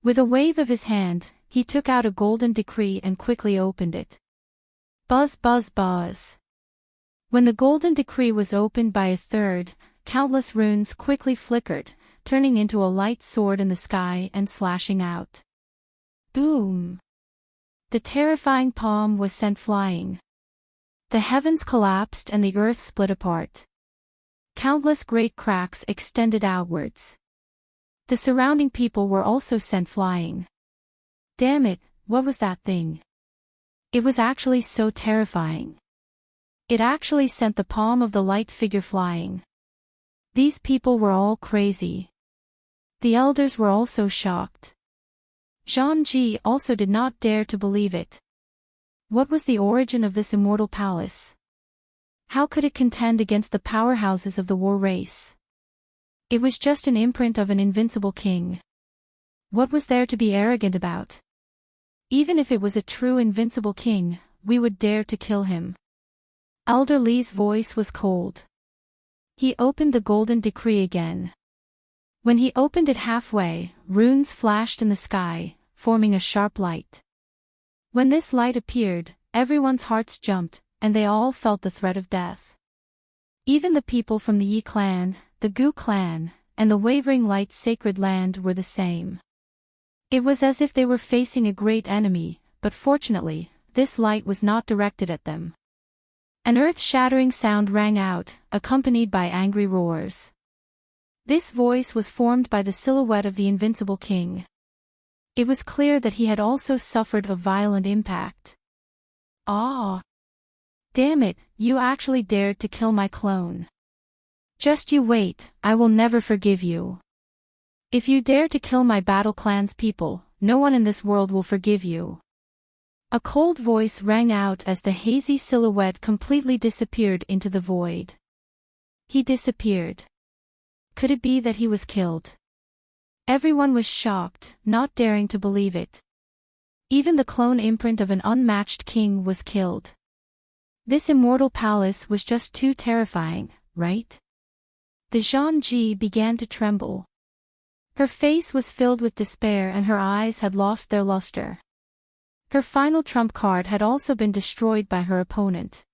With a wave of his hand, he took out a golden decree and quickly opened it. Buzz buzz buzz. When the golden decree was opened by a third, countless runes quickly flickered, turning into a light sword in the sky and slashing out. Boom! The terrifying palm was sent flying. The heavens collapsed and the earth split apart. Countless great cracks extended outwards. The surrounding people were also sent flying. Damn it, what was that thing? It was actually so terrifying. It actually sent the palm of the light figure flying. These people were all crazy. The elders were also shocked. Zhang Ji also did not dare to believe it. What was the origin of this immortal palace? How could it contend against the powerhouses of the war race? It was just an imprint of an invincible king. What was there to be arrogant about? Even if it was a true invincible king, we would dare to kill him. Elder Li's voice was cold. He opened the golden decree again. When he opened it halfway, runes flashed in the sky, forming a sharp light. When this light appeared, everyone's hearts jumped, and they all felt the threat of death. Even the people from the Yi clan, the Gu clan, and the Wavering Light's sacred land were the same. It was as if they were facing a great enemy, but fortunately, this light was not directed at them. An earth-shattering sound rang out, accompanied by angry roars. This voice was formed by the silhouette of the invincible king. It was clear that he had also suffered a violent impact. Ah! Damn it, you actually dared to kill my clone. Just you wait, I will never forgive you. If you dare to kill my Battle Clan's people, no one in this world will forgive you. A cold voice rang out as the hazy silhouette completely disappeared into the void. He disappeared. Could it be that he was killed? Everyone was shocked, not daring to believe it. Even the clone imprint of an unmatched king was killed. This immortal palace was just too terrifying, right? The Zhang Ji began to tremble. Her face was filled with despair and her eyes had lost their luster. Her final trump card had also been destroyed by her opponent.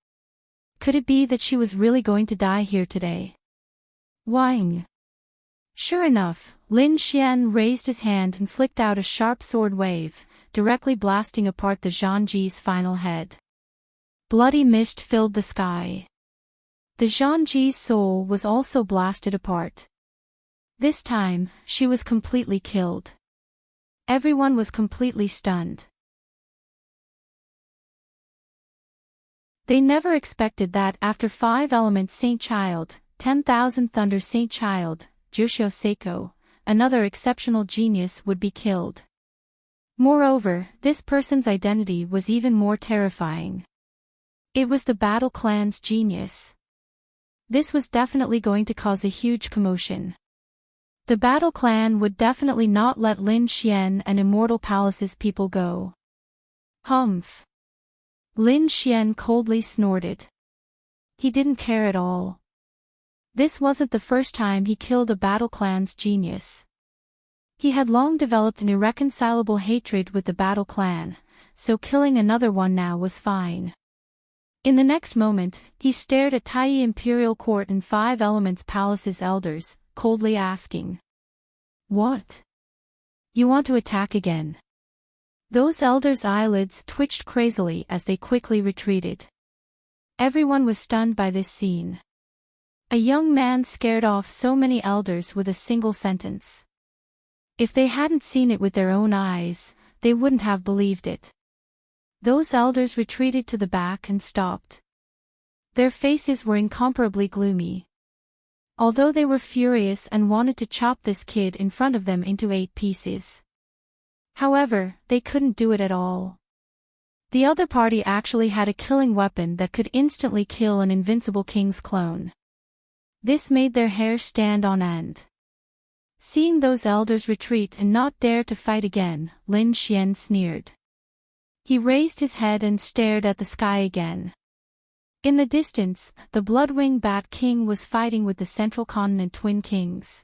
Could it be that she was really going to die here today? Wang. Sure enough, Lin Xian raised his hand and flicked out a sharp sword wave, directly blasting apart the Zhangji's final head. Bloody mist filled the sky. The Zhangji's soul was also blasted apart. This time, she was completely killed. Everyone was completely stunned. They never expected that after 5 elements Saint Child, 10,000 Thunder Saint Child, Jushio Seiko, another exceptional genius would be killed. Moreover, this person's identity was even more terrifying. It was the Battle Clan's genius. This was definitely going to cause a huge commotion. The Battle Clan would definitely not let Lin Xian and Immortal Palace's people go. Humph. Lin Xian coldly snorted. He didn't care at all. This wasn't the first time he killed a Battle Clan's genius. He had long developed an irreconcilable hatred with the Battle Clan, so killing another one now was fine. In the next moment, he stared at Taiyi Imperial Court and 5 Elements Palace's elders, coldly asking. What? You want to attack again? Those elders' eyelids twitched crazily as they quickly retreated. Everyone was stunned by this scene. A young man scared off so many elders with a single sentence. If they hadn't seen it with their own eyes, they wouldn't have believed it. Those elders retreated to the back and stopped. Their faces were incomparably gloomy. Although they were furious and wanted to chop this kid in front of them into 8 pieces. However, they couldn't do it at all. The other party actually had a killing weapon that could instantly kill an invincible king's clone. This made their hair stand on end. Seeing those elders retreat and not dare to fight again, Lin Xian sneered. He raised his head and stared at the sky again. In the distance, the Bloodwing Bat King was fighting with the Central Continent Twin Kings.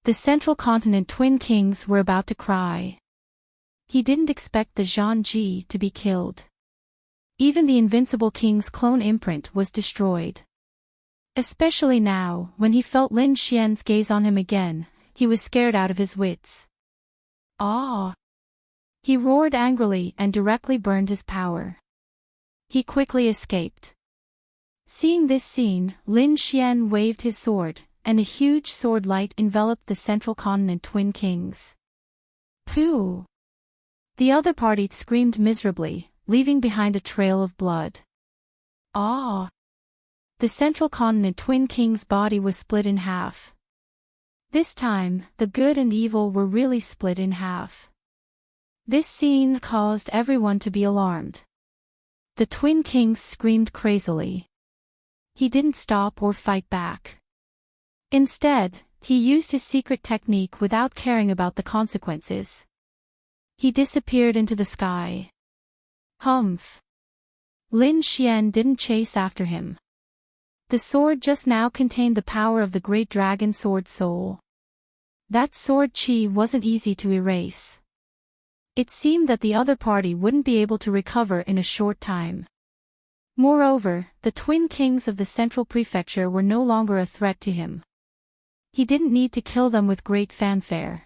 The Central Continent Twin Kings were about to cry. He didn't expect the Zhangji to be killed. Even the Invincible King's clone imprint was destroyed. Especially now, when he felt Lin Xian's gaze on him again, he was scared out of his wits. Ah! He roared angrily and directly burned his power. He quickly escaped. Seeing this scene, Lin Xian waved his sword, and a huge sword light enveloped the Central Continent Twin Kings. Pooh! The other party screamed miserably, leaving behind a trail of blood. Ah! The Central Continent Twin King's body was split in half. This time, the good and evil were really split in half. This scene caused everyone to be alarmed. The Twin Kings screamed crazily. He didn't stop or fight back. Instead, he used his secret technique without caring about the consequences. He disappeared into the sky. Humph! Lin Xian didn't chase after him. The sword just now contained the power of the Great Dragon Sword Soul. That sword chi wasn't easy to erase. It seemed that the other party wouldn't be able to recover in a short time. Moreover, the Twin Kings of the Central Prefecture were no longer a threat to him. He didn't need to kill them with great fanfare.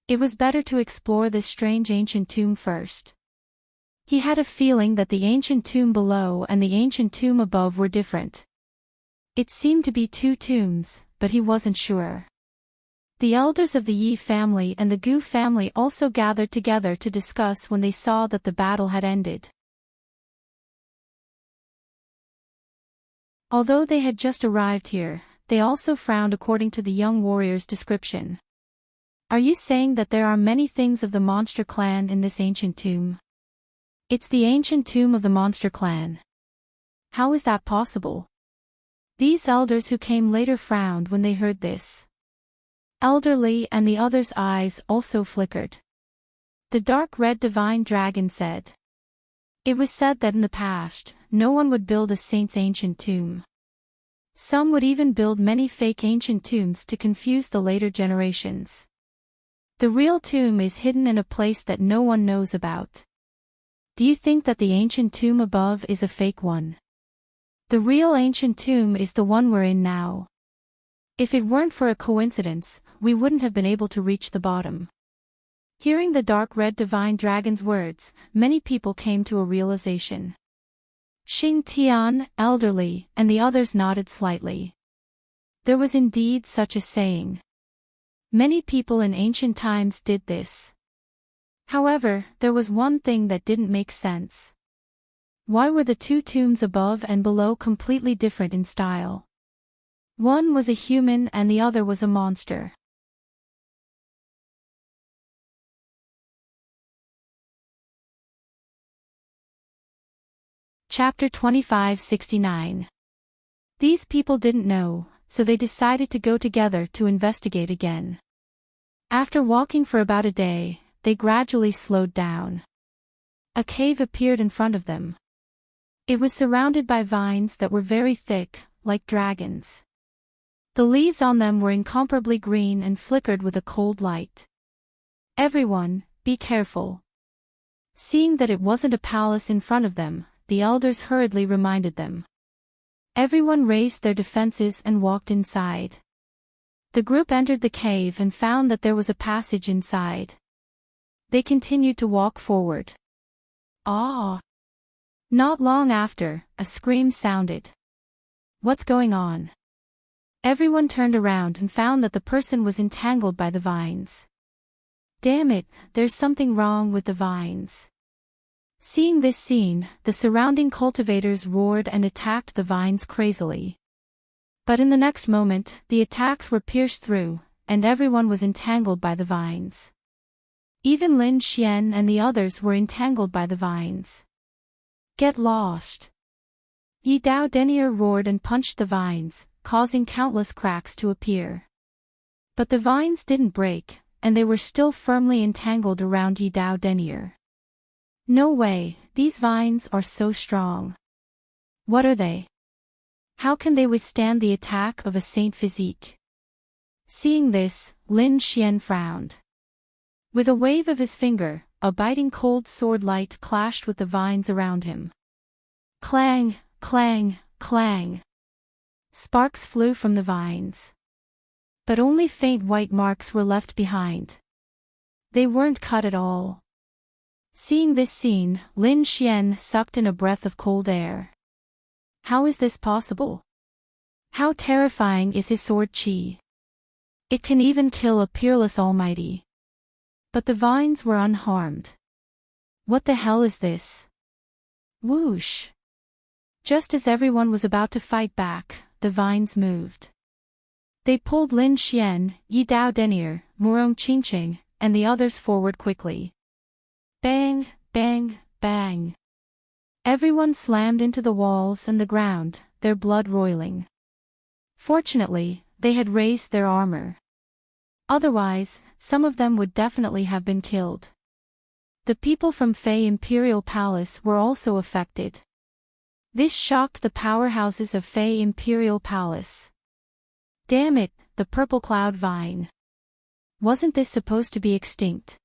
It was better to explore this strange ancient tomb first. He had a feeling that the ancient tomb below and the ancient tomb above were different. It seemed to be 2 tombs, but he wasn't sure. The elders of the Yi family and the Gu family also gathered together to discuss when they saw that the battle had ended. Although they had just arrived here, they also frowned according to the young warrior's description. Are you saying that there are many things of the monster clan in this ancient tomb? It's the ancient tomb of the monster clan. How is that possible? These elders who came later frowned when they heard this. Elderly and the others' eyes also flickered. The dark red divine dragon said. It was said that in the past, no one would build a saint's ancient tomb. Some would even build many fake ancient tombs to confuse the later generations. The real tomb is hidden in a place that no one knows about. Do you think that the ancient tomb above is a fake one? The real ancient tomb is the one we're in now. If it weren't for a coincidence, we wouldn't have been able to reach the bottom. Hearing the dark red divine dragon's words, many people came to a realization. Xing Tian, elderly, and the others nodded slightly. There was indeed such a saying. Many people in ancient times did this. However, there was one thing that didn't make sense. Why were the two tombs above and below completely different in style? One was a human and the other was a monster. Chapter 2569. These people didn't know, so they decided to go together to investigate again. After walking for about a day, they gradually slowed down. A cave appeared in front of them. It was surrounded by vines that were very thick, like dragons. The leaves on them were incomparably green and flickered with a cold light. Everyone, be careful. Seeing that it wasn't a palace in front of them, the elders hurriedly reminded them. Everyone raised their defenses and walked inside. The group entered the cave and found that there was a passage inside. They continued to walk forward. Ah! Not long after, a scream sounded. What's going on? Everyone turned around and found that the person was entangled by the vines. Damn it, there's something wrong with the vines. Seeing this scene, the surrounding cultivators roared and attacked the vines crazily. But in the next moment, the attacks were pierced through, and everyone was entangled by the vines. Even Lin Xian and the others were entangled by the vines. Get lost! Yi Dao Denier roared and punched the vines, causing countless cracks to appear. But the vines didn't break, and they were still firmly entangled around Yi Dao Denier. No way, these vines are so strong. What are they? How can they withstand the attack of a saint physique? Seeing this, Lin Xian frowned. With a wave of his finger, a biting cold sword light clashed with the vines around him. Clang, clang, clang. Sparks flew from the vines. But only faint white marks were left behind. They weren't cut at all. Seeing this scene, Lin Xian sucked in a breath of cold air. How is this possible? How terrifying is his sword qi? It can even kill a peerless almighty. But the vines were unharmed. What the hell is this? Whoosh! Just as everyone was about to fight back, the vines moved. They pulled Lin Xian, Yi Dao Denier, Murong Qingqing, and the others forward quickly. Bang, bang, bang. Everyone slammed into the walls and the ground, their blood roiling. Fortunately, they had raised their armor. Otherwise, some of them would definitely have been killed. The people from Fei Imperial Palace were also affected. This shocked the powerhouses of Fei Imperial Palace. Damn it, the purple cloud vine. Wasn't this supposed to be extinct?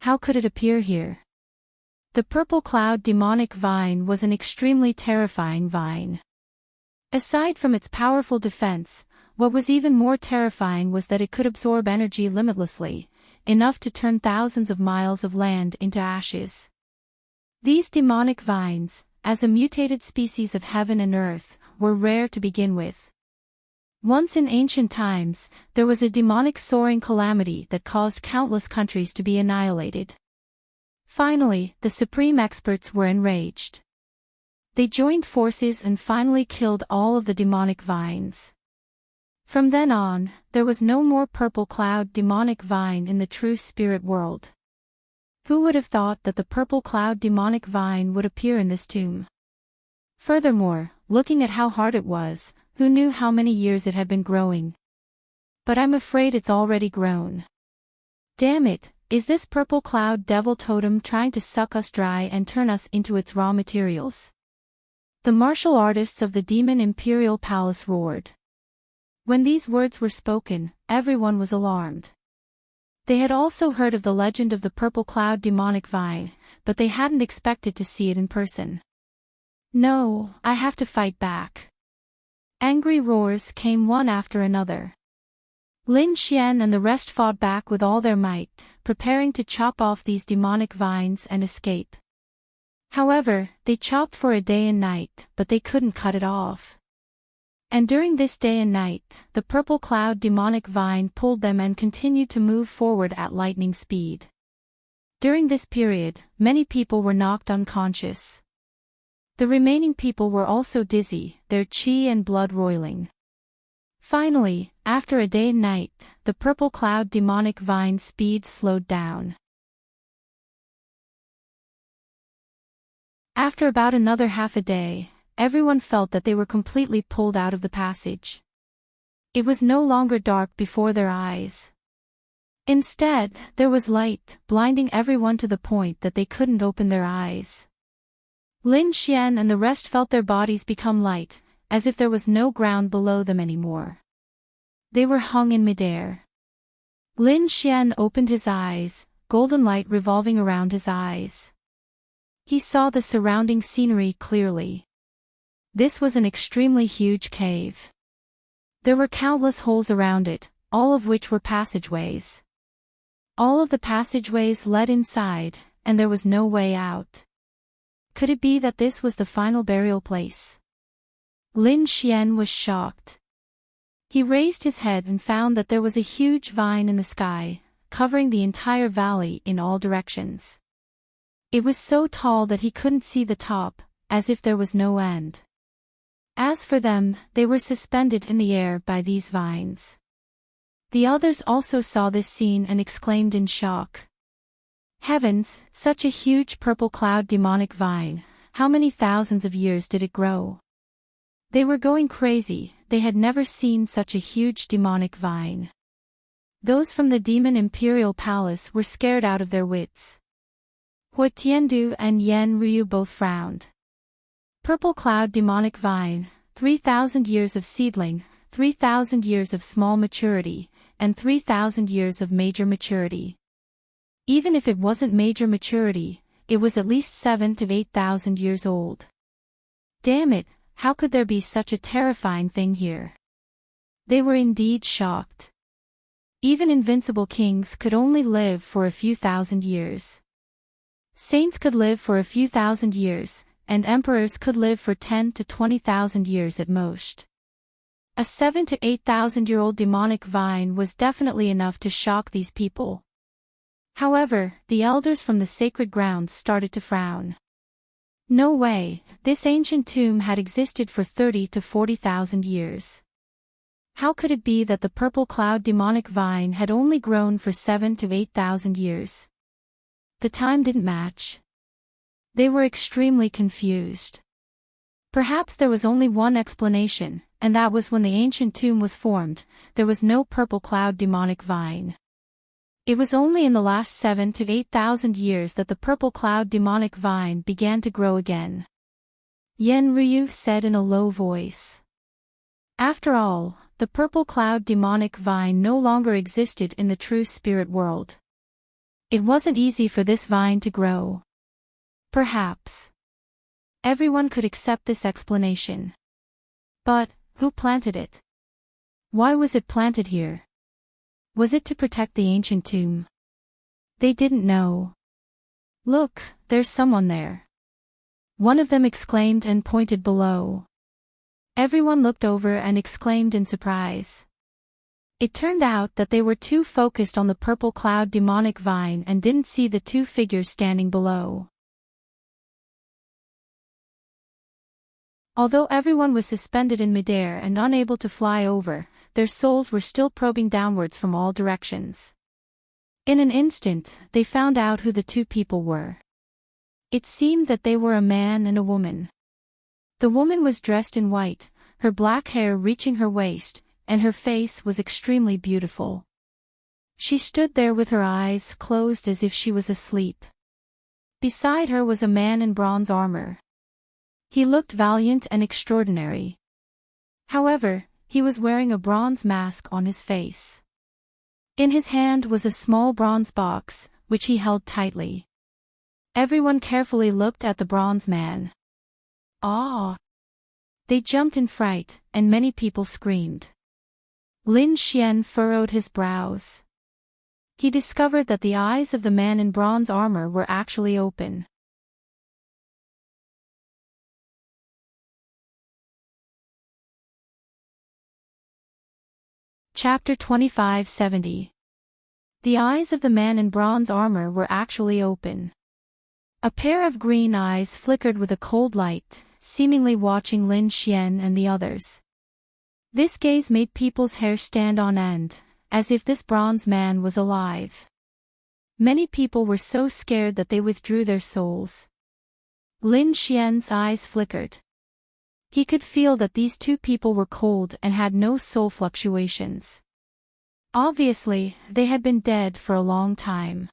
How could it appear here? The purple cloud demonic vine was an extremely terrifying vine. Aside from its powerful defense, what was even more terrifying was that it could absorb energy limitlessly, enough to turn thousands of miles of land into ashes. These demonic vines, as a mutated species of heaven and earth, were rare to begin with. Once in ancient times, there was a demonic soaring calamity that caused countless countries to be annihilated. Finally, the supreme experts were enraged. They joined forces and finally killed all of the demonic vines. From then on, there was no more purple cloud demonic vine in the true spirit world. Who would have thought that the purple cloud demonic vine would appear in this tomb? Furthermore, looking at how hard it was, who knew how many years it had been growing? But I'm afraid it's already grown. Damn it, is this purple cloud devil totem trying to suck us dry and turn us into its raw materials? The martial artists of the Demon Imperial Palace roared. When these words were spoken, everyone was alarmed. They had also heard of the legend of the purple cloud demonic vine, but they hadn't expected to see it in person. No, I have to fight back. Angry roars came one after another. Lin Xian and the rest fought back with all their might, preparing to chop off these demonic vines and escape. However, they chopped for a day and night, but they couldn't cut it off. And during this day and night, the purple cloud demonic vine pulled them and continued to move forward at lightning speed. During this period, many people were knocked unconscious. The remaining people were also dizzy, their qi and blood roiling. Finally, after a day and night, the purple cloud demonic vine's speed slowed down. After about another half a day, everyone felt that they were completely pulled out of the passage. It was no longer dark before their eyes. Instead, there was light, blinding everyone to the point that they couldn't open their eyes. Lin Xian and the rest felt their bodies become light, as if there was no ground below them anymore. They were hung in midair. Lin Xian opened his eyes, golden light revolving around his eyes. He saw the surrounding scenery clearly. This was an extremely huge cave. There were countless holes around it, all of which were passageways. All of the passageways led inside, and there was no way out. Could it be that this was the final burial place? Lin Xian was shocked. He raised his head and found that there was a huge vine in the sky, covering the entire valley in all directions. It was so tall that he couldn't see the top, as if there was no end. As for them, they were suspended in the air by these vines. The others also saw this scene and exclaimed in shock. Heavens, such a huge purple cloud demonic vine, how many thousands of years did it grow? They were going crazy, they had never seen such a huge demonic vine. Those from the Demon Imperial Palace were scared out of their wits. Hua Tiandu and Yan Ryu both frowned. Purple cloud demonic vine, 3,000 years of seedling, 3,000 years of small maturity, and 3,000 years of major maturity. Even if it wasn't major maturity, it was at least 7,000 to 8,000 years old. Damn it, how could there be such a terrifying thing here? They were indeed shocked. Even invincible kings could only live for a few thousand years. Saints could live for a few thousand years, and emperors could live for 10,000 to 20,000 years at most. A 7,000 to 8,000-year-old demonic vine was definitely enough to shock these people. However, the elders from the sacred grounds started to frown. No way, this ancient tomb had existed for 30,000 to 40,000 years. How could it be that the purple cloud demonic vine had only grown for 7,000 to 8,000 years? The time didn't match. They were extremely confused. Perhaps there was only one explanation, and that was when the ancient tomb was formed, there was no purple cloud demonic vine. It was only in the last 7,000 to 8,000 years that the purple cloud demonic vine began to grow again. Yan Ryu said in a low voice. After all, the purple cloud demonic vine no longer existed in the true spirit world. It wasn't easy for this vine to grow. Perhaps everyone could accept this explanation. But, who planted it? Why was it planted here? Was it to protect the ancient tomb? They didn't know. Look, there's someone there. One of them exclaimed and pointed below. Everyone looked over and exclaimed in surprise. It turned out that they were too focused on the purple cloud demonic vine and didn't see the two figures standing below. Although everyone was suspended in midair and unable to fly over, their souls were still probing downwards from all directions. In an instant, they found out who the two people were. It seemed that they were a man and a woman. The woman was dressed in white, her black hair reaching her waist, and her face was extremely beautiful. She stood there with her eyes closed as if she was asleep. Beside her was a man in bronze armor. He looked valiant and extraordinary. However, he was wearing a bronze mask on his face. In his hand was a small bronze box, which he held tightly. Everyone carefully looked at the bronze man. Ah! They jumped in fright, and many people screamed. Lin Xian furrowed his brows. He discovered that the eyes of the man in bronze armor were actually open. Chapter 2570. The eyes of the man in bronze armor were actually open. A pair of green eyes flickered with a cold light, seemingly watching Lin Xian and the others. This gaze made people's hair stand on end, as if this bronze man was alive. Many people were so scared that they withdrew their souls. Lin Xian's eyes flickered. He could feel that these two people were cold and had no soul fluctuations. Obviously, they had been dead for a long time.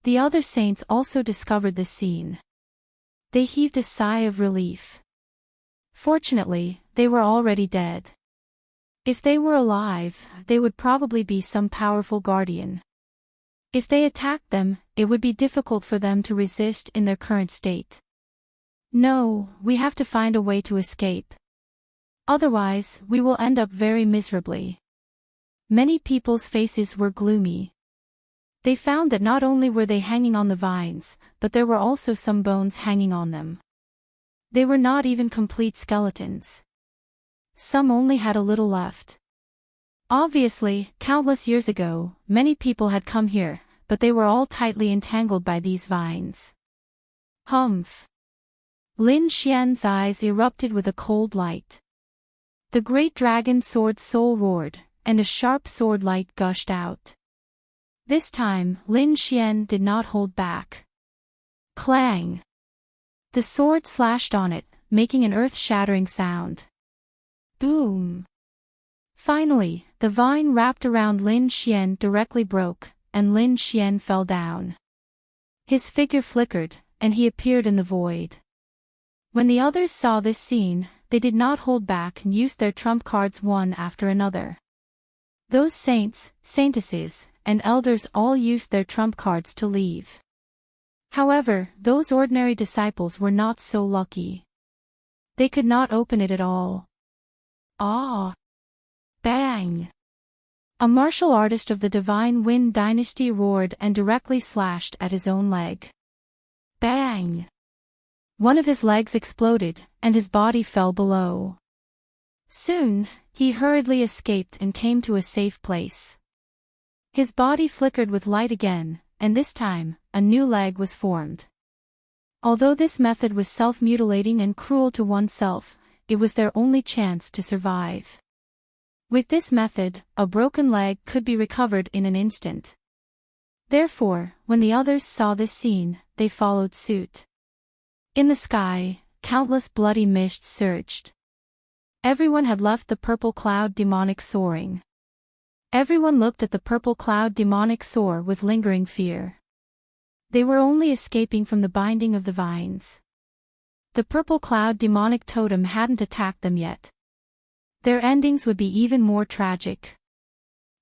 The other saints also discovered this scene. They heaved a sigh of relief. Fortunately, they were already dead. If they were alive, they would probably be some powerful guardian. If they attacked them, it would be difficult for them to resist in their current state. No, we have to find a way to escape. Otherwise, we will end up very miserably. Many people's faces were gloomy. They found that not only were they hanging on the vines, but there were also some bones hanging on them. They were not even complete skeletons. Some only had a little left. Obviously, countless years ago, many people had come here, but they were all tightly entangled by these vines. Humph! Lin Xian's eyes erupted with a cold light. The great dragon sword soul roared, and a sharp sword light gushed out. This time, Lin Xian did not hold back. Clang! The sword slashed on it, making an earth-shattering sound. Boom! Finally, the vine wrapped around Lin Xian directly broke, and Lin Xian fell down. His figure flickered, and he appeared in the void. When the others saw this scene, they did not hold back and used their trump cards one after another. Those saints, saintesses, and elders all used their trump cards to leave. However, those ordinary disciples were not so lucky. They could not open it at all. Ah! Bang! A martial artist of the Divine Wind dynasty roared and directly slashed at his own leg. Bang! One of his legs exploded, and his body fell below. Soon, he hurriedly escaped and came to a safe place. His body flickered with light again, and this time, a new leg was formed. Although this method was self-mutilating and cruel to oneself, it was their only chance to survive. With this method, a broken leg could be recovered in an instant. Therefore, when the others saw this scene, they followed suit. In the sky, countless bloody mists surged. Everyone had left the purple cloud demonic soaring. Everyone looked at the purple cloud demonic soar with lingering fear. They were only escaping from the binding of the vines. The purple cloud demonic totem hadn't attacked them yet. Their endings would be even more tragic.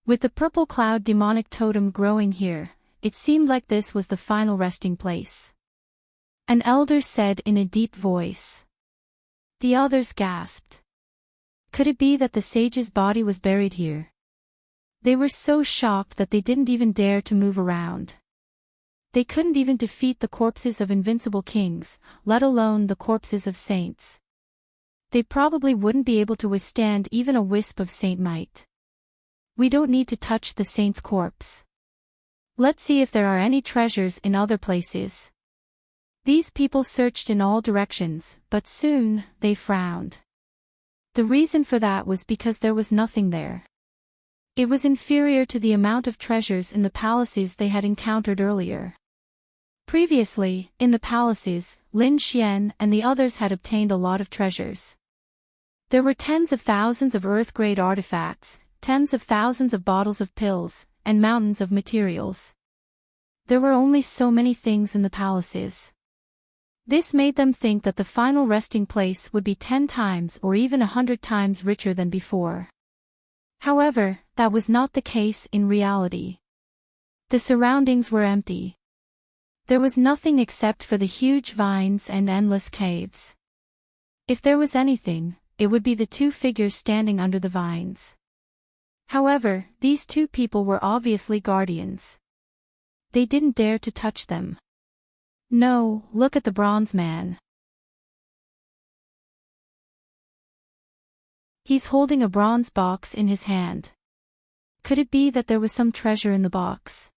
With the purple cloud demonic totem growing here, it seemed like this was the final resting place. An elder said in a deep voice. The others gasped. Could it be that the sage's body was buried here? They were so shocked that they didn't even dare to move around. They couldn't even defeat the corpses of invincible kings, let alone the corpses of saints. They probably wouldn't be able to withstand even a wisp of saint might. We don't need to touch the saint's corpse. Let's see if there are any treasures in other places. These people searched in all directions, but soon, they frowned. The reason for that was because there was nothing there. It was inferior to the amount of treasures in the palaces they had encountered earlier. Previously, in the palaces, Lin Xian and the others had obtained a lot of treasures. There were tens of thousands of earth-grade artifacts, tens of thousands of bottles of pills, and mountains of materials. There were only so many things in the palaces. This made them think that the final resting place would be 10 times or even 100 times richer than before. However, that was not the case in reality. The surroundings were empty. There was nothing except for the huge vines and endless caves. If there was anything, it would be the two figures standing under the vines. However, these two people were obviously guardians. They didn't dare to touch them. No, look at the bronze man. He's holding a bronze box in his hand. Could it be that there was some treasure in the box?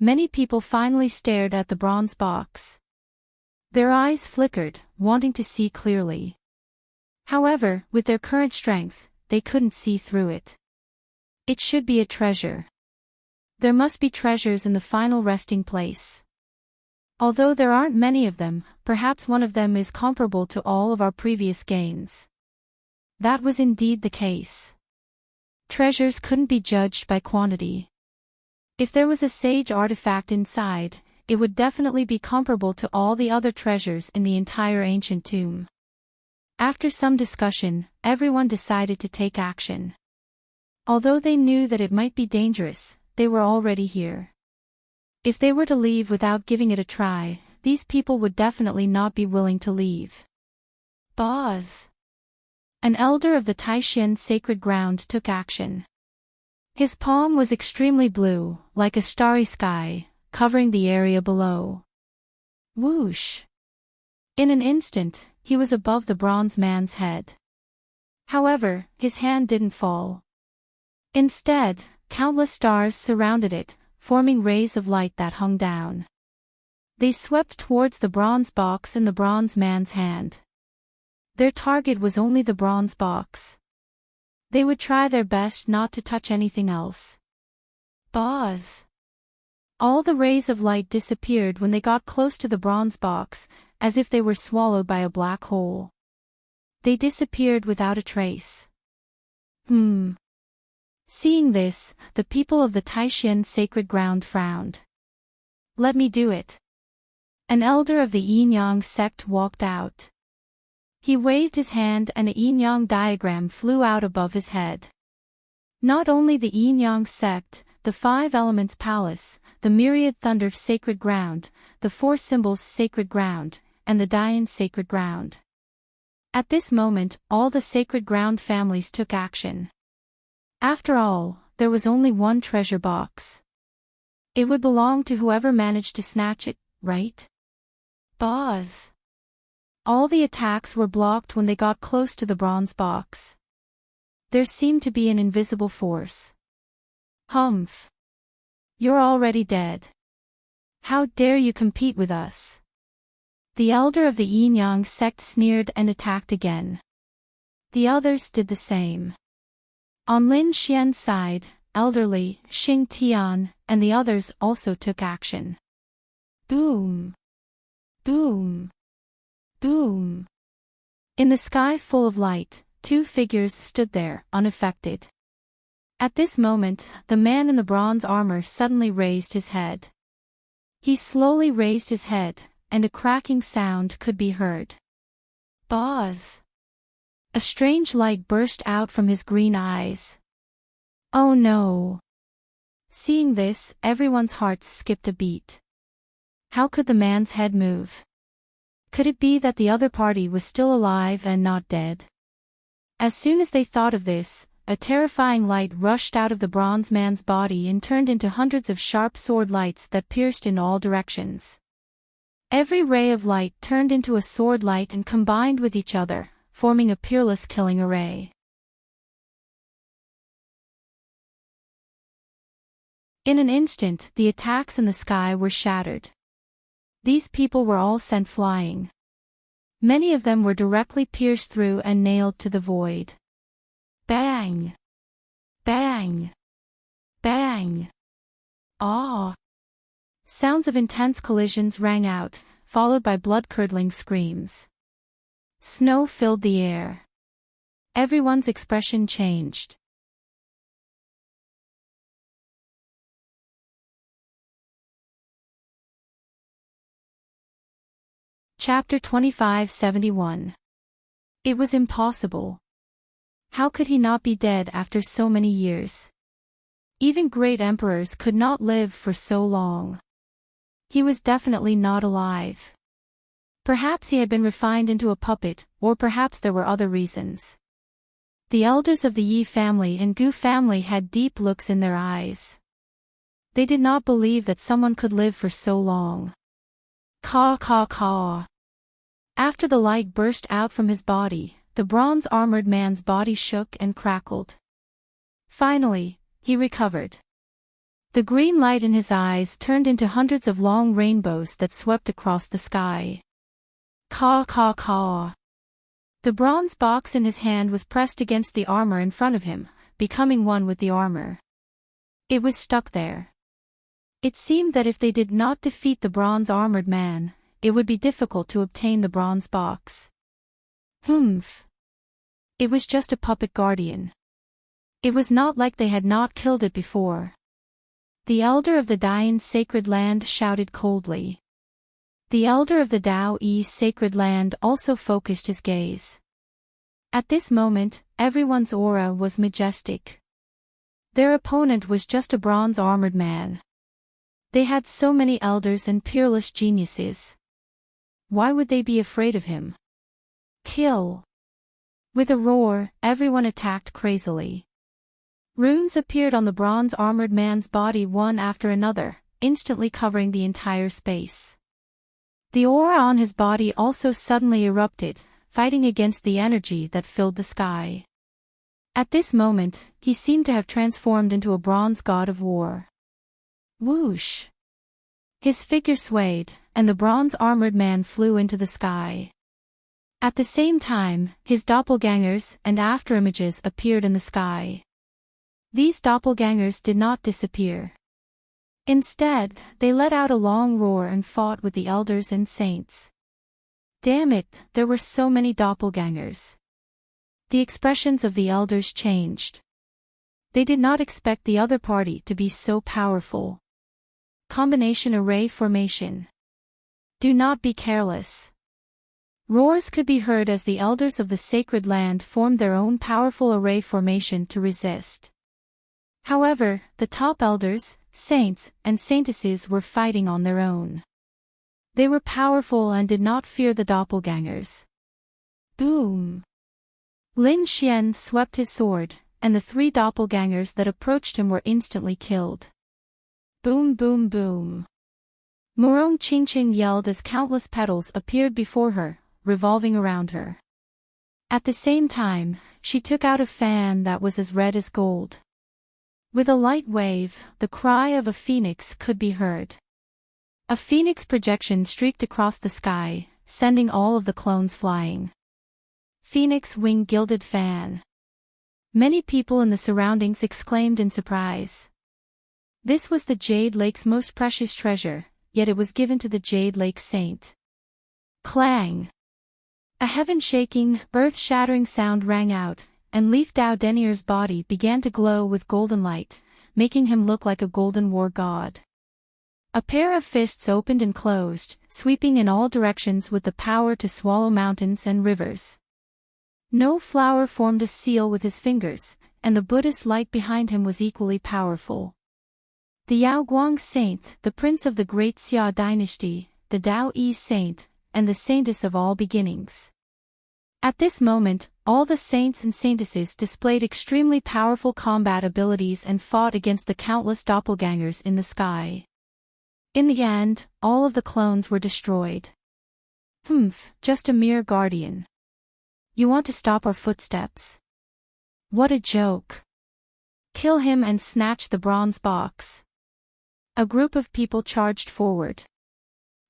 Many people finally stared at the bronze box. Their eyes flickered, wanting to see clearly. However, with their current strength, they couldn't see through it. It should be a treasure. There must be treasures in the final resting place. Although there aren't many of them, perhaps one of them is comparable to all of our previous gains. That was indeed the case. Treasures couldn't be judged by quantity. If there was a sage artifact inside, it would definitely be comparable to all the other treasures in the entire ancient tomb. After some discussion, everyone decided to take action. Although they knew that it might be dangerous, they were already here. If they were to leave without giving it a try, these people would definitely not be willing to leave. Boz. An elder of the Taishan sacred ground took action. His palm was extremely blue, like a starry sky, covering the area below. Whoosh! In an instant, he was above the bronze man's head. However, his hand didn't fall. Instead, countless stars surrounded it, forming rays of light that hung down. They swept towards the bronze box in the bronze man's hand. Their target was only the bronze box. They would try their best not to touch anything else. Buzz! All the rays of light disappeared when they got close to the bronze box, as if they were swallowed by a black hole. They disappeared without a trace. Seeing this, the people of the Taishan sacred ground frowned. Let me do it. An elder of the Yin-Yang sect walked out. He waved his hand and a yin-yang diagram flew out above his head. Not only the yin-yang sect, the Five Elements Palace, the Myriad Thunder Sacred Ground, the Four Symbols Sacred Ground, and the Dayan Sacred Ground. At this moment, all the Sacred Ground families took action. After all, there was only one treasure box. It would belong to whoever managed to snatch it, right? Boz. All the attacks were blocked when they got close to the bronze box. There seemed to be an invisible force. Humph! You're already dead. How dare you compete with us? The elder of the Yin-Yang sect sneered and attacked again. The others did the same. On Lin Xian's side, elderly, Xing Tian, and the others also took action. Boom! Boom! Boom! In the sky full of light, two figures stood there, unaffected. At this moment, the man in the bronze armor suddenly raised his head. He slowly raised his head, and a cracking sound could be heard. Boz! A strange light burst out from his green eyes. Oh no! Seeing this, everyone's hearts skipped a beat. How could the man's head move? Could it be that the other party was still alive and not dead? As soon as they thought of this, a terrifying light rushed out of the bronze man's body and turned into hundreds of sharp sword lights that pierced in all directions. Every ray of light turned into a sword light and combined with each other, forming a peerless killing array. In an instant, the attacks in the sky were shattered. These people were all sent flying. Many of them were directly pierced through and nailed to the void. Bang! Bang! Bang! Ah! Sounds of intense collisions rang out, followed by blood-curdling screams. Snow filled the air. Everyone's expression changed. Chapter 2571. It was impossible. How could he not be dead after so many years? Even great emperors could not live for so long. He was definitely not alive. Perhaps he had been refined into a puppet, or perhaps there were other reasons. The elders of the Yi family and Gu family had deep looks in their eyes. They did not believe that someone could live for so long. Caw caw caw. After the light burst out from his body, the bronze-armored man's body shook and crackled. Finally, he recovered. The green light in his eyes turned into hundreds of long rainbows that swept across the sky. Caw caw caw. The bronze box in his hand was pressed against the armor in front of him, becoming one with the armor. It was stuck there. It seemed that if they did not defeat the bronze-armored man, it would be difficult to obtain the bronze box. Humph. It was just a puppet guardian. It was not like they had not killed it before. The elder of the Dain's sacred land shouted coldly. The elder of the Dao-Yi's sacred land also focused his gaze. At this moment, everyone's aura was majestic. Their opponent was just a bronze-armored man. They had so many elders and peerless geniuses. Why would they be afraid of him? Kill! With a roar, everyone attacked crazily. Runes appeared on the bronze-armored man's body one after another, instantly covering the entire space. The aura on his body also suddenly erupted, fighting against the energy that filled the sky. At this moment, he seemed to have transformed into a bronze god of war. Whoosh! His figure swayed, and the bronze-armored man flew into the sky. At the same time, his doppelgangers and afterimages appeared in the sky. These doppelgangers did not disappear. Instead, they let out a long roar and fought with the elders and saints. Damn it, there were so many doppelgangers. The expressions of the elders changed. They did not expect the other party to be so powerful. Combination array formation. Do not be careless. Roars could be heard as the elders of the sacred land formed their own powerful array formation to resist. However, the top elders, saints, and saintesses were fighting on their own. They were powerful and did not fear the doppelgangers. Boom! Lin Xian swept his sword, and the three doppelgangers that approached him were instantly killed. Boom boom boom. Murong Qingqing yelled as countless petals appeared before her, revolving around her. At the same time, she took out a fan that was as red as gold. With a light wave, the cry of a phoenix could be heard. A phoenix projection streaked across the sky, sending all of the clones flying. Phoenix wing gilded fan. Many people in the surroundings exclaimed in surprise. This was the Jade Lake's most precious treasure, yet it was given to the Jade Lake Saint. Clang! A heaven-shaking, earth-shattering sound rang out, and Leaf Dao Denier's body began to glow with golden light, making him look like a golden war god. A pair of fists opened and closed, sweeping in all directions with the power to swallow mountains and rivers. No flower formed a seal with his fingers, and the Buddhist light behind him was equally powerful. The Yaoguang Saint, the prince of the great Xia dynasty, the Dao-Yi Saint, and the saintess of all beginnings. At this moment, all the saints and saintesses displayed extremely powerful combat abilities and fought against the countless doppelgangers in the sky. In the end, all of the clones were destroyed. Humph, just a mere guardian. You want to stop our footsteps? What a joke. Kill him and snatch the bronze box. A group of people charged forward.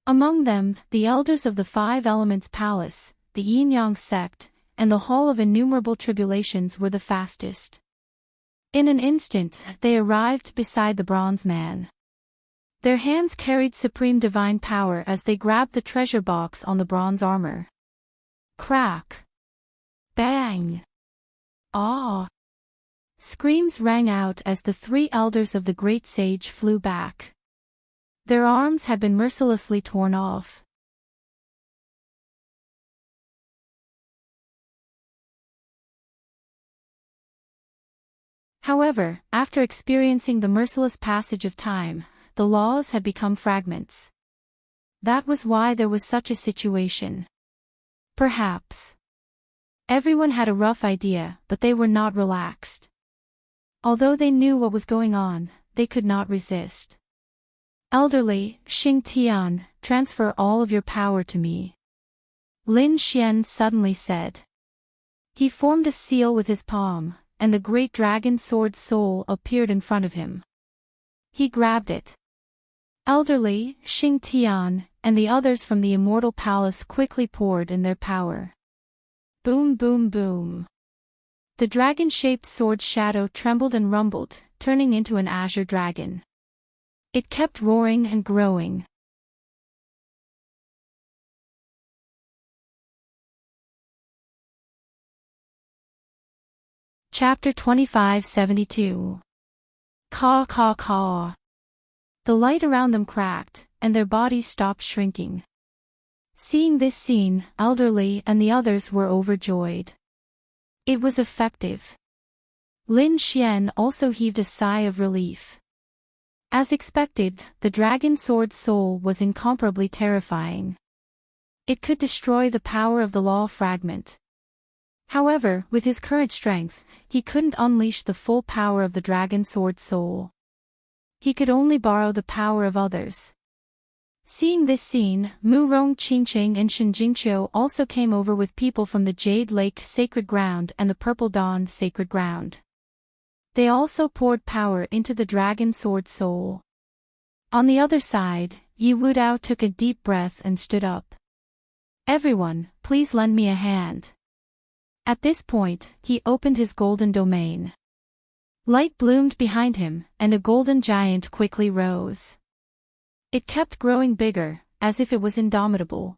Among them, the elders of the Five Elements Palace, the Yin-Yang sect, and the Hall of Innumerable Tribulations were the fastest. In an instant, they arrived beside the bronze man. Their hands carried supreme divine power as they grabbed the treasure box on the bronze armor. Crack! Bang! Ah! Screams rang out as the three elders of the great sage flew back. Their arms had been mercilessly torn off. However, after experiencing the merciless passage of time, the laws had become fragments. That was why there was such a situation. Perhaps. Everyone had a rough idea, but they were not relaxed. Although they knew what was going on, they could not resist. Elderly, Xing Tian, transfer all of your power to me. Lin Xian suddenly said. He formed a seal with his palm, and the great dragon sword soul appeared in front of him. He grabbed it. Elderly, Xing Tian, and the others from the immortal palace quickly poured in their power. Boom boom boom. The dragon-shaped sword's shadow trembled and rumbled, turning into an azure dragon. It kept roaring and growing. Chapter 2572. Caw caw caw. The light around them cracked, and their bodies stopped shrinking. Seeing this scene, Elderly and the others were overjoyed. It was effective. Lin Xian also heaved a sigh of relief. As expected, the dragon sword soul was incomparably terrifying. It could destroy the power of the law fragment. However, with his current strength, he couldn't unleash the full power of the dragon sword soul. He could only borrow the power of others. Seeing this scene, Mu Rong Qingqing and Shen Jingqiu also came over with people from the Jade Lake Sacred Ground and the Purple Dawn Sacred Ground. They also poured power into the dragon sword soul. On the other side, Yi Wudao took a deep breath and stood up. Everyone, please lend me a hand. At this point, he opened his golden domain. Light bloomed behind him, and a golden giant quickly rose. It kept growing bigger, as if it was indomitable.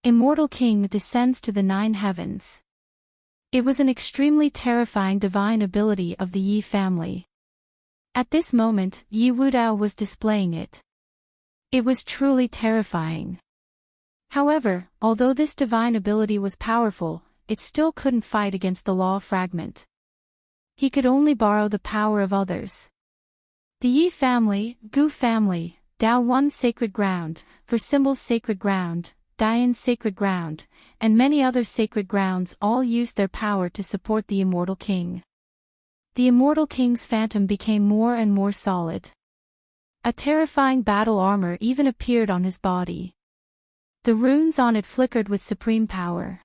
Immortal King descends to the 9 heavens. It was an extremely terrifying divine ability of the Yi family. At this moment, Yi Wudao was displaying it. It was truly terrifying. However, although this divine ability was powerful, it still couldn't fight against the law fragment. He could only borrow the power of others. The Yi family, Gu family, Dao 1 Sacred Ground, for symbols Sacred Ground, Dian Sacred Ground, and many other sacred grounds all used their power to support the Immortal King. The Immortal King's phantom became more and more solid. A terrifying battle armor even appeared on his body. The runes on it flickered with supreme power.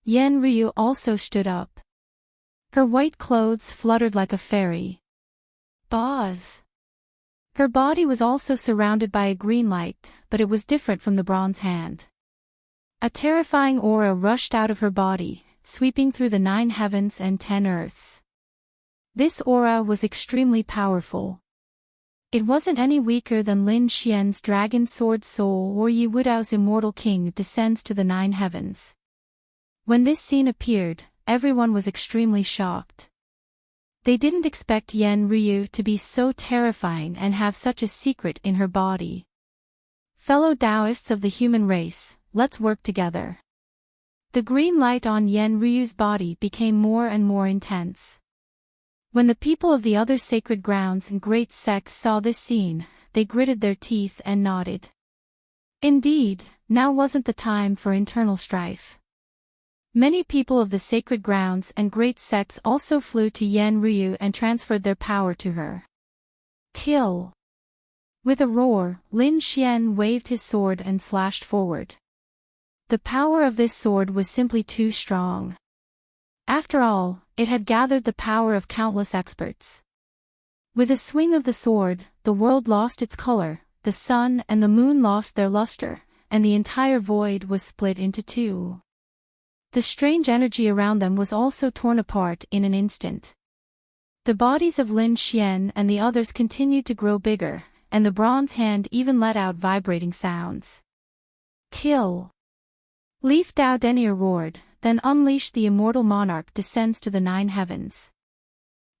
Yan Ryu also stood up. Her white clothes fluttered like a fairy. Buzz! Her body was also surrounded by a green light, but it was different from the bronze hand. A terrifying aura rushed out of her body, sweeping through the 9 heavens and 10 earths. This aura was extremely powerful. It wasn't any weaker than Lin Xian's dragon sword soul or Yi Wudao's immortal king descends to the 9 heavens. When this scene appeared, everyone was extremely shocked. They didn't expect Yan Ryu to be so terrifying and have such a secret in her body. Fellow Taoists of the human race, let's work together. The green light on Yan Ryu's body became more and more intense. When the people of the other sacred grounds and great sects saw this scene, they gritted their teeth and nodded. Indeed, now wasn't the time for internal strife. Many people of the sacred grounds and great sects also flew to Yan Ryu and transferred their power to her. Kill! With a roar, Lin Xian waved his sword and slashed forward. The power of this sword was simply too strong. After all, it had gathered the power of countless experts. With a swing of the sword, the world lost its color, the sun and the moon lost their luster, and the entire void was split into 2. The strange energy around them was also torn apart in an instant. The bodies of Lin Xian and the others continued to grow bigger, and the bronze hand even let out vibrating sounds. Kill! Leaf Dao Denier roared, then unleashed the immortal monarch descends to the 9 heavens.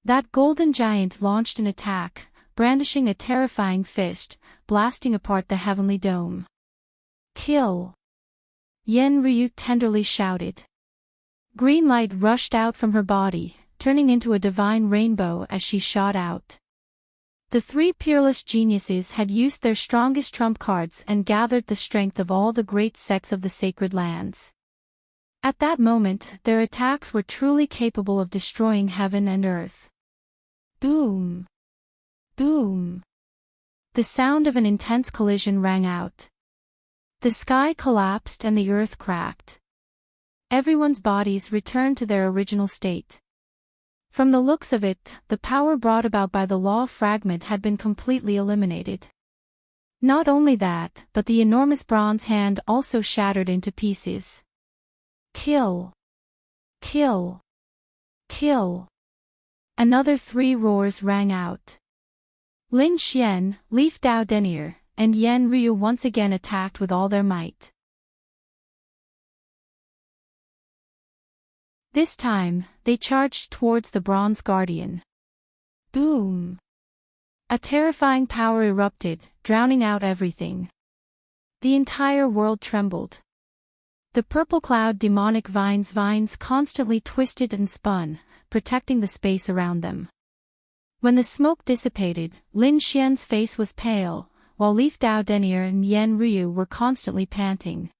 That golden giant launched an attack, brandishing a terrifying fist, blasting apart the heavenly dome. Kill! Yan Ryu tenderly shouted. Green light rushed out from her body, turning into a divine rainbow as she shot out. The three peerless geniuses had used their strongest trump cards and gathered the strength of all the great sects of the sacred lands. At that moment, their attacks were truly capable of destroying heaven and earth. Boom! Boom! The sound of an intense collision rang out. The sky collapsed and the earth cracked. Everyone's bodies returned to their original state. From the looks of it, the power brought about by the law fragment had been completely eliminated. Not only that, but the enormous bronze hand also shattered into pieces. Kill! Kill! Kill! Another 3 roars rang out. Lin Xian, Leaf Dao Denier, and Yan Ryu once again attacked with all their might. This time, they charged towards the Bronze Guardian. Boom! A terrifying power erupted, drowning out everything. The entire world trembled. The purple cloud demonic vines constantly twisted and spun, protecting the space around them. When the smoke dissipated, Lin Xian's face was pale, while Leaf Dao Denier and Yan Ryu were constantly panting.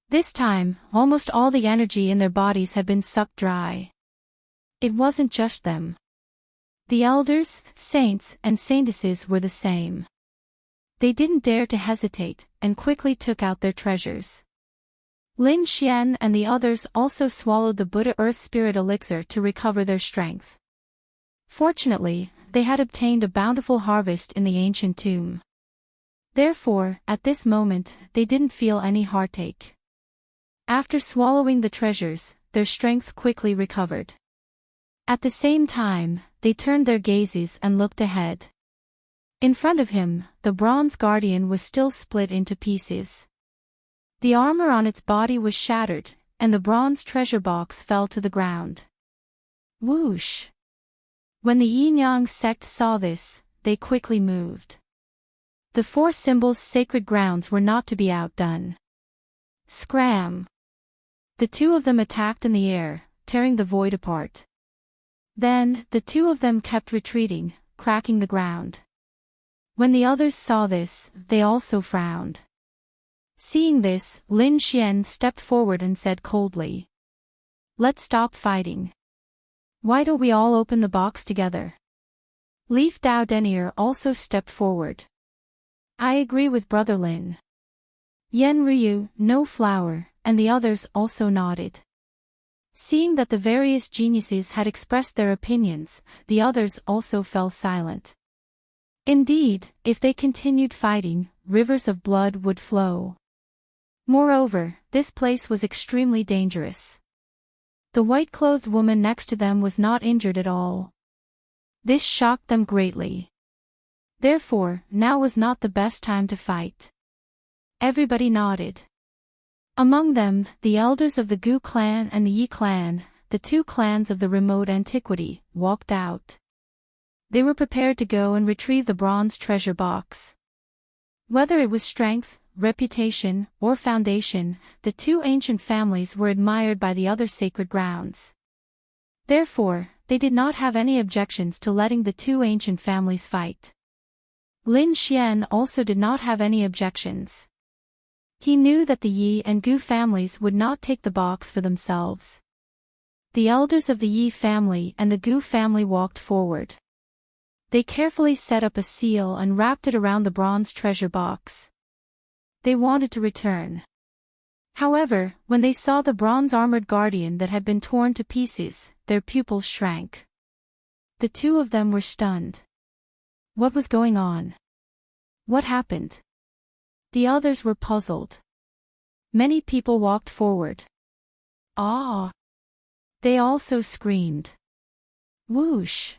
This time, almost all the energy in their bodies had been sucked dry. It wasn't just them. The elders, saints, and saintesses were the same. They didn't dare to hesitate, and quickly took out their treasures. Lin Xian and the others also swallowed the Buddha Earth Spirit Elixir to recover their strength. Fortunately, they had obtained a bountiful harvest in the ancient tomb. Therefore, at this moment, they didn't feel any heartache. After swallowing the treasures, their strength quickly recovered. At the same time, they turned their gazes and looked ahead. In front of him, the Bronze Guardian was still split into pieces. The armor on its body was shattered, and the bronze treasure box fell to the ground. Whoosh! When the Yin-Yang sect saw this, they quickly moved. The 4 symbols' sacred grounds were not to be outdone. Scram! The 2 of them attacked in the air, tearing the void apart. Then, the 2 of them kept retreating, cracking the ground. When the others saw this, they also frowned. Seeing this, Lin Xian stepped forward and said coldly, "Let's stop fighting. Why don't we all open the box together?" Leaf Dao Denier also stepped forward. "I agree with Brother Lin." Yan Ryu, No Flower, and the others also nodded. Seeing that the various geniuses had expressed their opinions, the others also fell silent. Indeed, if they continued fighting, rivers of blood would flow. Moreover, this place was extremely dangerous. The white-clothed woman next to them was not injured at all. This shocked them greatly. Therefore, now was not the best time to fight. Everybody nodded. Among them, the elders of the Gu clan and the Yi clan, the 2 clans of the remote antiquity, walked out. They were prepared to go and retrieve the bronze treasure box. Whether it was strength, reputation, or foundation, the 2 ancient families were admired by the other sacred grounds. Therefore, they did not have any objections to letting the 2 ancient families fight. Lin Xian also did not have any objections. He knew that the Yi and Gu families would not take the box for themselves. The elders of the Yi family and the Gu family walked forward. They carefully set up a seal and wrapped it around the bronze treasure box. They wanted to return. However, when they saw the bronze-armored guardian that had been torn to pieces, their pupils shrank. The 2 of them were stunned. What was going on? What happened? The others were puzzled. Many people walked forward. Ah! They also screamed. Whoosh!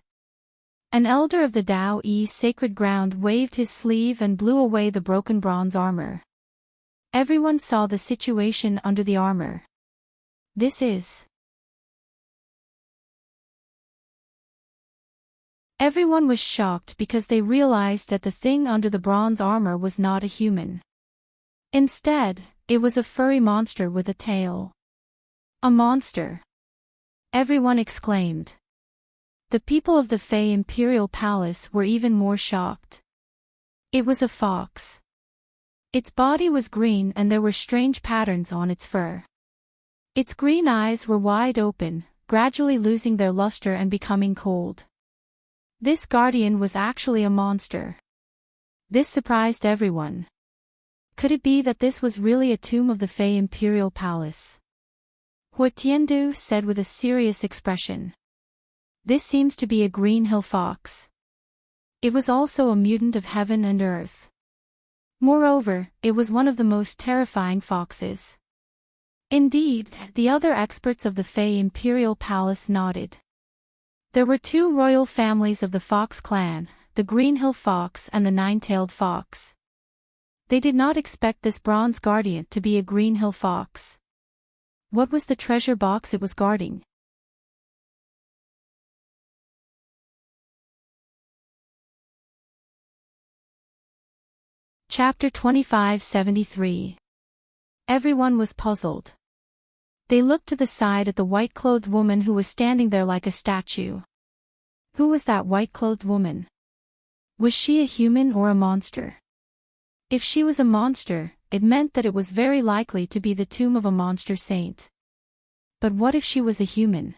An elder of the Dao Yi sacred ground waved his sleeve and blew away the broken bronze armor. Everyone saw the situation under the armor. This is... Everyone was shocked because they realized that the thing under the bronze armor was not a human. Instead, it was a furry monster with a tail. A monster! Everyone exclaimed. The people of the Fey Imperial Palace were even more shocked. It was a fox. Its body was green and there were strange patterns on its fur. Its green eyes were wide open, gradually losing their luster and becoming cold. This guardian was actually a monster. This surprised everyone. Could it be that this was really a tomb of the Fey Imperial Palace? Hua Tiandu said with a serious expression. This seems to be a green hill fox. It was also a mutant of heaven and earth. Moreover, it was one of the most terrifying foxes. Indeed, the other experts of the Fey Imperial Palace nodded. There were two royal families of the Fox clan, the Green Hill Fox and the Nine-Tailed Fox. They did not expect this bronze guardian to be a Green Hill Fox. What was the treasure box it was guarding? Chapter 2573. Everyone was puzzled. They looked to the side at the white-clothed woman who was standing there like a statue. Who was that white-clothed woman? Was she a human or a monster? If she was a monster, it meant that it was very likely to be the tomb of a monster saint. But what if she was a human?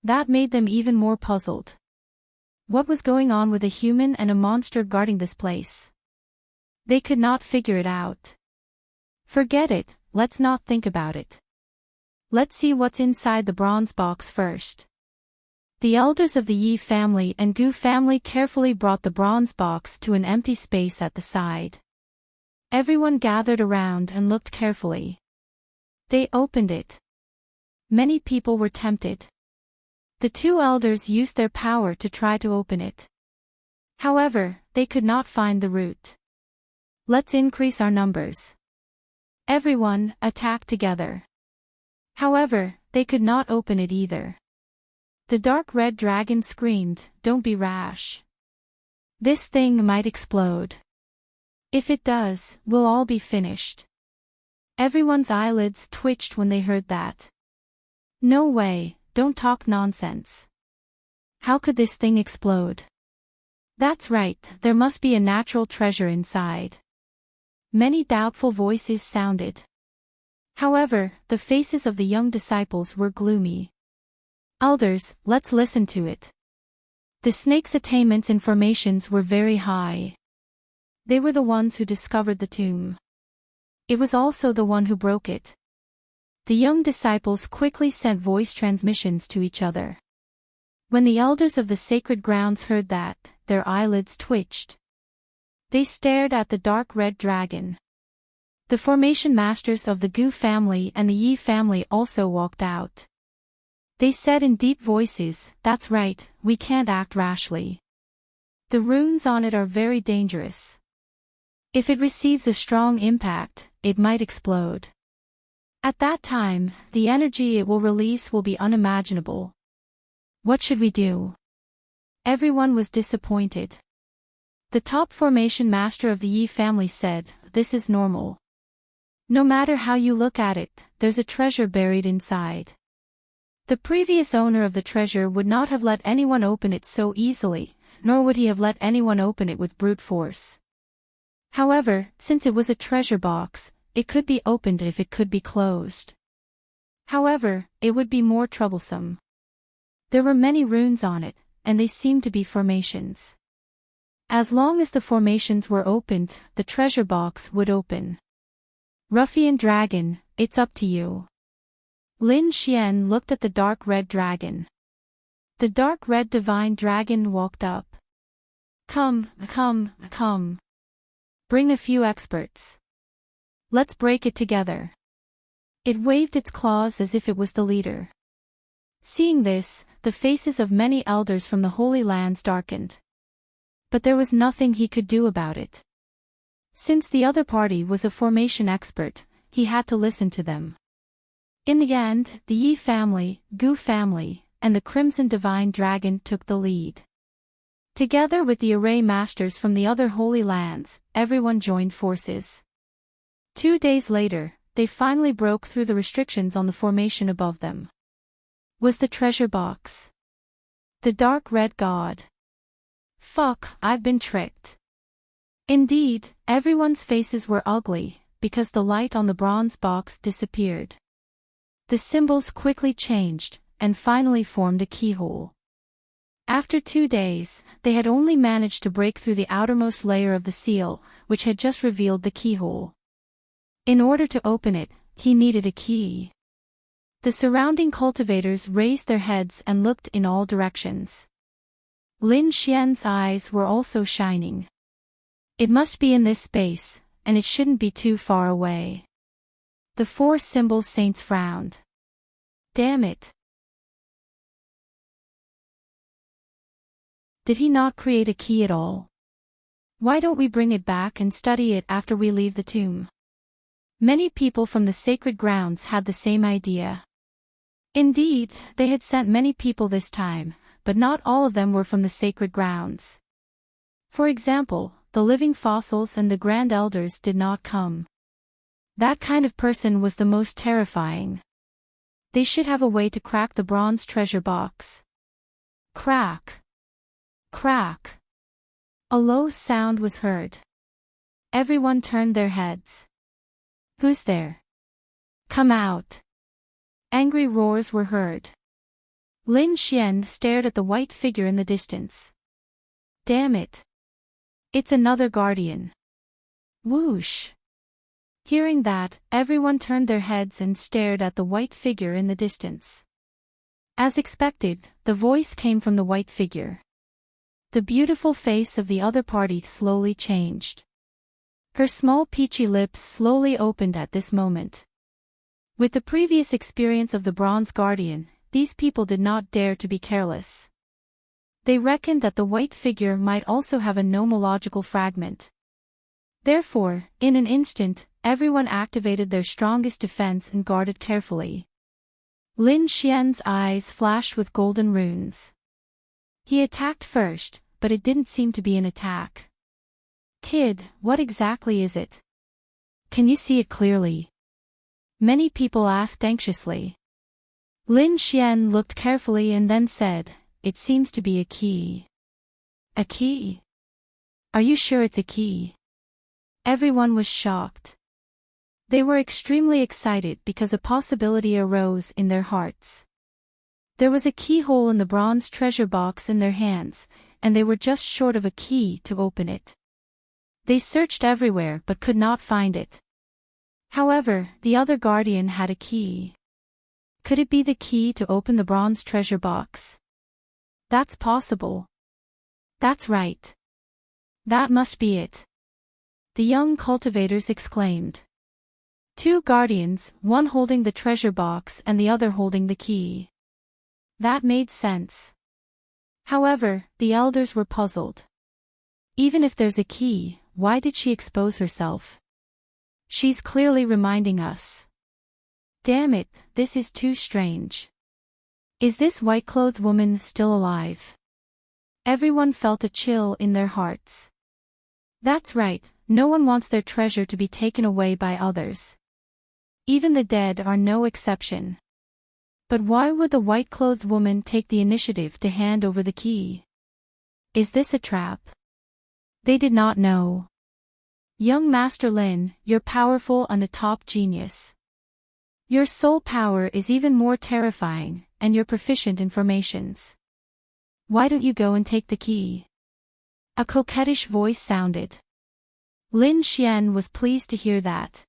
That made them even more puzzled. What was going on with a human and a monster guarding this place? They could not figure it out. Forget it, let's not think about it. Let's see what's inside the bronze box first. The elders of the Yi family and Gu family carefully brought the bronze box to an empty space at the side. Everyone gathered around and looked carefully. They opened it. Many people were tempted. The two elders used their power to try to open it. However, they could not find the root. Let's increase our numbers. Everyone, attack together. However, they could not open it either. The dark red dragon screamed, "Don't be rash. This thing might explode. If it does, we'll all be finished." Everyone's eyelids twitched when they heard that. No way, don't talk nonsense. How could this thing explode? That's right, there must be a natural treasure inside. Many doubtful voices sounded. However, the faces of the young disciples were gloomy. Elders, let's listen to it. The snake's attainments and formations were very high. They were the ones who discovered the tomb. It was also the one who broke it. The young disciples quickly sent voice transmissions to each other. When the elders of the sacred grounds heard that, their eyelids twitched. They stared at the dark red dragon. The formation masters of the Gu family and the Yi family also walked out. They said in deep voices, "That's right, we can't act rashly. The runes on it are very dangerous. If it receives a strong impact, it might explode. At that time, the energy it will release will be unimaginable. What should we do?" Everyone was disappointed. The top formation master of the Yi family said, "This is normal. No matter how you look at it, there's a treasure buried inside. The previous owner of the treasure would not have let anyone open it so easily, nor would he have let anyone open it with brute force. However, since it was a treasure box, it could be opened if it could be closed. However, it would be more troublesome. There were many runes on it, and they seemed to be formations. As long as the formations were opened, the treasure box would open. Ruffian dragon, it's up to you." Lin Xian looked at the dark red dragon. The dark red divine dragon walked up. Come. Bring a few experts. Let's break it together." It waved its claws as if it was the leader. Seeing this, the faces of many elders from the Holy Lands darkened. But there was nothing he could do about it. Since the other party was a formation expert, he had to listen to them. In the end, the Yi family, Gu family, and the Crimson Divine Dragon took the lead. Together with the array masters from the other Holy Lands, everyone joined forces. 2 days later, they finally broke through the restrictions on the formation above them. Was the treasure box? The dark red god. Fuck, I've been tricked. Indeed, everyone's faces were ugly, because the light on the bronze box disappeared. The symbols quickly changed, and finally formed a keyhole. After 2 days, they had only managed to break through the outermost layer of the seal, which had just revealed the keyhole. In order to open it, he needed a key. The surrounding cultivators raised their heads and looked in all directions. Lin Xian's eyes were also shining. It must be in this space, and it shouldn't be too far away. The 4 symbol saints frowned. Damn it. Did he not create a key at all? Why don't we bring it back and study it after we leave the tomb? Many people from the sacred grounds had the same idea. Indeed, they had sent many people this time, but not all of them were from the sacred grounds. For example, the living fossils and the grand elders did not come. That kind of person was the most terrifying. They should have a way to crack the bronze treasure box. Crack. Crack. A low sound was heard. Everyone turned their heads. Who's there? Come out. Angry roars were heard. Lin Xian stared at the white figure in the distance. Damn it. It's another guardian. Whoosh. Hearing that, everyone turned their heads and stared at the white figure in the distance. As expected, the voice came from the white figure. The beautiful face of the other party slowly changed. Her small peachy lips slowly opened at this moment. With the previous experience of the Bronze Guardian, these people did not dare to be careless. They reckoned that the white figure might also have a nomological fragment. Therefore, in an instant, everyone activated their strongest defense and guarded carefully. Lin Xian's eyes flashed with golden runes. He attacked first, but it didn't seem to be an attack. Kid, what exactly is it? Can you see it clearly? Many people asked anxiously. Lin Xian looked carefully and then said, it seems to be a key. A key? Are you sure it's a key? Everyone was shocked. They were extremely excited because a possibility arose in their hearts. There was a keyhole in the bronze treasure box in their hands, and they were just short of a key to open it. They searched everywhere but could not find it. However, the other guardian had a key. Could it be the key to open the bronze treasure box? That's possible. That's right. That must be it. The young cultivators exclaimed. 2 guardians, one holding the treasure box and the other holding the key. That made sense. However, the elders were puzzled. Even if there's a key, why did she expose herself? She's clearly reminding us. Damn it, this is too strange. Is this white-clothed woman still alive? Everyone felt a chill in their hearts. That's right, no one wants their treasure to be taken away by others. Even the dead are no exception. But why would the white-clothed woman take the initiative to hand over the key? Is this a trap? They did not know. Young Master Lin, you're powerful and a top genius. Your soul power is even more terrifying, and you're proficient in formations. Why don't you go and take the key? A coquettish voice sounded. Lin Xian was pleased to hear that.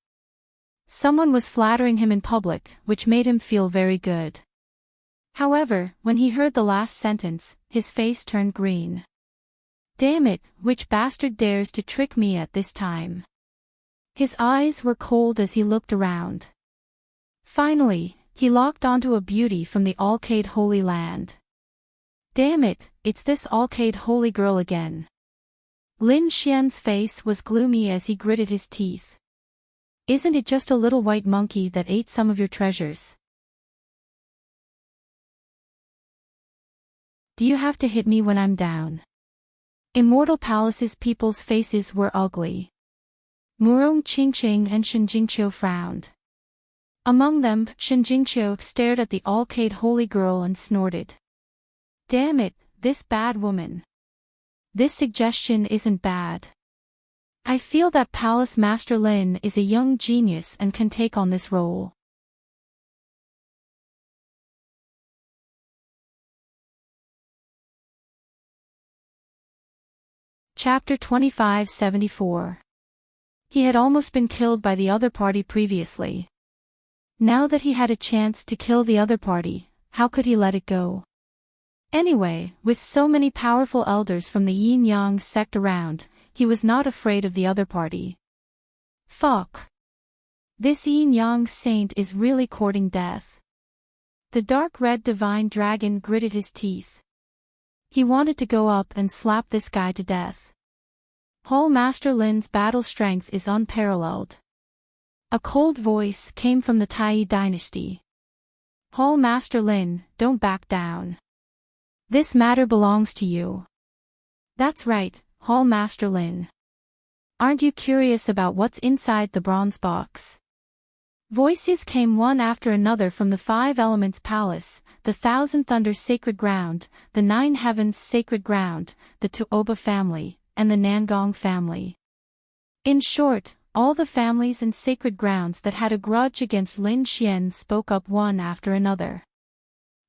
Someone was flattering him in public, which made him feel very good. However, when he heard the last sentence, his face turned green. Damn it, which bastard dares to trick me at this time? His eyes were cold as he looked around. Finally, he locked onto a beauty from the Alcade Holy Land. Damn it, it's this Alcade Holy girl again. Lin Xian's face was gloomy as he gritted his teeth. Isn't it just a little white monkey that ate some of your treasures? Do you have to hit me when I'm down? Immortal Palace's people's faces were ugly. Murong Qingqing and Shen Jingqiu frowned. Among them, Shen Jingqiu stared at the Alcade Holy Girl and snorted. Damn it, this bad woman. This suggestion isn't bad. I feel that Palace Master Lin is a young genius and can take on this role. Chapter 2574. He had almost been killed by the other party previously. Now that he had a chance to kill the other party, how could he let it go? Anyway, with so many powerful elders from the Yin-Yang sect around, he was not afraid of the other party. Fuck. This Yin-Yang saint is really courting death. The dark red divine dragon gritted his teeth. He wanted to go up and slap this guy to death. Hall Master Lin's battle strength is unparalleled. A cold voice came from the Tai dynasty. Hall Master Lin, don't back down. This matter belongs to you. That's right, Hall Master Lin. Aren't you curious about what's inside the bronze box? Voices came one after another from the Five Elements Palace, the Thousand Thunders Sacred Ground, the Nine Heavens Sacred Ground, the Tuoba family, and the Nangong family. In short, all the families and sacred grounds that had a grudge against Lin Xian spoke up one after another.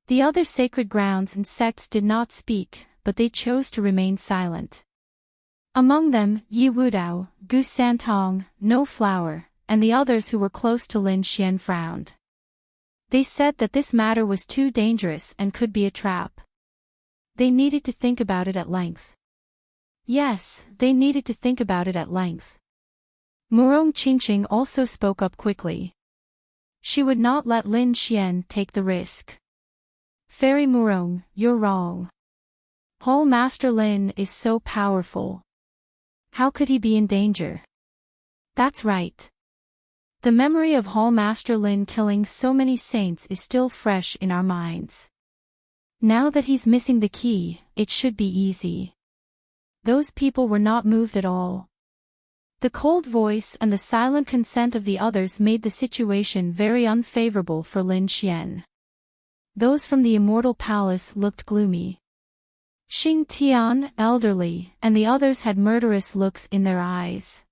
The other sacred grounds and sects did not speak, but they chose to remain silent. Among them, Yi Wudao, Gu Santong, No Flower, and the others who were close to Lin Xian frowned. They said that this matter was too dangerous and could be a trap. They needed to think about it at length. Yes, they needed to think about it at length. Murong Qingqing also spoke up quickly. She would not let Lin Xian take the risk. Fairy Murong, you're wrong. Hall Master Lin is so powerful. How could he be in danger? That's right. The memory of Hall Master Lin killing so many saints is still fresh in our minds. Now that he's missing the key, it should be easy. Those people were not moved at all. The cold voice and the silent consent of the others made the situation very unfavorable for Lin Xian. Those from the Immortal Palace looked gloomy. Xing Tian, elderly, and the others had murderous looks in their eyes.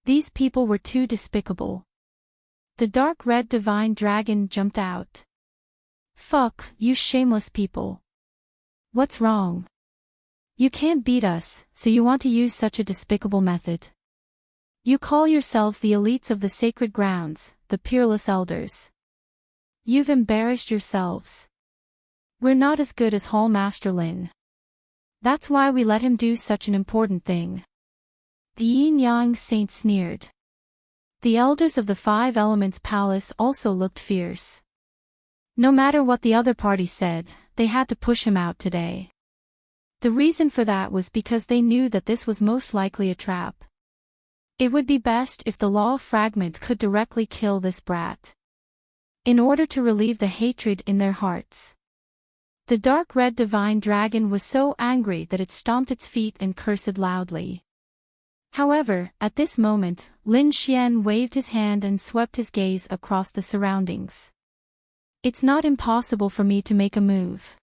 These people were too despicable. The dark red divine dragon jumped out. Fuck, you shameless people. What's wrong? You can't beat us, so you want to use such a despicable method. You call yourselves the elites of the sacred grounds, the peerless elders. You've embarrassed yourselves. We're not as good as Hall Master Lin. That's why we let him do such an important thing. The Yin-Yang saint sneered. The elders of the Five Elements Palace also looked fierce. No matter what the other party said, they had to push him out today. The reason for that was because they knew that this was most likely a trap. It would be best if the law fragment could directly kill this brat. In order to relieve the hatred in their hearts. The dark red divine dragon was so angry that it stomped its feet and cursed loudly. However, at this moment, Lin Xian waved his hand and swept his gaze across the surroundings. It's not impossible for me to make a move.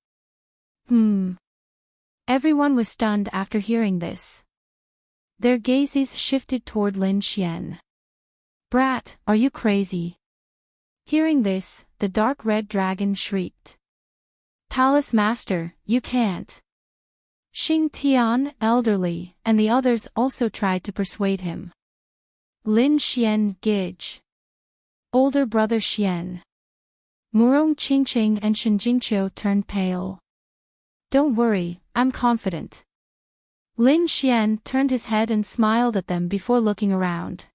Everyone was stunned after hearing this. Their gazes shifted toward Lin Xian. Brat, are you crazy? Hearing this, the dark red dragon shrieked. Palace Master, you can't. Xing Tian, elderly, and the others also tried to persuade him. Lin Xian, Gij. Older brother Xian. Murong Qingqing and Shen Jingqiu turned pale. Don't worry, I'm confident. Lin Xian turned his head and smiled at them before looking around.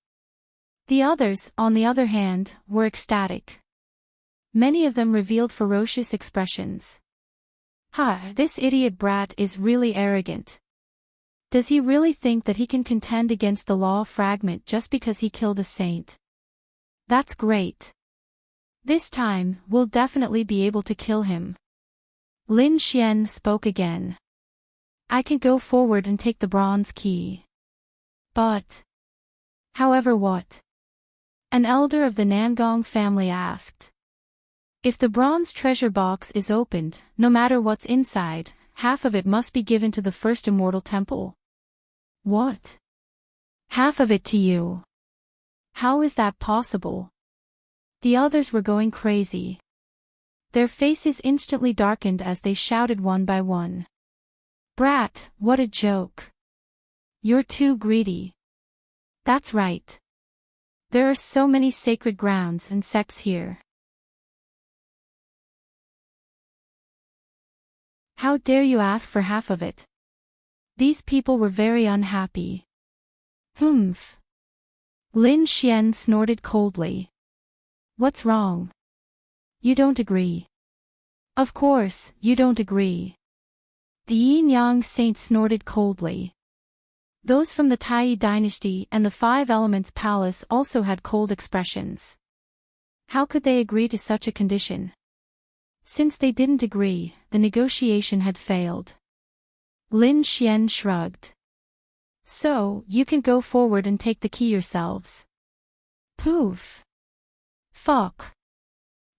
The others, on the other hand, were ecstatic. Many of them revealed ferocious expressions. This idiot brat is really arrogant. Does he really think that he can contend against the law fragment just because he killed a saint? That's great. This time, we'll definitely be able to kill him. Lin Xian spoke again. I can go forward and take the bronze key. But... However what? An elder of the Nangong family asked. If the bronze treasure box is opened, no matter what's inside, half of it must be given to the first immortal temple. What? Half of it to you? How is that possible? The others were going crazy. Their faces instantly darkened as they shouted one by one. Brat, what a joke. You're too greedy. That's right. There are so many sacred grounds and sects here. How dare you ask for half of it? These people were very unhappy. Humph. Lin Xian snorted coldly. What's wrong? You don't agree. Of course, you don't agree. The Yin-Yang Saint snorted coldly. Those from the Tai dynasty and the Five Elements Palace also had cold expressions. How could they agree to such a condition? Since they didn't agree, the negotiation had failed. Lin Xian shrugged. So, you can go forward and take the key yourselves. Poof. Fuck.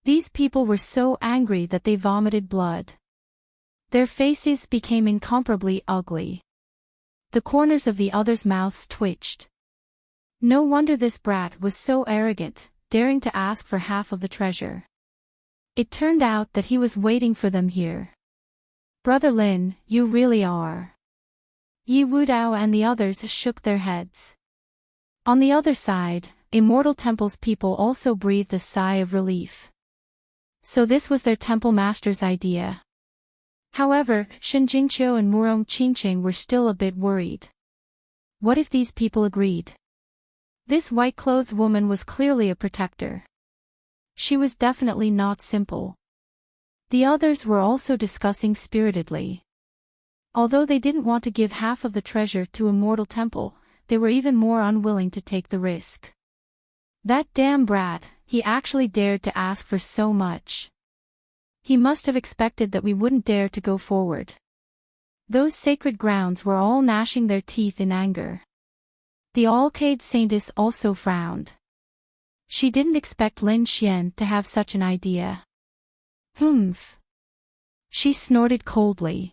These people were so angry that they vomited blood. Their faces became incomparably ugly. The corners of the others' mouths twitched. No wonder this brat was so arrogant, daring to ask for half of the treasure. It turned out that he was waiting for them here. Brother Lin, you really are. Yi Wudao and the others shook their heads. On the other side, Immortal Temple's people also breathed a sigh of relief. So this was their temple master's idea. However, Shen Jingqiu and Murong Qingqing were still a bit worried. What if these people agreed? This white-clothed woman was clearly a protector. She was definitely not simple. The others were also discussing spiritedly. Although they didn't want to give half of the treasure to Immortal Temple, they were even more unwilling to take the risk. That damn brat, he actually dared to ask for so much. He must have expected that we wouldn't dare to go forward. Those sacred grounds were all gnashing their teeth in anger. The Alcade Saintess also frowned. She didn't expect Lin Xian to have such an idea. Humph. She snorted coldly.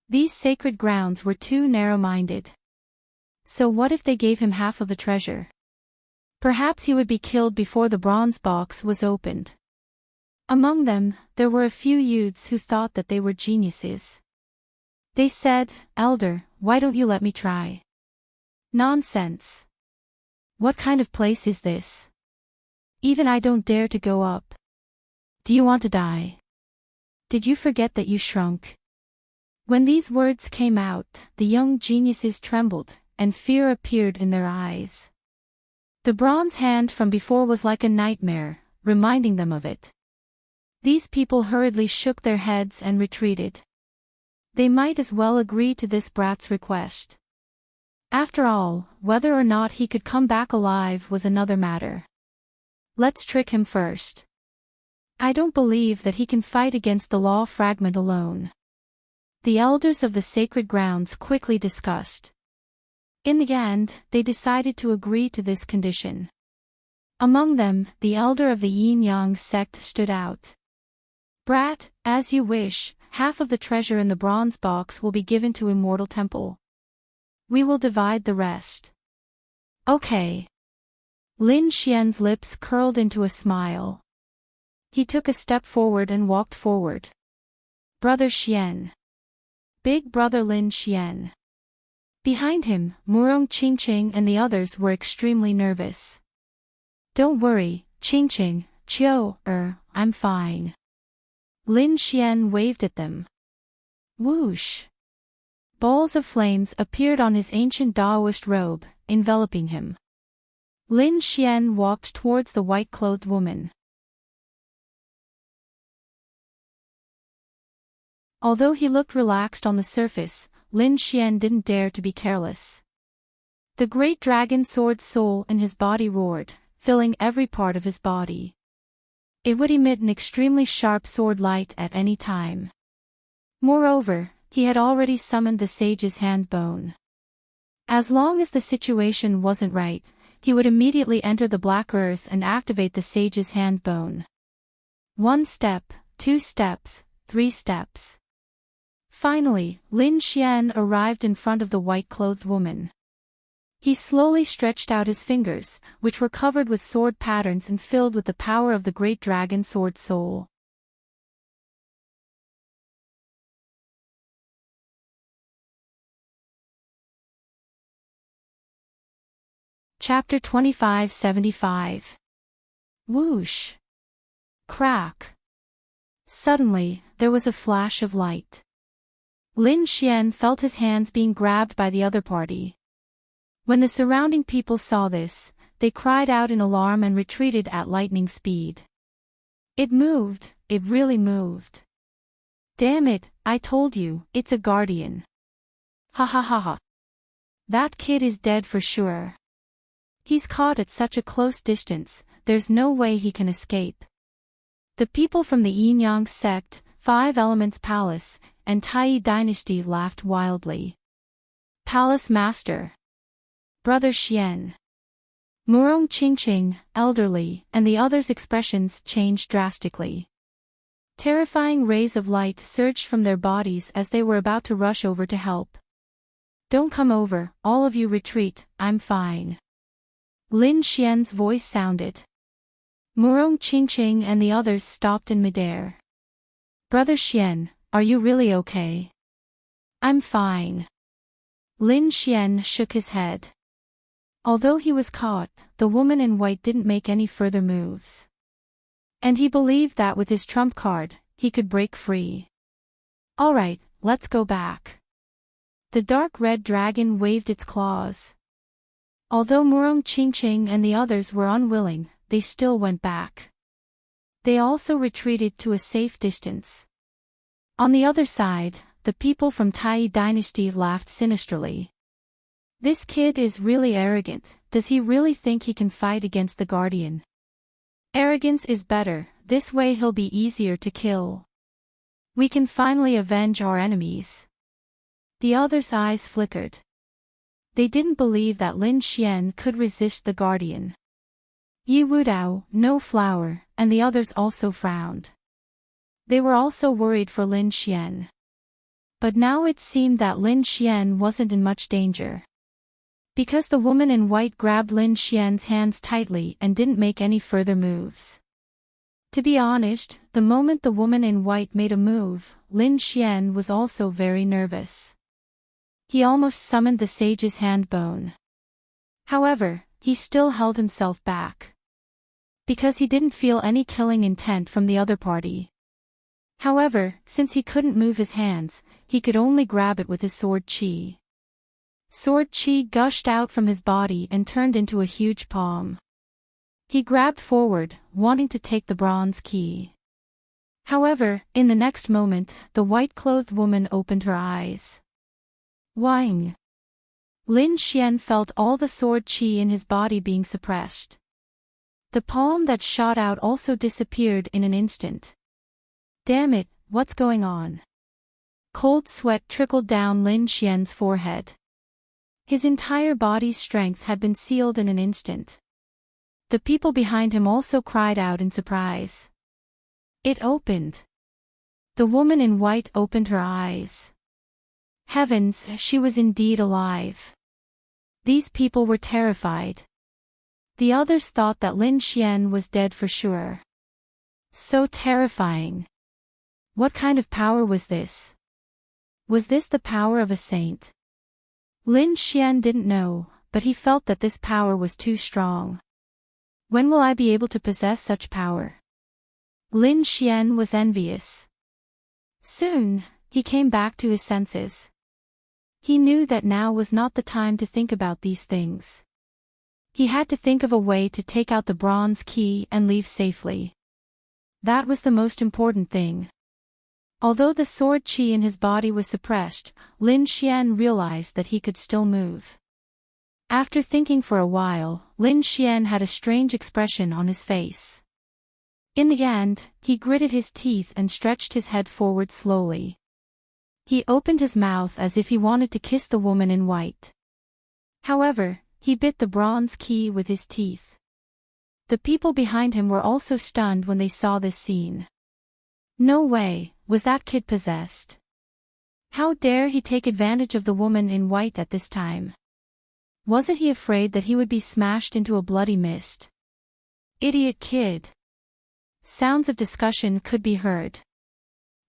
These sacred grounds were too narrow-minded. So what if they gave him half of the treasure? Perhaps he would be killed before the bronze box was opened. Among them, there were a few youths who thought that they were geniuses. They said, Elder, why don't you let me try? Nonsense. What kind of place is this? Even I don't dare to go up. Do you want to die? Did you forget that you shrunk? When these words came out, the young geniuses trembled, and fear appeared in their eyes. The bronze hand from before was like a nightmare, reminding them of it. These people hurriedly shook their heads and retreated. They might as well agree to this brat's request. After all, whether or not he could come back alive was another matter. Let's trick him first. I don't believe that he can fight against the law fragment alone. The elders of the sacred grounds quickly discussed. In the end, they decided to agree to this condition. Among them, the elder of the Yin-Yang sect stood out. Brat, as you wish, half of the treasure in the bronze box will be given to Immortal Temple. We will divide the rest. Okay. Lin Xian's lips curled into a smile. He took a step forward and walked forward. Brother Xian. Big brother Lin Xian. Behind him, Murong Qingqing and the others were extremely nervous. Don't worry, Qingqing, I'm fine. Lin Xian waved at them. Whoosh! Balls of flames appeared on his ancient Taoist robe, enveloping him. Lin Xian walked towards the white-clothed woman. Although he looked relaxed on the surface, Lin Xian didn't dare to be careless. The great dragon sword soul in his body roared, filling every part of his body. It would emit an extremely sharp sword light at any time. Moreover, he had already summoned the sage's hand bone. As long as the situation wasn't right, he would immediately enter the black earth and activate the sage's hand bone. 1 step, 2 steps, 3 steps. Finally, Lin Xian arrived in front of the white-clothed woman. He slowly stretched out his fingers, which were covered with sword patterns and filled with the power of the great dragon sword soul. Chapter 2575. Whoosh! Crack! Suddenly, there was a flash of light. Lin Xian felt his hands being grabbed by the other party. When the surrounding people saw this, they cried out in alarm and retreated at lightning speed. It moved, it really moved. Damn it, I told you, it's a guardian. Ha ha ha ha. That kid is dead for sure. He's caught at such a close distance, there's no way he can escape. The people from the Yin-Yang sect, Five Elements Palace, and Tai Dynasty laughed wildly. Palace Master. Brother Xian. Murong Qingqing, elderly, and the others' expressions changed drastically. Terrifying rays of light surged from their bodies as they were about to rush over to help. Don't come over, all of you retreat, I'm fine. Lin Xian's voice sounded. Murong Qingqing and the others stopped in midair. Brother Xian, are you really okay? I'm fine. Lin Xian shook his head. Although he was caught, the woman in white didn't make any further moves. And he believed that with his trump card, he could break free. Alright, let's go back. The dark red dragon waved its claws. Although Murong Qingqing and the others were unwilling, they still went back. They also retreated to a safe distance. On the other side, the people from Tai Dynasty laughed sinisterly. This kid is really arrogant, does he really think he can fight against the Guardian? Arrogance is better, this way he'll be easier to kill. We can finally avenge our enemies. The others' eyes flickered. They didn't believe that Lin Xian could resist the Guardian. Yi Wudao, No Flower, and the others also frowned. They were also worried for Lin Xian. But now it seemed that Lin Xian wasn't in much danger. Because the woman in white grabbed Lin Xian's hands tightly and didn't make any further moves. To be honest, the moment the woman in white made a move, Lin Xian was also very nervous. He almost summoned the sage's hand bone. However, he still held himself back. Because he didn't feel any killing intent from the other party. However, since he couldn't move his hands, he could only grab it with his sword qi. Sword qi gushed out from his body and turned into a huge palm. He grabbed forward, wanting to take the bronze key. However, in the next moment, the white-clothed woman opened her eyes. Wang! Lin Xian felt all the sword qi in his body being suppressed. The palm that shot out also disappeared in an instant. Damn it, what's going on? Cold sweat trickled down Lin Xian's forehead. His entire body's strength had been sealed in an instant. The people behind him also cried out in surprise. It opened. The woman in white opened her eyes. Heavens, she was indeed alive. These people were terrified. The others thought that Lin Xian was dead for sure. So terrifying. What kind of power was this? Was this the power of a saint? Lin Xian didn't know, but he felt that this power was too strong. When will I be able to possess such power? Lin Xian was envious. Soon, he came back to his senses. He knew that now was not the time to think about these things. He had to think of a way to take out the bronze key and leave safely. That was the most important thing. Although the sword qi in his body was suppressed, Lin Xian realized that he could still move. After thinking for a while, Lin Xian had a strange expression on his face. In the end, he gritted his teeth and stretched his head forward slowly. He opened his mouth as if he wanted to kiss the woman in white. However, he bit the bronze key with his teeth. The people behind him were also stunned when they saw this scene. No way, was that kid possessed? How dare he take advantage of the woman in white at this time? Wasn't he afraid that he would be smashed into a bloody mist? Idiot kid. Sounds of discussion could be heard.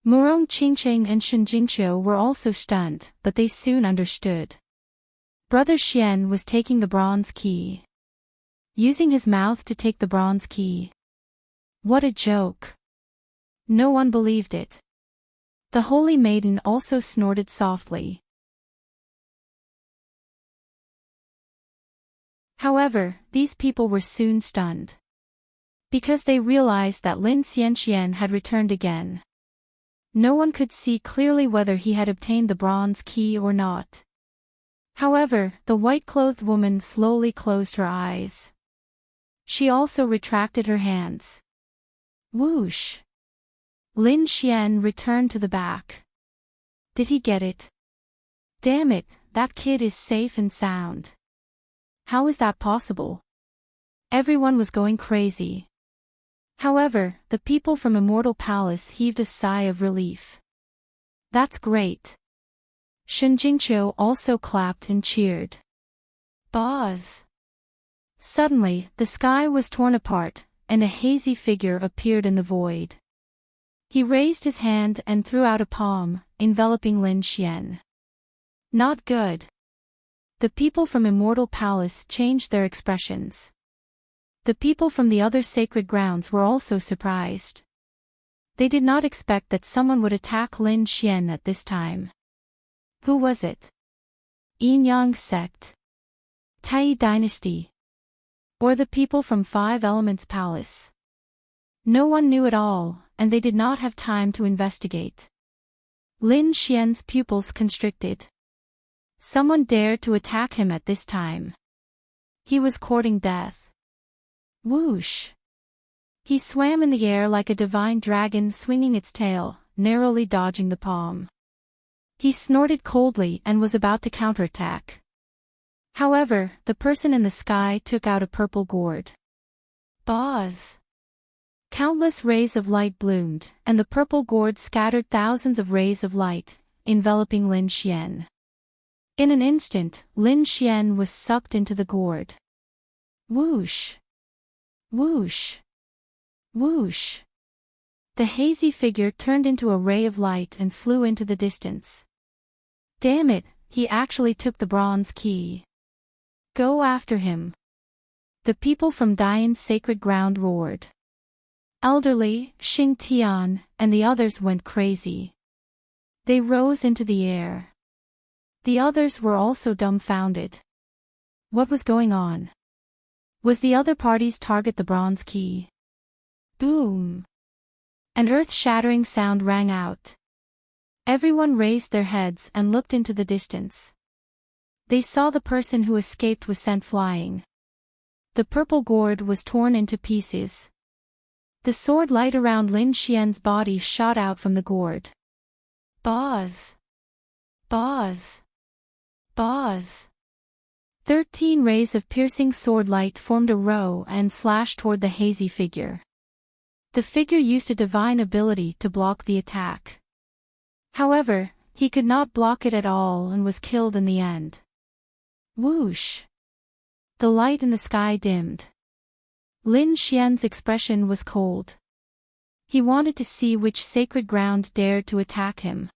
Murong Qingcheng and Shen Jingqiu were also stunned, but they soon understood. Brother Xian was taking the bronze key. Using his mouth to take the bronze key. What a joke. No one believed it. The holy maiden also snorted softly. However, these people were soon stunned. Because they realized that Lin Xianxian had returned again. No one could see clearly whether he had obtained the bronze key or not. However, the white-clothed woman slowly closed her eyes. She also retracted her hands. Whoosh! Lin Xian returned to the back. Did he get it? Damn it, that kid is safe and sound. How is that possible? Everyone was going crazy. However, the people from Immortal Palace heaved a sigh of relief. That's great. Shen Jingqiu also clapped and cheered. Boz! Suddenly, the sky was torn apart, and a hazy figure appeared in the void. He raised his hand and threw out a palm, enveloping Lin Xian. Not good. The people from Immortal Palace changed their expressions. The people from the other sacred grounds were also surprised. They did not expect that someone would attack Lin Xian at this time. Who was it? Yin-Yang sect? Tai dynasty? Or the people from Five Elements Palace? No one knew at all, and they did not have time to investigate. Lin Xian's pupils constricted. Someone dared to attack him at this time. He was courting death. Whoosh! He swam in the air like a divine dragon swinging its tail, narrowly dodging the palm. He snorted coldly and was about to counterattack. However, the person in the sky took out a purple gourd. Boz! Countless rays of light bloomed, and the purple gourd scattered thousands of rays of light, enveloping Lin Xian. In an instant, Lin Xian was sucked into the gourd. Whoosh! Whoosh! Whoosh! The hazy figure turned into a ray of light and flew into the distance. Damn it, he actually took the bronze key. Go after him. The people from Dian's sacred ground roared. Elderly, Xing Tian, and the others went crazy. They rose into the air. The others were also dumbfounded. What was going on? Was the other party's target the bronze key? Boom! An earth-shattering sound rang out. Everyone raised their heads and looked into the distance. They saw the person who escaped was sent flying. The purple gourd was torn into pieces. The sword light around Lin Xian's body shot out from the gourd. Boz! Boz! Boz! 13 rays of piercing sword light formed a row and slashed toward the hazy figure. The figure used a divine ability to block the attack. However, he could not block it at all and was killed in the end. Whoosh! The light in the sky dimmed. Lin Xian's expression was cold. He wanted to see which sacred ground dared to attack him.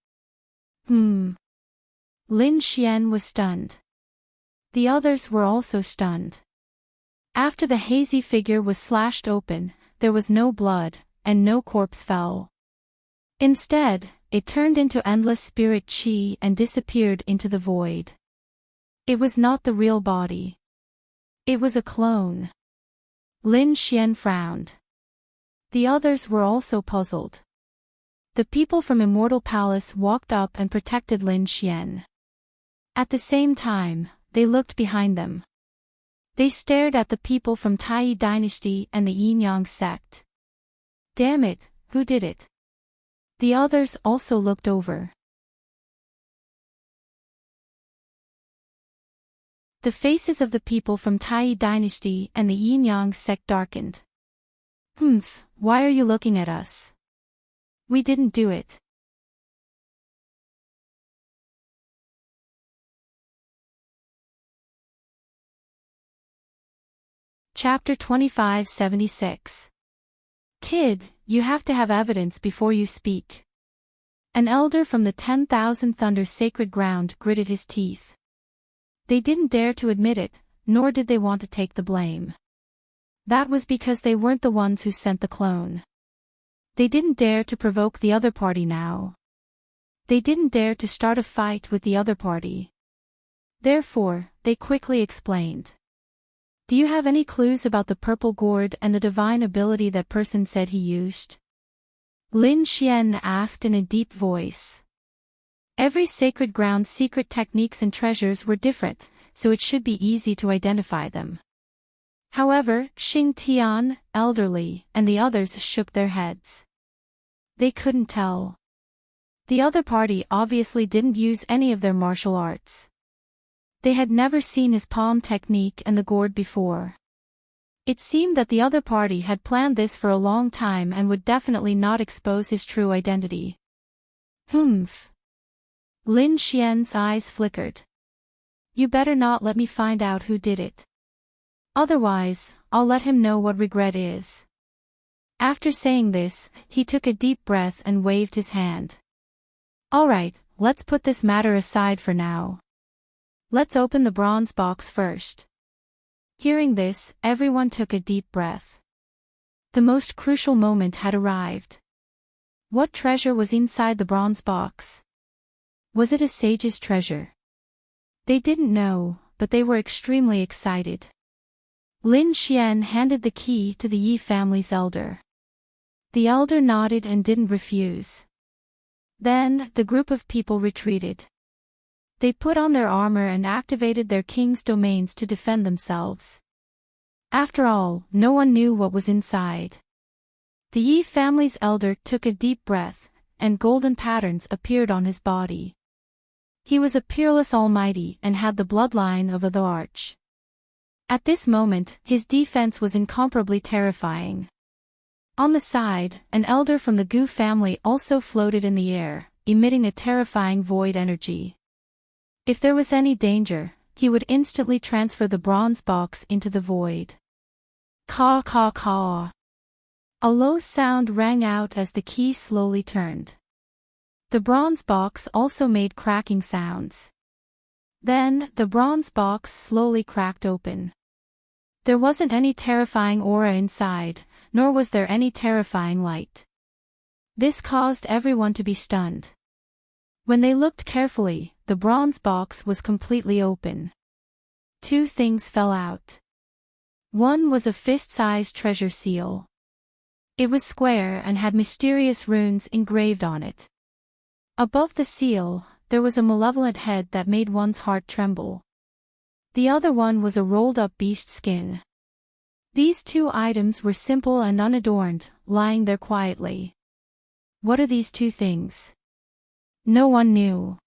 Lin Xian was stunned. The others were also stunned. After the hazy figure was slashed open, there was no blood, and no corpse fell. Instead, it turned into endless spirit qi and disappeared into the void. It was not the real body. It was a clone. Lin Xian frowned. The others were also puzzled. The people from Immortal Palace walked up and protected Lin Xian. At the same time, they looked behind them. They stared at the people from Tai dynasty and the Yin-Yang sect. Damn it, who did it? The others also looked over. The faces of the people from Tai dynasty and the Yin-Yang sect darkened. Why are you looking at us? We didn't do it. Chapter 2576. Kid, you have to have evidence before you speak. An elder from the 10,000 Thunder sacred ground gritted his teeth. They didn't dare to admit it, nor did they want to take the blame. That was because they weren't the ones who sent the clone. They didn't dare to provoke the other party now. They didn't dare to start a fight with the other party. Therefore, they quickly explained. Do you have any clues about the purple gourd and the divine ability that person said he used? Lin Xian asked in a deep voice. Every sacred ground's secret techniques and treasures were different, so it should be easy to identify them. However, Xing Tian, elderly, and the others shook their heads. They couldn't tell. The other party obviously didn't use any of their martial arts. They had never seen his palm technique and the gourd before. It seemed that the other party had planned this for a long time and would definitely not expose his true identity. Humph. Lin Xian's eyes flickered. You better not let me find out who did it. Otherwise, I'll let him know what regret is. After saying this, he took a deep breath and waved his hand. All right, let's put this matter aside for now. Let's open the bronze box first. Hearing this, everyone took a deep breath. The most crucial moment had arrived. What treasure was inside the bronze box? Was it a sage's treasure? They didn't know, but they were extremely excited. Lin Xian handed the key to the Yi family's elder. The elder nodded and didn't refuse. Then, the group of people retreated. They put on their armor and activated their king's domains to defend themselves. After all, no one knew what was inside. The Yi family's elder took a deep breath, and golden patterns appeared on his body. He was a peerless almighty and had the bloodline of the arch. At this moment, his defense was incomparably terrifying. On the side, an elder from the Gu family also floated in the air, emitting a terrifying void energy. If there was any danger, he would instantly transfer the bronze box into the void. Caw caw caw. A low sound rang out as the key slowly turned. The bronze box also made cracking sounds. Then, the bronze box slowly cracked open. There wasn't any terrifying aura inside, nor was there any terrifying light. This caused everyone to be stunned. When they looked carefully, the bronze box was completely open. Two things fell out. One was a fist-sized treasure seal. It was square and had mysterious runes engraved on it. Above the seal, there was a malevolent head that made one's heart tremble. The other one was a rolled-up beast skin. These two items were simple and unadorned, lying there quietly. What are these two things? No one knew.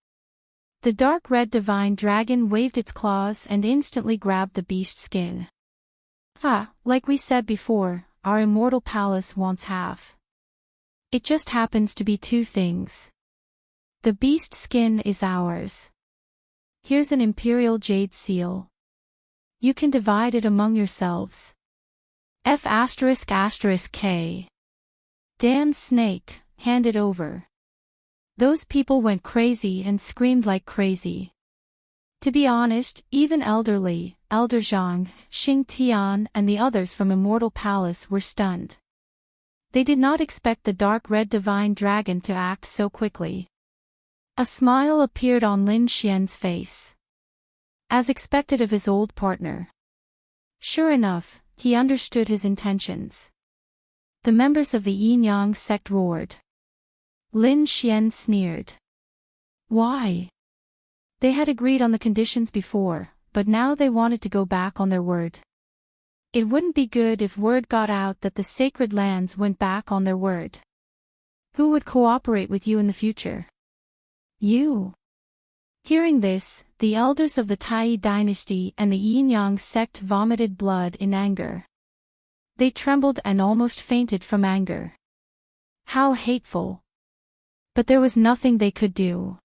The dark red divine dragon waved its claws and instantly grabbed the beast skin. Like we said before, our immortal palace wants half. It just happens to be two things. The beast skin is ours. Here's an imperial jade seal. You can divide it among yourselves. F***K. Damn snake, hand it over. Those people went crazy and screamed like crazy. To be honest, even Elder Zhang, Xing Tian and the others from Immortal Palace were stunned. They did not expect the dark red divine dragon to act so quickly. A smile appeared on Lin Xian's face. As expected of his old partner. Sure enough, he understood his intentions. The members of the Yin Yang sect roared. Lin Xian sneered. Why? They had agreed on the conditions before, but now they wanted to go back on their word. It wouldn't be good if word got out that the sacred lands went back on their word. Who would cooperate with you in the future? You. Hearing this, the elders of the Tai dynasty and the Yin Yang sect vomited blood in anger. They trembled and almost fainted from anger. How hateful. But there was nothing they could do.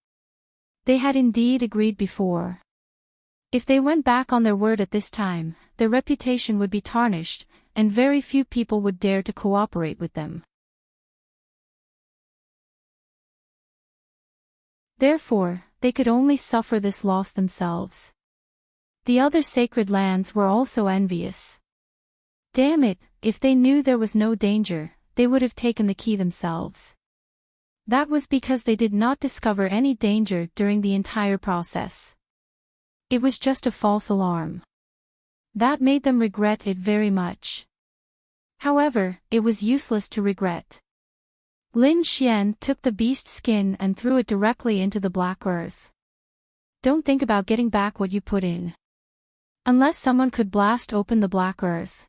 They had indeed agreed before. If they went back on their word at this time, their reputation would be tarnished, and very few people would dare to cooperate with them. Therefore, they could only suffer this loss themselves. The other sacred lands were also envious. Damn it, if they knew there was no danger, they would have taken the key themselves. That was because they did not discover any danger during the entire process. It was just a false alarm. That made them regret it very much. However, it was useless to regret. Lin Xian took the beast skin and threw it directly into the black earth. Don't think about getting back what you put in. Unless someone could blast open the black earth.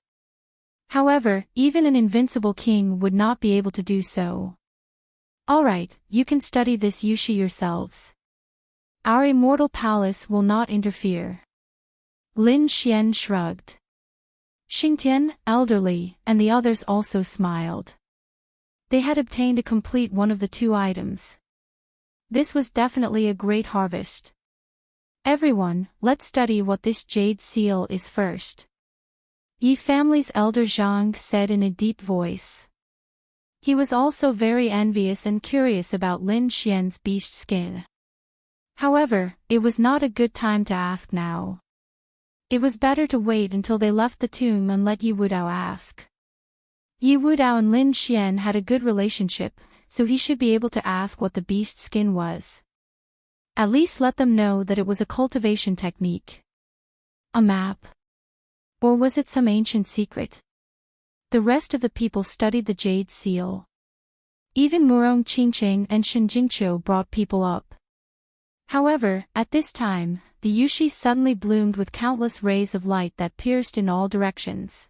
However, even an invincible king would not be able to do so. Alright, you can study this Yushi yourselves. Our immortal palace will not interfere. Lin Xian shrugged. Xingtian, elderly, and the others also smiled. They had obtained a complete one of the two items. This was definitely a great harvest. Everyone, let's study what this jade seal is first. Yi family's elder Zhang said in a deep voice. He was also very envious and curious about Lin Xian's beast skin. However, it was not a good time to ask now. It was better to wait until they left the tomb and let Yi Wudao ask. Yi Wudao and Lin Xian had a good relationship, so he should be able to ask what the beast skin was. At least let them know that it was a cultivation technique. A map? Or was it some ancient secret? The rest of the people studied the jade seal. Even Murong Qingqing and Shen Jingqiu brought people up. However, at this time, the Yushi suddenly bloomed with countless rays of light that pierced in all directions.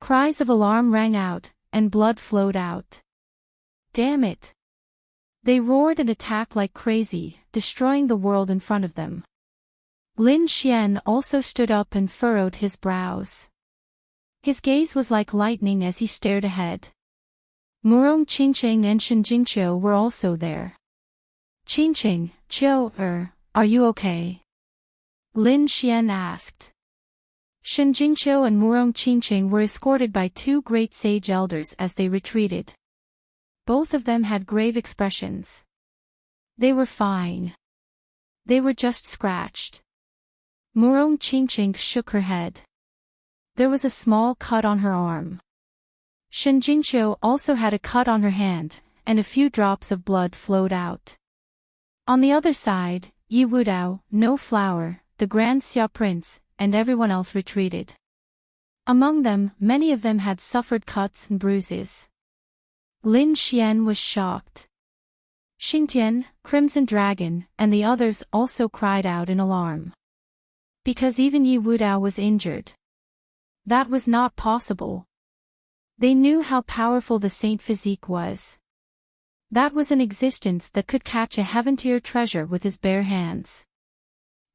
Cries of alarm rang out, and blood flowed out. Damn it! They roared and attacked like crazy, destroying the world in front of them. Lin Xian also stood up and furrowed his brows. His gaze was like lightning as he stared ahead. Murong Qingqing and Shen Jingqiu were also there. Qingqing, are you okay? Lin Xian asked. Shen Jingqiu and Murong Qingqing were escorted by two great sage elders as they retreated. Both of them had grave expressions. They were fine. They were just scratched. Murong Qingqing shook her head. There was a small cut on her arm. Shen Jingqiu also had a cut on her hand, and a few drops of blood flowed out. On the other side, Yi Wudao, No Flower, the Grand Xia Prince, and everyone else retreated. Among them, many of them had suffered cuts and bruises. Lin Xian was shocked. Xingtian, Crimson Dragon, and the others also cried out in alarm. Because even Yi Wudao was injured. That was not possible. They knew how powerful the Saint Physique was. That was an existence that could catch a heaven-tier treasure with his bare hands.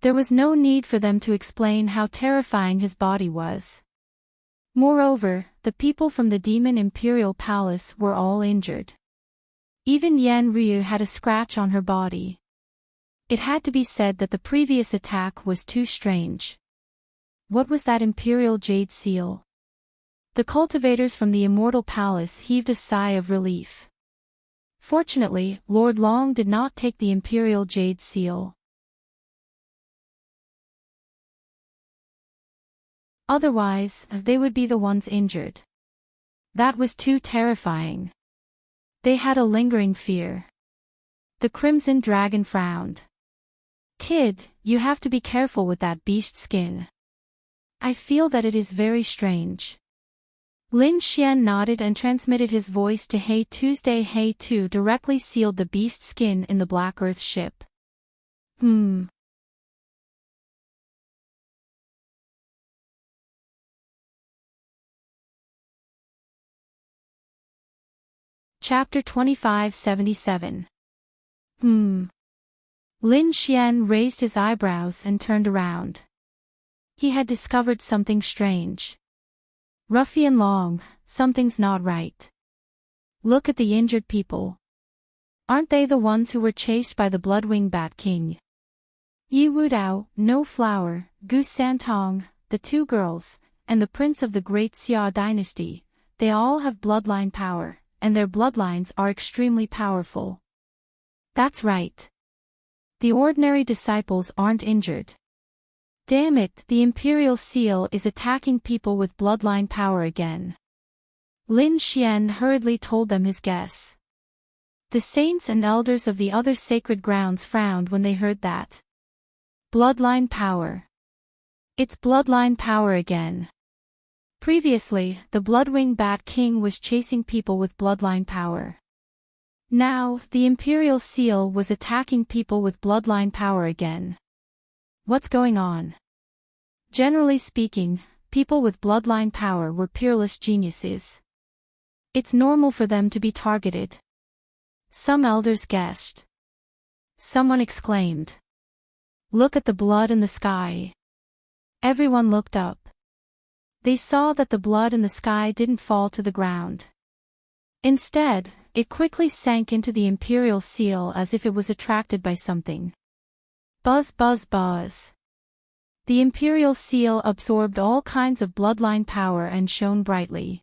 There was no need for them to explain how terrifying his body was. Moreover, the people from the Demon Imperial Palace were all injured. Even Yan Ryu had a scratch on her body. It had to be said that the previous attack was too strange. What was that Imperial Jade Seal? The cultivators from the Immortal Palace heaved a sigh of relief. Fortunately, Lord Long did not take the Imperial Jade Seal. Otherwise, they would be the ones injured. That was too terrifying. They had a lingering fear. The Crimson Dragon frowned. Kid, you have to be careful with that beast skin. I feel that it is very strange. Lin Xian nodded and transmitted his voice to Hey Tuesday. Hey Tu directly sealed the beast skin in the Black Earth ship. Chapter 2577. Lin Xian raised his eyebrows and turned around. He had discovered something strange. Ruffian Long, something's not right. Look at the injured people. Aren't they the ones who were chased by the Bloodwing Bat King? Yi Wudao, No Flower, Gu Santong, the two girls, and the prince of the great Xia dynasty, they all have bloodline power, and their bloodlines are extremely powerful. That's right. The ordinary disciples aren't injured. Damn it, the Imperial Seal is attacking people with bloodline power again. Lin Xian hurriedly told them his guess. The saints and elders of the other sacred grounds frowned when they heard that. Bloodline power. It's bloodline power again. Previously, the Bloodwing Bat King was chasing people with bloodline power. Now, the Imperial Seal was attacking people with bloodline power again. What's going on? Generally speaking, people with bloodline power were peerless geniuses. It's normal for them to be targeted. Some elders guessed. Someone exclaimed. Look at the blood in the sky. Everyone looked up. They saw that the blood in the sky didn't fall to the ground. Instead, it quickly sank into the Imperial Seal as if it was attracted by something. Buzz buzz buzz. The Imperial Seal absorbed all kinds of bloodline power and shone brightly.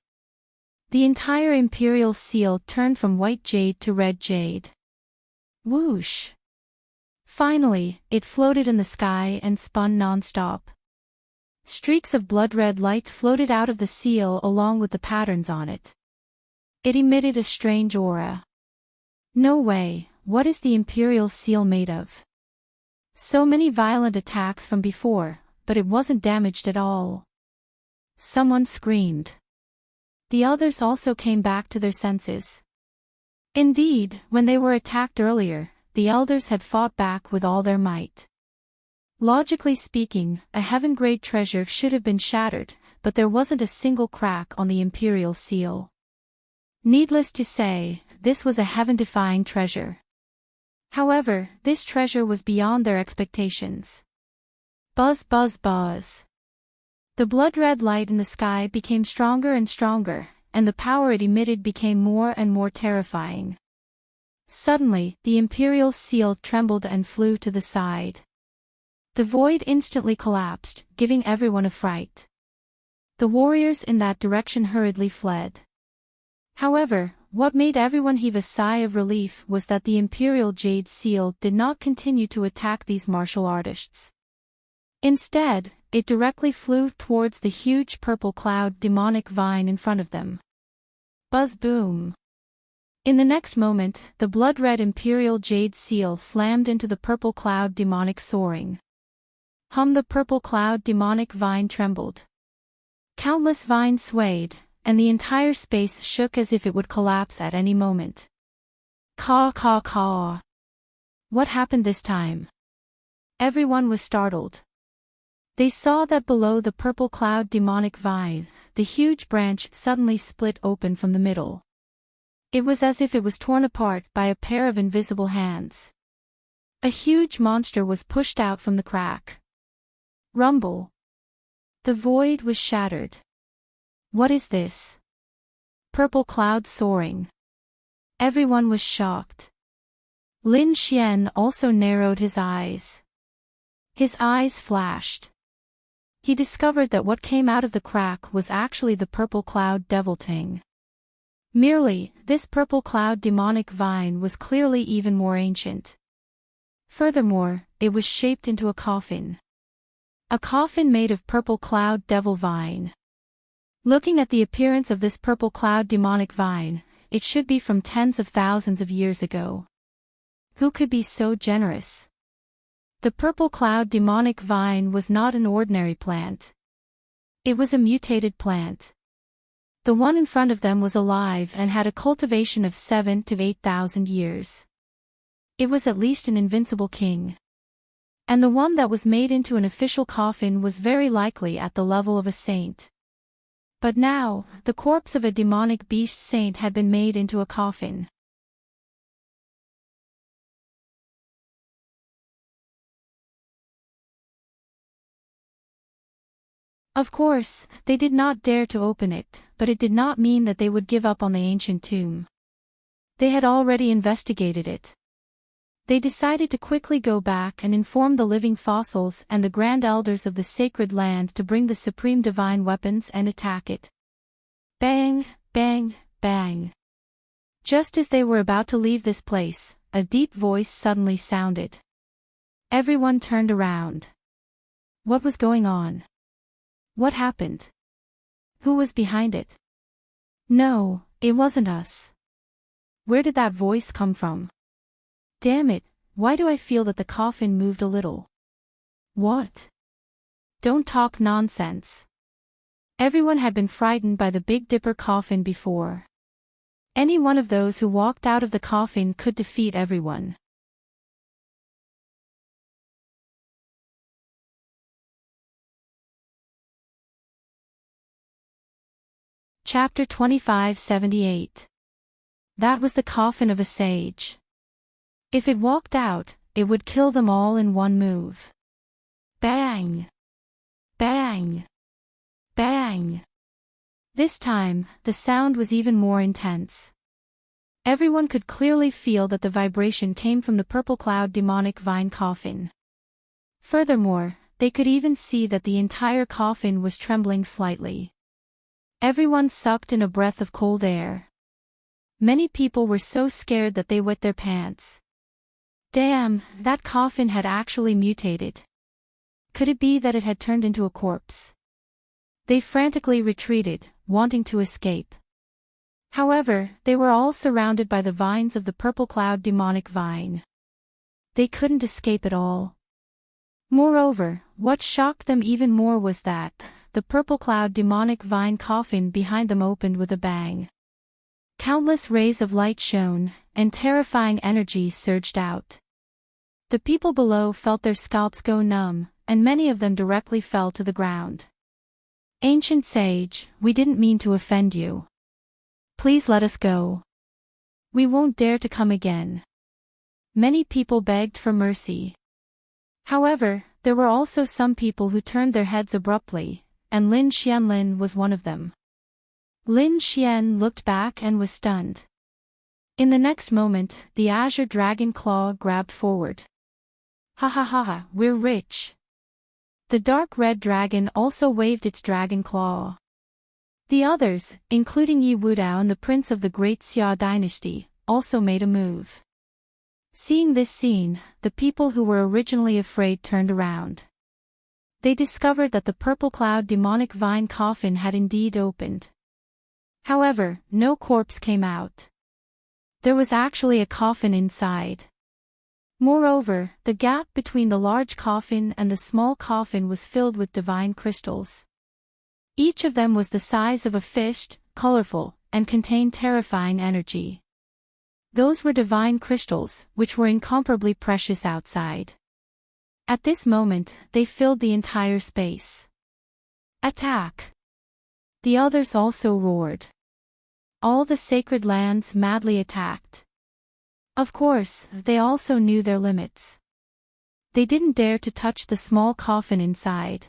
The entire Imperial Seal turned from white jade to red jade. Whoosh! Finally, it floated in the sky and spun non-stop. Streaks of blood-red light floated out of the seal along with the patterns on it. It emitted a strange aura. No way, what is the Imperial Seal made of? So many violent attacks from before, but it wasn't damaged at all. Someone screamed. The others also came back to their senses. Indeed, when they were attacked earlier, the elders had fought back with all their might. Logically speaking, a heaven-grade treasure should have been shattered, but there wasn't a single crack on the Imperial Seal. Needless to say, this was a heaven-defying treasure. However, this treasure was beyond their expectations. Buzz buzz buzz. The blood-red light in the sky became stronger and stronger, and the power it emitted became more and more terrifying. Suddenly, the Imperial Seal trembled and flew to the side. The void instantly collapsed, giving everyone a fright. The warriors in that direction hurriedly fled. However, what made everyone heave a sigh of relief was that the Imperial Jade Seal did not continue to attack these martial artists. Instead, it directly flew towards the huge purple cloud demonic vine in front of them. Buzz boom. In the next moment, the blood-red Imperial Jade Seal slammed into the purple cloud demonic soaring. The purple cloud demonic vine trembled. Countless vines swayed, and the entire space shook as if it would collapse at any moment. Caw caw caw. What happened this time? Everyone was startled. They saw that below the purple cloud demonic vine, the huge branch suddenly split open from the middle. It was as if it was torn apart by a pair of invisible hands. A huge monster was pushed out from the crack. Rumble. The void was shattered. What is this? Purple cloud soaring. Everyone was shocked. Lin Xian also narrowed his eyes. His eyes flashed. He discovered that what came out of the crack was actually the purple cloud devilting. Merely, this purple cloud demonic vine was clearly even more ancient. Furthermore, it was shaped into a coffin. A coffin made of purple cloud devil vine. Looking at the appearance of this purple cloud demonic vine, it should be from tens of thousands of years ago. Who could be so generous? The purple cloud demonic vine was not an ordinary plant. It was a mutated plant. The one in front of them was alive and had a cultivation of 7,000 to 8,000 years. It was at least an invincible king. And the one that was made into an official coffin was very likely at the level of a saint. But now, the corpse of a demonic beast saint had been made into a coffin. Of course, they did not dare to open it, but it did not mean that they would give up on the ancient tomb. They had already investigated it. They decided to quickly go back and inform the living fossils and the grand elders of the sacred land to bring the supreme divine weapons and attack it. Bang, bang, bang. Just as they were about to leave this place, a deep voice suddenly sounded. Everyone turned around. What was going on? What happened? Who was behind it? No, it wasn't us. Where did that voice come from? Damn it, why do I feel that the coffin moved a little? What? Don't talk nonsense. Everyone had been frightened by the Big Dipper coffin before. Any one of those who walked out of the coffin could defeat everyone. Chapter 2578. That was the coffin of a sage. If it walked out, it would kill them all in one move. Bang! Bang! Bang! This time, the sound was even more intense. Everyone could clearly feel that the vibration came from the purple cloud demonic vine coffin. Furthermore, they could even see that the entire coffin was trembling slightly. Everyone sucked in a breath of cold air. Many people were so scared that they wet their pants. Damn, that coffin had actually mutated. Could it be that it had turned into a corpse? They frantically retreated, wanting to escape. However, they were all surrounded by the vines of the purple cloud demonic vine. They couldn't escape at all. Moreover, what shocked them even more was that the purple cloud demonic vine coffin behind them opened with a bang. Countless rays of light shone, and terrifying energy surged out. The people below felt their scalps go numb, and many of them directly fell to the ground. Ancient sage, we didn't mean to offend you. Please let us go. We won't dare to come again. Many people begged for mercy. However, there were also some people who turned their heads abruptly, and Lin Xianlin was one of them. Lin Xian looked back and was stunned. In the next moment, the azure dragon claw grabbed forward. Ha ha ha ha, we're rich. The dark red dragon also waved its dragon claw. The others, including Yi Wudao and the prince of the Great Xia dynasty, also made a move. Seeing this scene, the people who were originally afraid turned around. They discovered that the purple cloud demonic vine coffin had indeed opened. However, no corpse came out. There was actually a coffin inside. Moreover, the gap between the large coffin and the small coffin was filled with divine crystals. Each of them was the size of a fist, colorful, and contained terrifying energy. Those were divine crystals, which were incomparably precious outside. At this moment, they filled the entire space. Attack! The others also roared. All the sacred lands madly attacked. Of course, they also knew their limits. They didn't dare to touch the small coffin inside.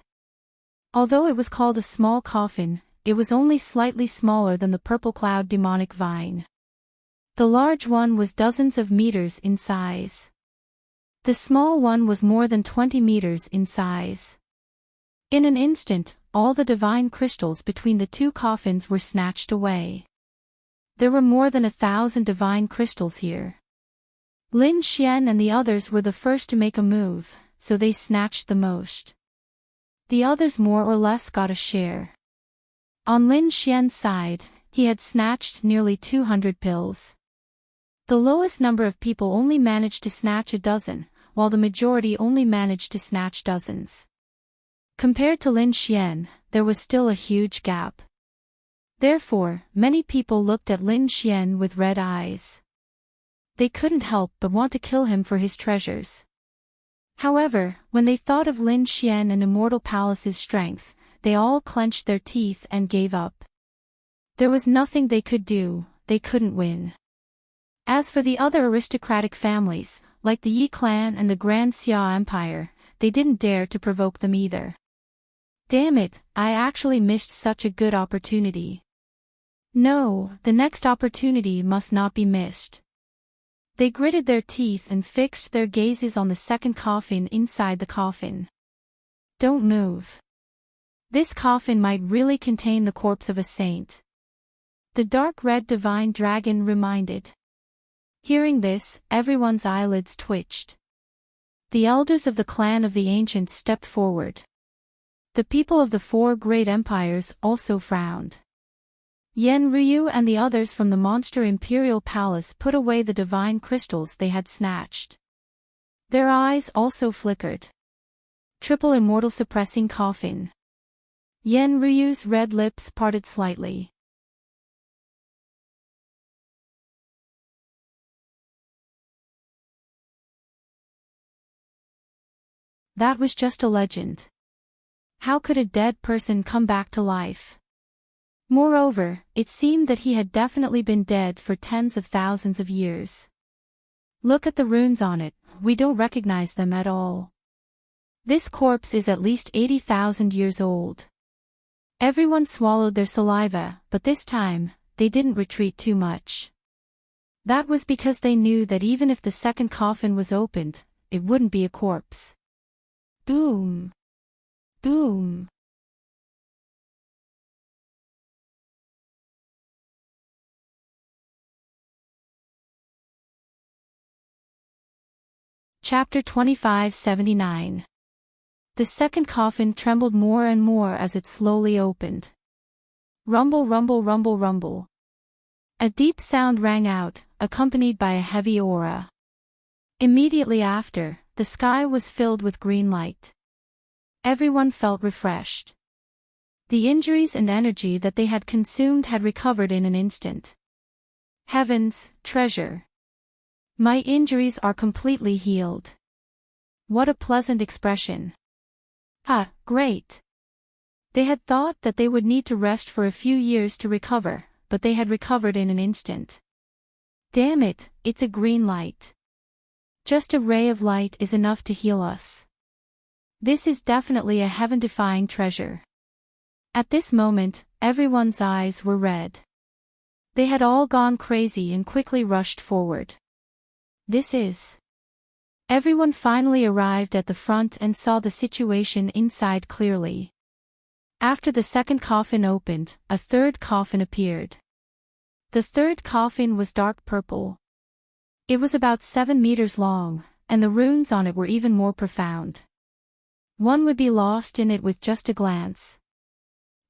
Although it was called a small coffin, it was only slightly smaller than the purple cloud demonic vine. The large one was dozens of meters in size. The small one was more than 20 meters in size. In an instant, all the divine crystals between the two coffins were snatched away. There were more than 1,000 divine crystals here. Lin Xian and the others were the first to make a move, so they snatched the most. The others more or less got a share. On Lin Xian's side, he had snatched nearly 200 pills. The lowest number of people only managed to snatch a dozen, while the majority only managed to snatch dozens. Compared to Lin Xian, there was still a huge gap. Therefore, many people looked at Lin Xian with red eyes. They couldn't help but want to kill him for his treasures. However, when they thought of Lin Xian and Immortal Palace's strength, they all clenched their teeth and gave up. There was nothing they could do, they couldn't win. As for the other aristocratic families, like the Yi clan and the Grand Xia Empire, they didn't dare to provoke them either. Damn it, I actually missed such a good opportunity. No, the next opportunity must not be missed. They gritted their teeth and fixed their gazes on the second coffin inside the coffin. Don't move. This coffin might really contain the corpse of a saint. The dark red divine dragon reminded. Hearing this, everyone's eyelids twitched. The elders of the clan of the ancients stepped forward. The people of the four great empires also frowned. Yen Ryu and the others from the monster imperial palace put away the divine crystals they had snatched. Their eyes also flickered. Triple immortal suppressing coffin. Yen Ryu's red lips parted slightly. That was just a legend. How could a dead person come back to life? Moreover, it seemed that he had definitely been dead for tens of thousands of years. Look at the runes on it, we don't recognize them at all. This corpse is at least 80,000 years old. Everyone swallowed their saliva, but this time, they didn't retreat too much. That was because they knew that even if the second coffin was opened, it wouldn't be a corpse. Boom. Boom. Chapter 2579. The second coffin trembled more and more as it slowly opened. Rumble, rumble, rumble, rumble. A deep sound rang out, accompanied by a heavy aura. Immediately after, the sky was filled with green light. Everyone felt refreshed. The injuries and energy that they had consumed had recovered in an instant. Heavens, treasure. My injuries are completely healed. What a pleasant expression. Ah, great. They had thought that they would need to rest for a few years to recover, but they had recovered in an instant. Damn it, it's a green light. Just a ray of light is enough to heal us. This is definitely a heaven-defying treasure. At this moment, everyone's eyes were red. They had all gone crazy and quickly rushed forward. This is. Everyone finally arrived at the front and saw the situation inside clearly. After the second coffin opened, a third coffin appeared. The third coffin was dark purple. It was about 7 meters long, and the runes on it were even more profound. One would be lost in it with just a glance.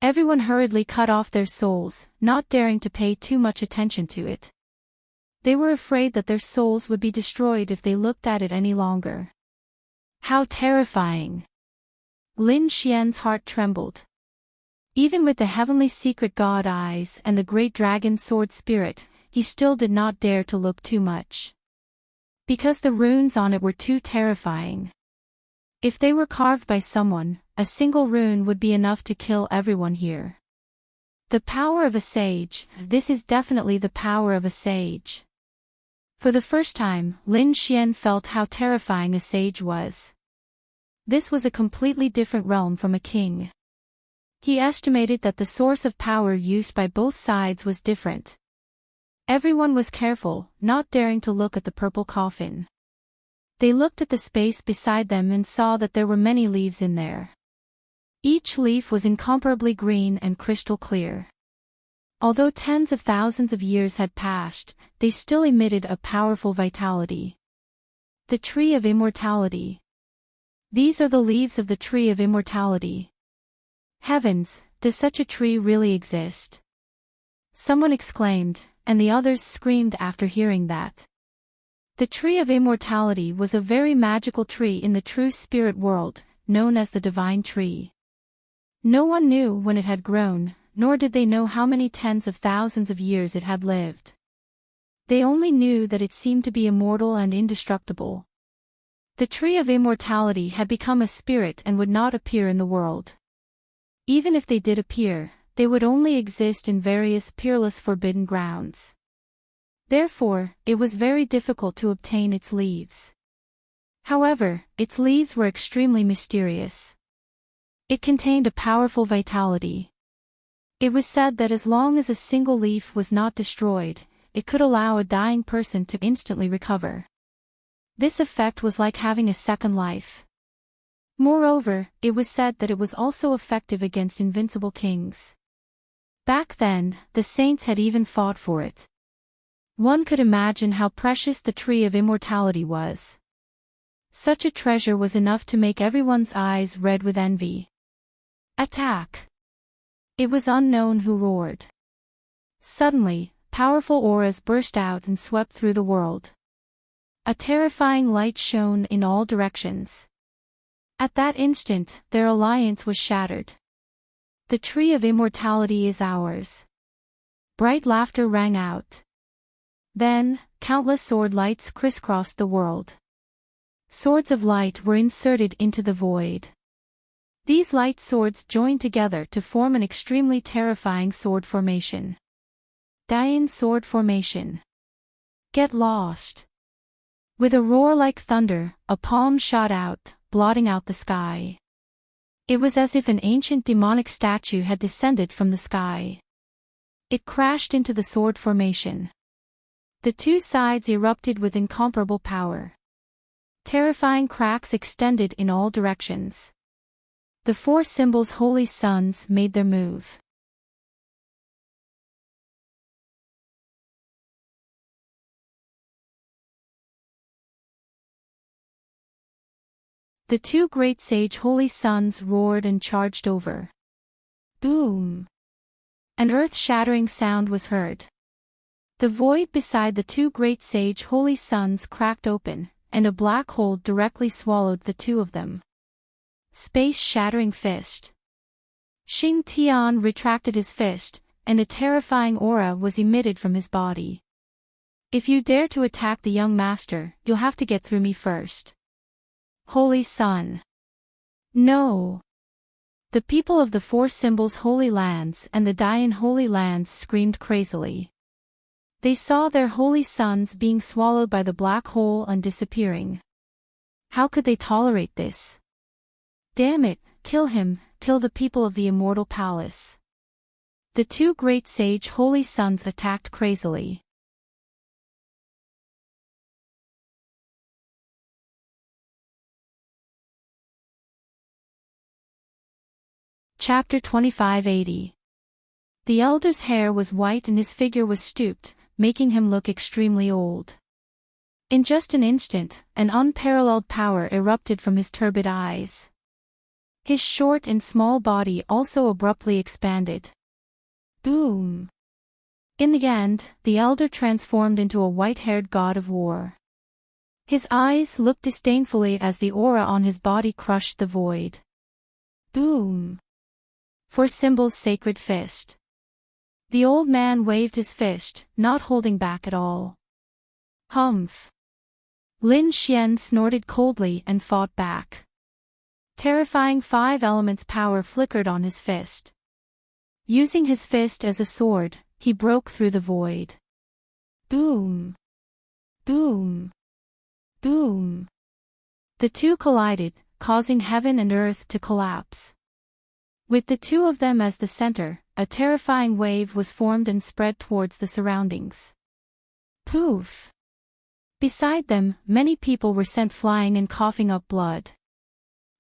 Everyone hurriedly cut off their souls, not daring to pay too much attention to it. They were afraid that their souls would be destroyed if they looked at it any longer. How terrifying! Lin Xian's heart trembled. Even with the heavenly secret god eyes and the great dragon sword spirit, he still did not dare to look too much. Because the runes on it were too terrifying. If they were carved by someone, a single rune would be enough to kill everyone here. The power of a sage, this is definitely the power of a sage. For the first time, Lin Xian felt how terrifying a sage was. This was a completely different realm from a king. He estimated that the source of power used by both sides was different. Everyone was careful, not daring to look at the purple coffin. They looked at the space beside them and saw that there were many leaves in there. Each leaf was incomparably green and crystal clear. Although tens of thousands of years had passed, they still emitted a powerful vitality. The Tree of Immortality. These are the leaves of the Tree of Immortality. Heavens, does such a tree really exist? Someone exclaimed, and the others screamed after hearing that. The Tree of Immortality was a very magical tree in the true spirit world, known as the Divine Tree. No one knew when it had grown, nor did they know how many tens of thousands of years it had lived. They only knew that it seemed to be immortal and indestructible. The Tree of Immortality had become a spirit and would not appear in the world. Even if they did appear, they would only exist in various peerless forbidden grounds. Therefore, it was very difficult to obtain its leaves. However, its leaves were extremely mysterious. It contained a powerful vitality. It was said that as long as a single leaf was not destroyed, it could allow a dying person to instantly recover. This effect was like having a second life. Moreover, it was said that it was also effective against invincible kings. Back then, the saints had even fought for it. One could imagine how precious the tree of immortality was. Such a treasure was enough to make everyone's eyes red with envy. Attack! It was unknown who roared. Suddenly, powerful auras burst out and swept through the world. A terrifying light shone in all directions. At that instant, their alliance was shattered. The tree of immortality is ours. Bright laughter rang out. Then, countless sword lights crisscrossed the world. Swords of light were inserted into the void. These light swords joined together to form an extremely terrifying sword formation. Dian sword formation. Get lost. With a roar like thunder, a palm shot out, blotting out the sky. It was as if an ancient demonic statue had descended from the sky. It crashed into the sword formation. The two sides erupted with incomparable power. Terrifying cracks extended in all directions. The four symbols' holy sons made their move. The two great sage holy sons roared and charged over. Boom! An earth-shattering sound was heard. The void beside the two great sage holy sons cracked open, and a black hole directly swallowed the two of them. Space-shattering fist. Xing Tian retracted his fist, and a terrifying aura was emitted from his body. If you dare to attack the young master, you'll have to get through me first. Holy Sun. No. The people of the four symbols' holy lands and the Dian holy lands screamed crazily. They saw their holy sons being swallowed by the black hole and disappearing. How could they tolerate this? Damn it, kill him, kill the people of the immortal palace. The two great sage holy sons attacked crazily. Chapter 2580. The elder's hair was white and his figure was stooped, making him look extremely old. In just an instant, an unparalleled power erupted from his turbid eyes. His short and small body also abruptly expanded. Boom! In the end, the elder transformed into a white-haired god of war. His eyes looked disdainfully as the aura on his body crushed the void. Boom! For symbol's sacred fist. The old man waved his fist, not holding back at all. Humph! Lin Xian snorted coldly and fought back. Terrifying five elements power flickered on his fist. Using his fist as a sword, he broke through the void. Boom! Boom! Boom! The two collided, causing heaven and earth to collapse. With the two of them as the center, a terrifying wave was formed and spread towards the surroundings. Poof! Beside them, many people were sent flying and coughing up blood.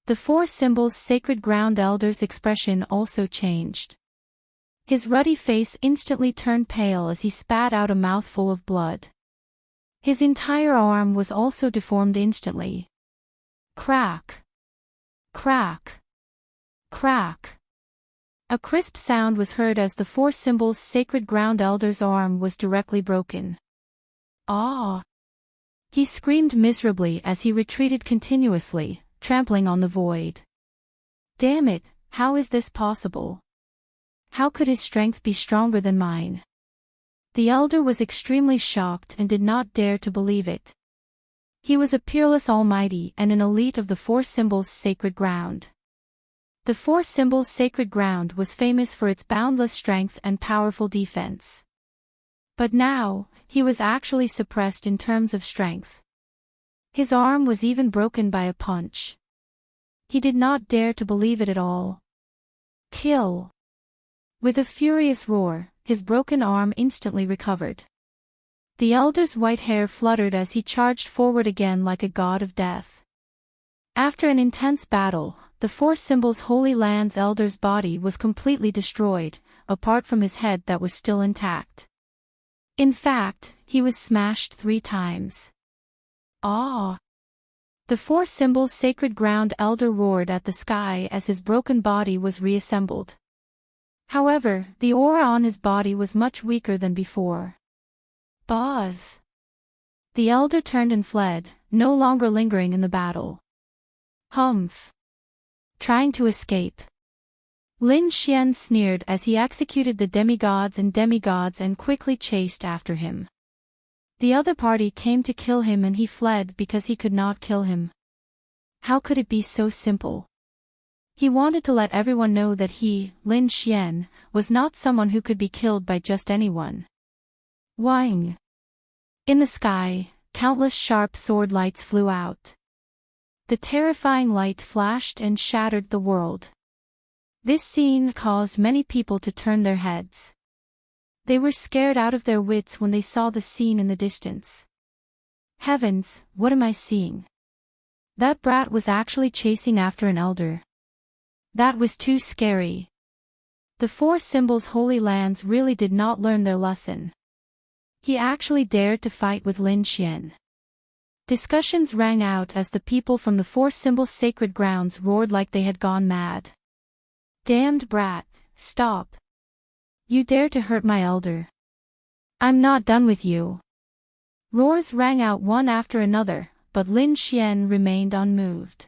The four symbols' sacred ground elder's expression also changed. His ruddy face instantly turned pale as he spat out a mouthful of blood. His entire arm was also deformed instantly. Crack! Crack! Crack! A crisp sound was heard as the four symbols' sacred ground elder's arm was directly broken. Ah! He screamed miserably as he retreated continuously, trampling on the void. Damn it, how is this possible? How could his strength be stronger than mine? The elder was extremely shocked and did not dare to believe it. He was a peerless almighty and an elite of the four symbols' sacred ground. The four symbols' sacred ground was famous for its boundless strength and powerful defense. But now, he was actually suppressed in terms of strength. His arm was even broken by a punch. He did not dare to believe it at all. Kill! With a furious roar, his broken arm instantly recovered. The elder's white hair fluttered as he charged forward again like a god of death. After an intense battle, the four symbols Holy Land's elder's body was completely destroyed, apart from his head that was still intact. In fact, he was smashed 3 times. Ah! The four symbols sacred ground elder roared at the sky as his broken body was reassembled. However, the aura on his body was much weaker than before. Buzz! The elder turned and fled, no longer lingering in the battle. Humph! Trying to escape. Lin Xian sneered as he executed the demigods and quickly chased after him. The other party came to kill him and he fled because he could not kill him. How could it be so simple? He wanted to let everyone know that he, Lin Xian, was not someone who could be killed by just anyone. Wang! In the sky, countless sharp sword lights flew out. The terrifying light flashed and shattered the world. This scene caused many people to turn their heads. They were scared out of their wits when they saw the scene in the distance. Heavens, what am I seeing? That brat was actually chasing after an elder. That was too scary. The four symbols Holy Lands really did not learn their lesson. He actually dared to fight with Lin Xian. Discussions rang out as the people from the four symbols sacred grounds roared like they had gone mad. Damned brat, stop. You dare to hurt my elder. I'm not done with you. Roars rang out one after another, but Lin Xian remained unmoved.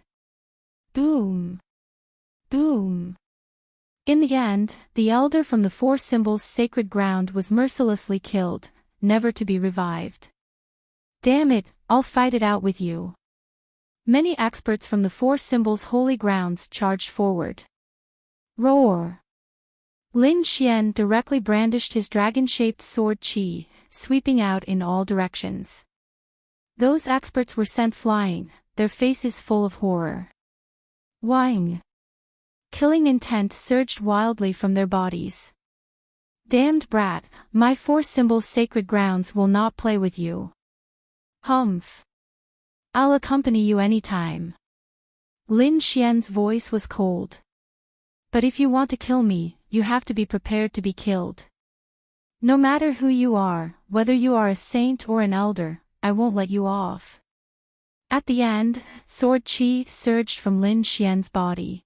Boom! Boom! In the end, the elder from the four symbols sacred ground was mercilessly killed, never to be revived. Damn it, I'll fight it out with you. Many experts from the four symbols holy grounds charged forward. Roar! Lin Xian directly brandished his dragon-shaped sword Qi, sweeping out in all directions. Those experts were sent flying, their faces full of horror. Wang! Killing intent surged wildly from their bodies. Damned brat, my four symbols sacred grounds will not play with you. Humph! I'll accompany you anytime. Lin Xian's voice was cold. But if you want to kill me, you have to be prepared to be killed. No matter who you are, whether you are a saint or an elder, I won't let you off. At the end, sword Qi surged from Lin Xian's body.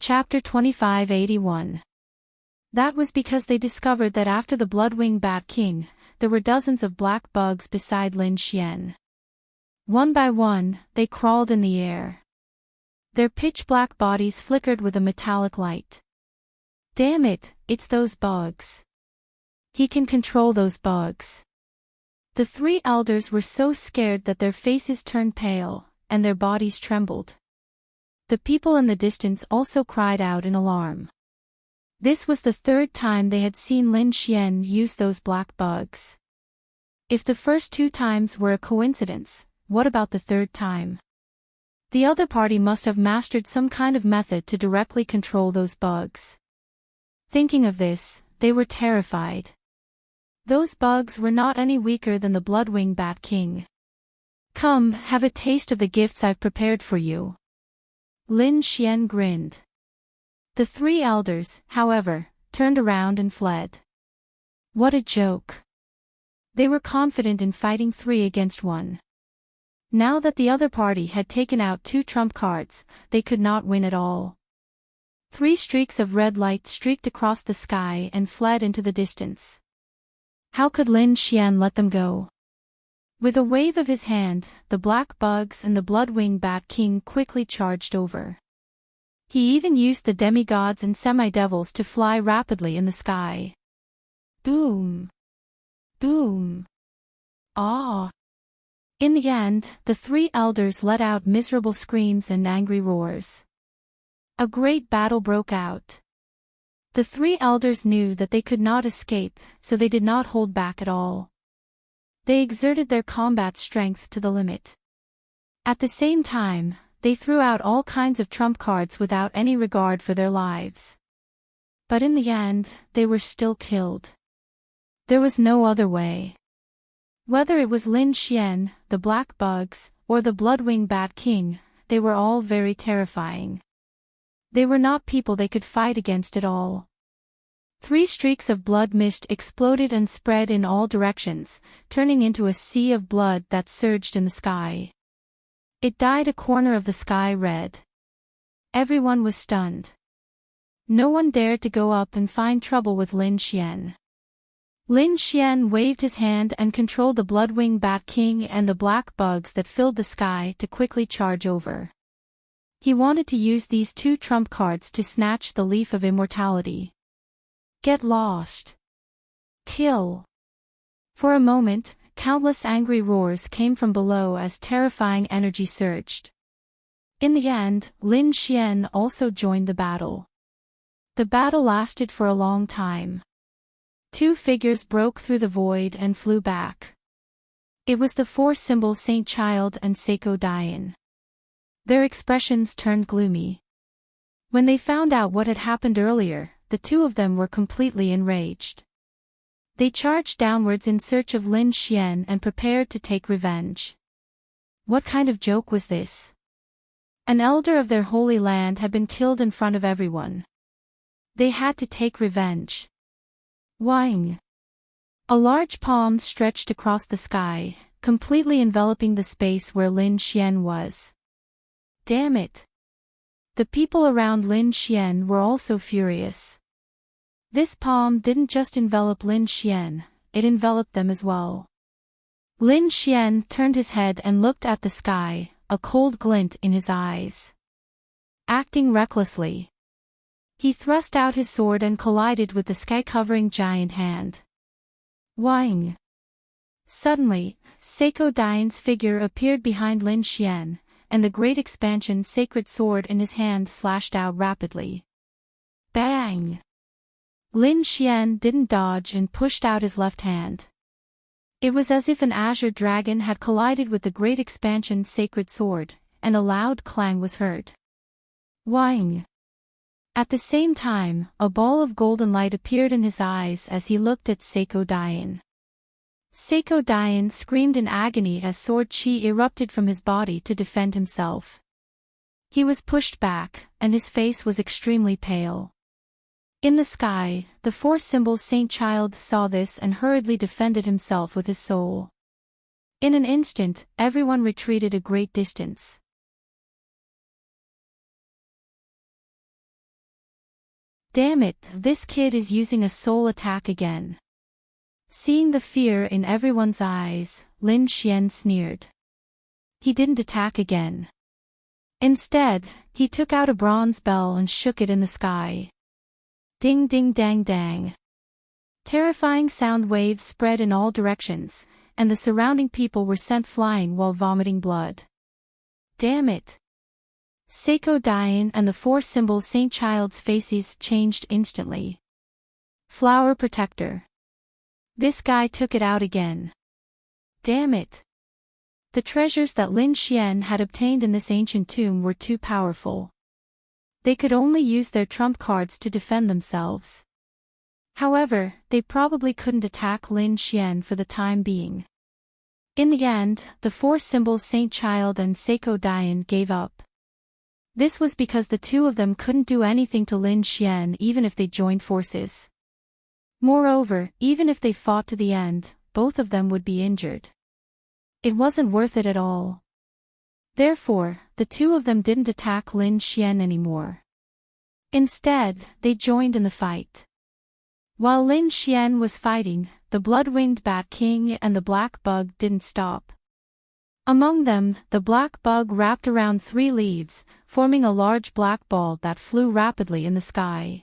Chapter 2581. That was because they discovered that after the Bloodwing Bat King, there were dozens of black bugs beside Lin Xian. One by one, they crawled in the air. Their pitch-black bodies flickered with a metallic light. Damn it, it's those bugs. He can control those bugs. The three elders were so scared that their faces turned pale, and their bodies trembled. The people in the distance also cried out in alarm. This was the third time they had seen Lin Xian use those black bugs. If the first 2 times were a coincidence, what about the third time? The other party must have mastered some kind of method to directly control those bugs. Thinking of this, they were terrified. Those bugs were not any weaker than the Bloodwing Bat King. Come, have a taste of the gifts I've prepared for you. Lin Xian grinned. The 3 elders, however, turned around and fled. What a joke. They were confident in fighting 3 against 1. Now that the other party had taken out 2 trump cards, they could not win at all. 3 streaks of red light streaked across the sky and fled into the distance. How could Lin Xian let them go? With a wave of his hand, the black bugs and the Bloodwing Bat King quickly charged over. He even used the demigods and semi-devils to fly rapidly in the sky. Boom! Boom! Ah! In the end, the 3 elders let out miserable screams and angry roars. A great battle broke out. The three elders knew that they could not escape, so they did not hold back at all. They exerted their combat strength to the limit. At the same time, they threw out all kinds of trump cards without any regard for their lives. But in the end, they were still killed. There was no other way. Whether it was Lin Xian, the black bugs, or the Bloodwing Bat King, they were all very terrifying. They were not people they could fight against at all. 3 streaks of blood mist exploded and spread in all directions, turning into a sea of blood that surged in the sky. It dyed a corner of the sky red. Everyone was stunned. No one dared to go up and find trouble with Lin Xian. Lin Xian waved his hand and controlled the Bloodwing Bat King and the black bugs that filled the sky to quickly charge over. He wanted to use these 2 trump cards to snatch the Leaf of Immortality. Get lost. Kill. For a moment, countless angry roars came from below as terrifying energy surged. In the end, Lin Xian also joined the battle. The battle lasted for a long time. 2 figures broke through the void and flew back. It was the 4-symbol Saint Child and Seiko Dian. Their expressions turned gloomy. When they found out what had happened earlier, the 2 of them were completely enraged. They charged downwards in search of Lin Xian and prepared to take revenge. What kind of joke was this? An elder of their holy land had been killed in front of everyone. They had to take revenge. Wang. A large palm stretched across the sky, completely enveloping the space where Lin Xian was. Damn it! The people around Lin Xian were also furious. This palm didn't just envelop Lin Xian, it enveloped them as well. Lin Xian turned his head and looked at the sky, a cold glint in his eyes. Acting recklessly, he thrust out his sword and collided with the sky-covering giant hand. Wang! Suddenly, Seiko Dian's figure appeared behind Lin Xian, and the great expansion sacred sword in his hand slashed out rapidly. Bang! Lin Xian didn't dodge and pushed out his left hand. It was as if an azure dragon had collided with the great expansion sacred sword, and a loud clang was heard. Wang! At the same time, a ball of golden light appeared in his eyes as he looked at Seiko Dian. Seiko Dian screamed in agony as sword chi erupted from his body to defend himself. He was pushed back, and his face was extremely pale. In the sky, the 4-symbol Saint Child saw this and hurriedly defended himself with his soul. In an instant, everyone retreated a great distance. Damn it, this kid is using a soul attack again. Seeing the fear in everyone's eyes, Lin Xian sneered. He didn't attack again. Instead, he took out a bronze bell and shook it in the sky. Ding ding dang dang. Terrifying sound waves spread in all directions, and the surrounding people were sent flying while vomiting blood. Damn it. Seiko Dian and the 4-symbol Saint Child's faces changed instantly. Flower Protector. This guy took it out again. Damn it. The treasures that Lin Xian had obtained in this ancient tomb were too powerful. They could only use their trump cards to defend themselves. However, they probably couldn't attack Lin Xian for the time being. In the end, the 4-symbol Saint Child and Seiko Dian gave up. This was because the 2 of them couldn't do anything to Lin Xian even if they joined forces. Moreover, even if they fought to the end, both of them would be injured. It wasn't worth it at all. Therefore, the 2 of them didn't attack Lin Xian anymore. Instead, they joined in the fight. While Lin Xian was fighting, the Blood-Winged Bat King and the Black Bug didn't stop. Among them, the black bug wrapped around 3 leaves, forming a large black ball that flew rapidly in the sky.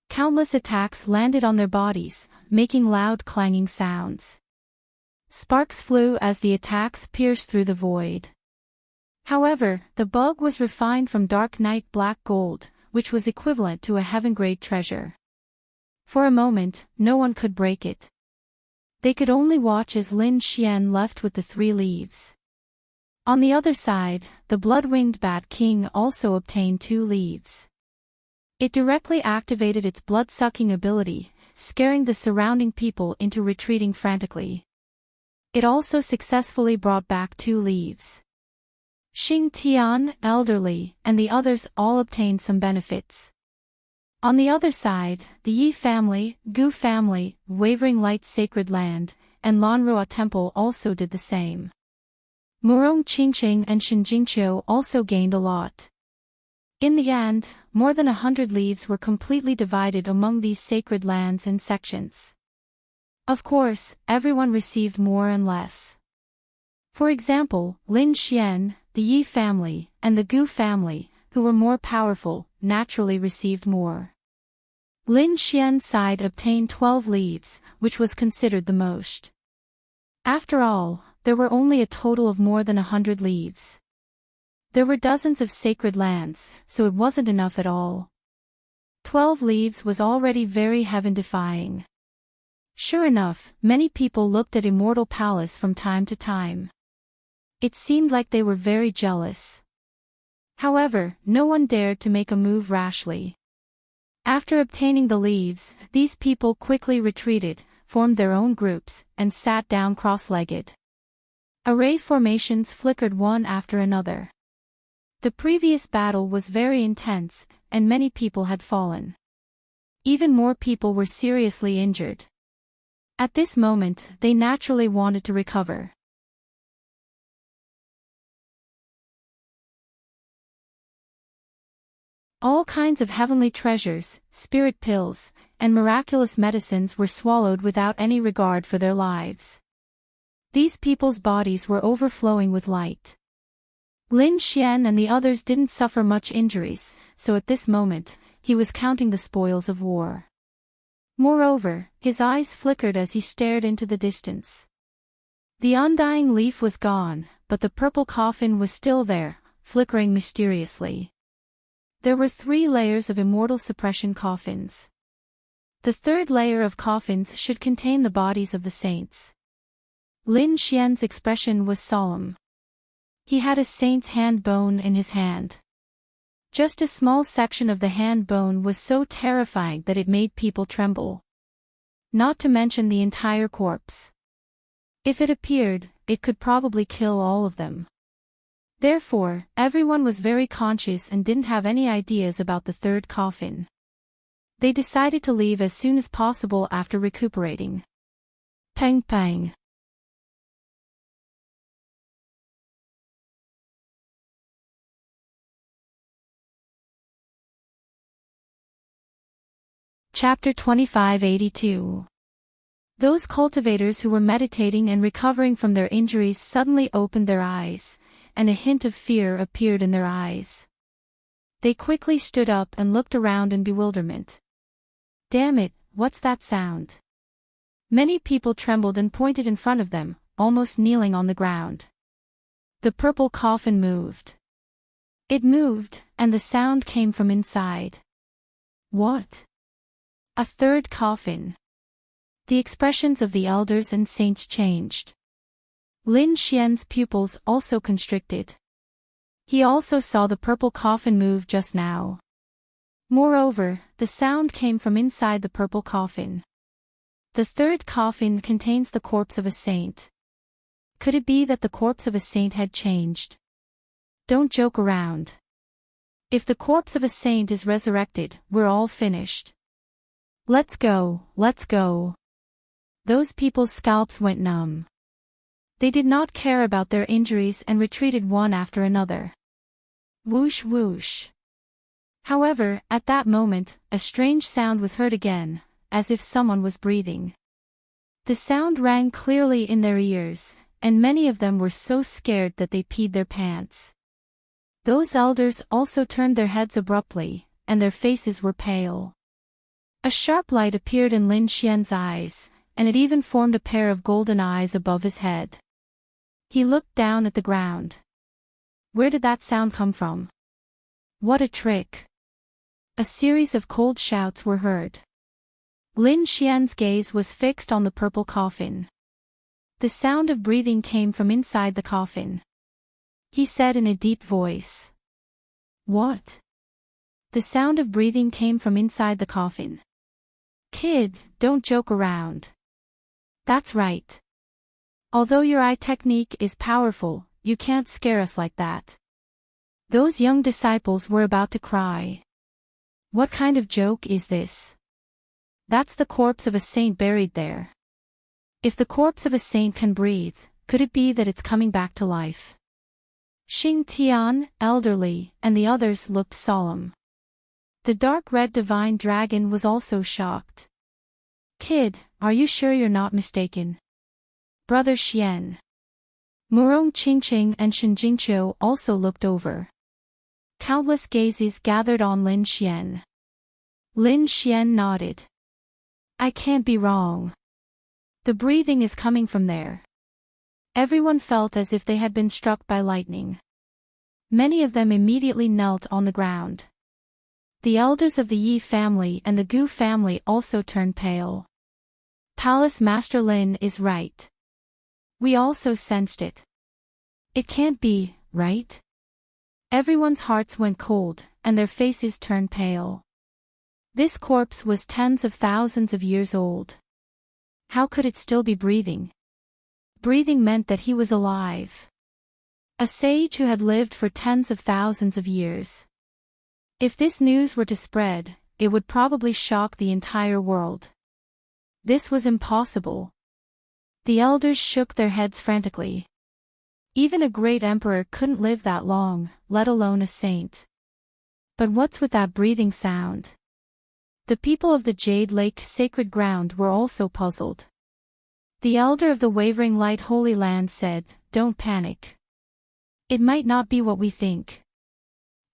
Countless attacks landed on their bodies, making loud clanging sounds. Sparks flew as the attacks pierced through the void. However, the bug was refined from dark night black gold, which was equivalent to a heaven-grade treasure. For a moment, no one could break it. They could only watch as Lin Xian left with the 3 leaves. On the other side, the blood-winged Bat King also obtained 2 leaves. It directly activated its blood-sucking ability, scaring the surrounding people into retreating frantically. It also successfully brought back 2 leaves. Xing Tian, elderly, and the others all obtained some benefits. On the other side, the Yi family, Gu family, Wavering Light Sacred Land, and Lanrua Temple also did the same. Murong Qingqing and Shenjingqiu also gained a lot. In the end, more than 100 leaves were completely divided among these sacred lands and sections. Of course, everyone received more and less. For example, Lin Xian, the Yi family, and the Gu family, who were more powerful, naturally received more. Lin Xian's side obtained 12 leaves, which was considered the most. After all, there were only a total of more than 100 leaves. There were dozens of sacred lands, so it wasn't enough at all. 12 leaves was already very heaven-defying. Sure enough, many people looked at Immortal Palace from time to time. It seemed like they were very jealous. However, no one dared to make a move rashly. After obtaining the leaves, these people quickly retreated, formed their own groups, and sat down cross-legged. Array formations flickered one after another. The previous battle was very intense, and many people had fallen. Even more people were seriously injured. At this moment, they naturally wanted to recover. All kinds of heavenly treasures, spirit pills, and miraculous medicines were swallowed without any regard for their lives. These people's bodies were overflowing with light. Lin Xian and the others didn't suffer much injuries, so at this moment, he was counting the spoils of war. Moreover, his eyes flickered as he stared into the distance. The undying leaf was gone, but the purple coffin was still there, flickering mysteriously. There were 3 layers of immortal suppression coffins. The 3rd layer of coffins should contain the bodies of the saints. Lin Xian's expression was solemn. He had a saint's hand bone in his hand. Just a small section of the hand bone was so terrifying that it made people tremble. Not to mention the entire corpse. If it appeared, it could probably kill all of them. Therefore, everyone was very conscious and didn't have any ideas about the 3rd coffin. They decided to leave as soon as possible after recuperating. Peng peng. Chapter 2582. Those cultivators who were meditating and recovering from their injuries suddenly opened their eyes, and a hint of fear appeared in their eyes. They quickly stood up and looked around in bewilderment. Damn it, what's that sound? Many people trembled and pointed in front of them, almost kneeling on the ground. The purple coffin moved. It moved, and the sound came from inside. What? A 3rd coffin. The expressions of the elders and saints changed. Lin Xian's pupils also constricted. He also saw the purple coffin move just now. Moreover, the sound came from inside the purple coffin. The 3rd coffin contains the corpse of a saint. Could it be that the corpse of a saint had changed? Don't joke around. If the corpse of a saint is resurrected, we're all finished. Let's go, let's go. Those people's scalps went numb. They did not care about their injuries and retreated one after another. Whoosh whoosh. However, at that moment, a strange sound was heard again, as if someone was breathing. The sound rang clearly in their ears, and many of them were so scared that they peed their pants. Those elders also turned their heads abruptly, and their faces were pale. A sharp light appeared in Lin Xian's eyes, and it even formed a pair of golden eyes above his head. He looked down at the ground. Where did that sound come from? What a trick! A series of cold shouts were heard. Lin Xian's gaze was fixed on the purple coffin. The sound of breathing came from inside the coffin. He said in a deep voice. What? The sound of breathing came from inside the coffin. Kid, don't joke around. That's right. Although your eye technique is powerful, you can't scare us like that. Those young disciples were about to cry. What kind of joke is this? That's the corpse of a saint buried there. If the corpse of a saint can breathe, could it be that it's coming back to life? Xing Tian, elderly, and the others looked solemn. The dark red divine dragon was also shocked. Kid, are you sure you're not mistaken? Brother Xian. Murong Qingqing and Shen Jingqiu also looked over. Countless gazes gathered on Lin Xian. Lin Xian nodded. I can't be wrong. The breathing is coming from there. Everyone felt as if they had been struck by lightning. Many of them immediately knelt on the ground. The elders of the Yi family and the Gu family also turned pale. Palace Master Lin is right. We also sensed it. It can't be, right? Everyone's hearts went cold, and their faces turned pale. This corpse was tens of thousands of years old. How could it still be breathing? Breathing meant that he was alive. A sage who had lived for tens of thousands of years. If this news were to spread, it would probably shock the entire world. This was impossible. The elders shook their heads frantically. Even a great emperor couldn't live that long, let alone a saint. But what's with that breathing sound? The people of the Jade Lake sacred ground were also puzzled. The elder of the Wavering Light Holy Land said, Don't panic. It might not be what we think.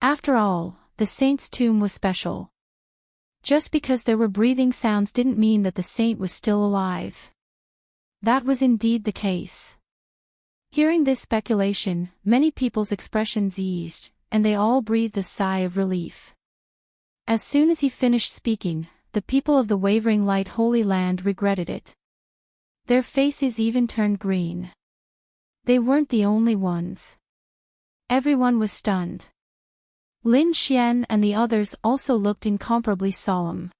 After all, the saint's tomb was special. Just because there were breathing sounds didn't mean that the saint was still alive. That was indeed the case. Hearing this speculation, many people's expressions eased, and they all breathed a sigh of relief. As soon as he finished speaking, the people of the Wavering Light Holy Land regretted it. Their faces even turned green. They weren't the only ones. Everyone was stunned. Lin Xian and the others also looked incomparably solemn.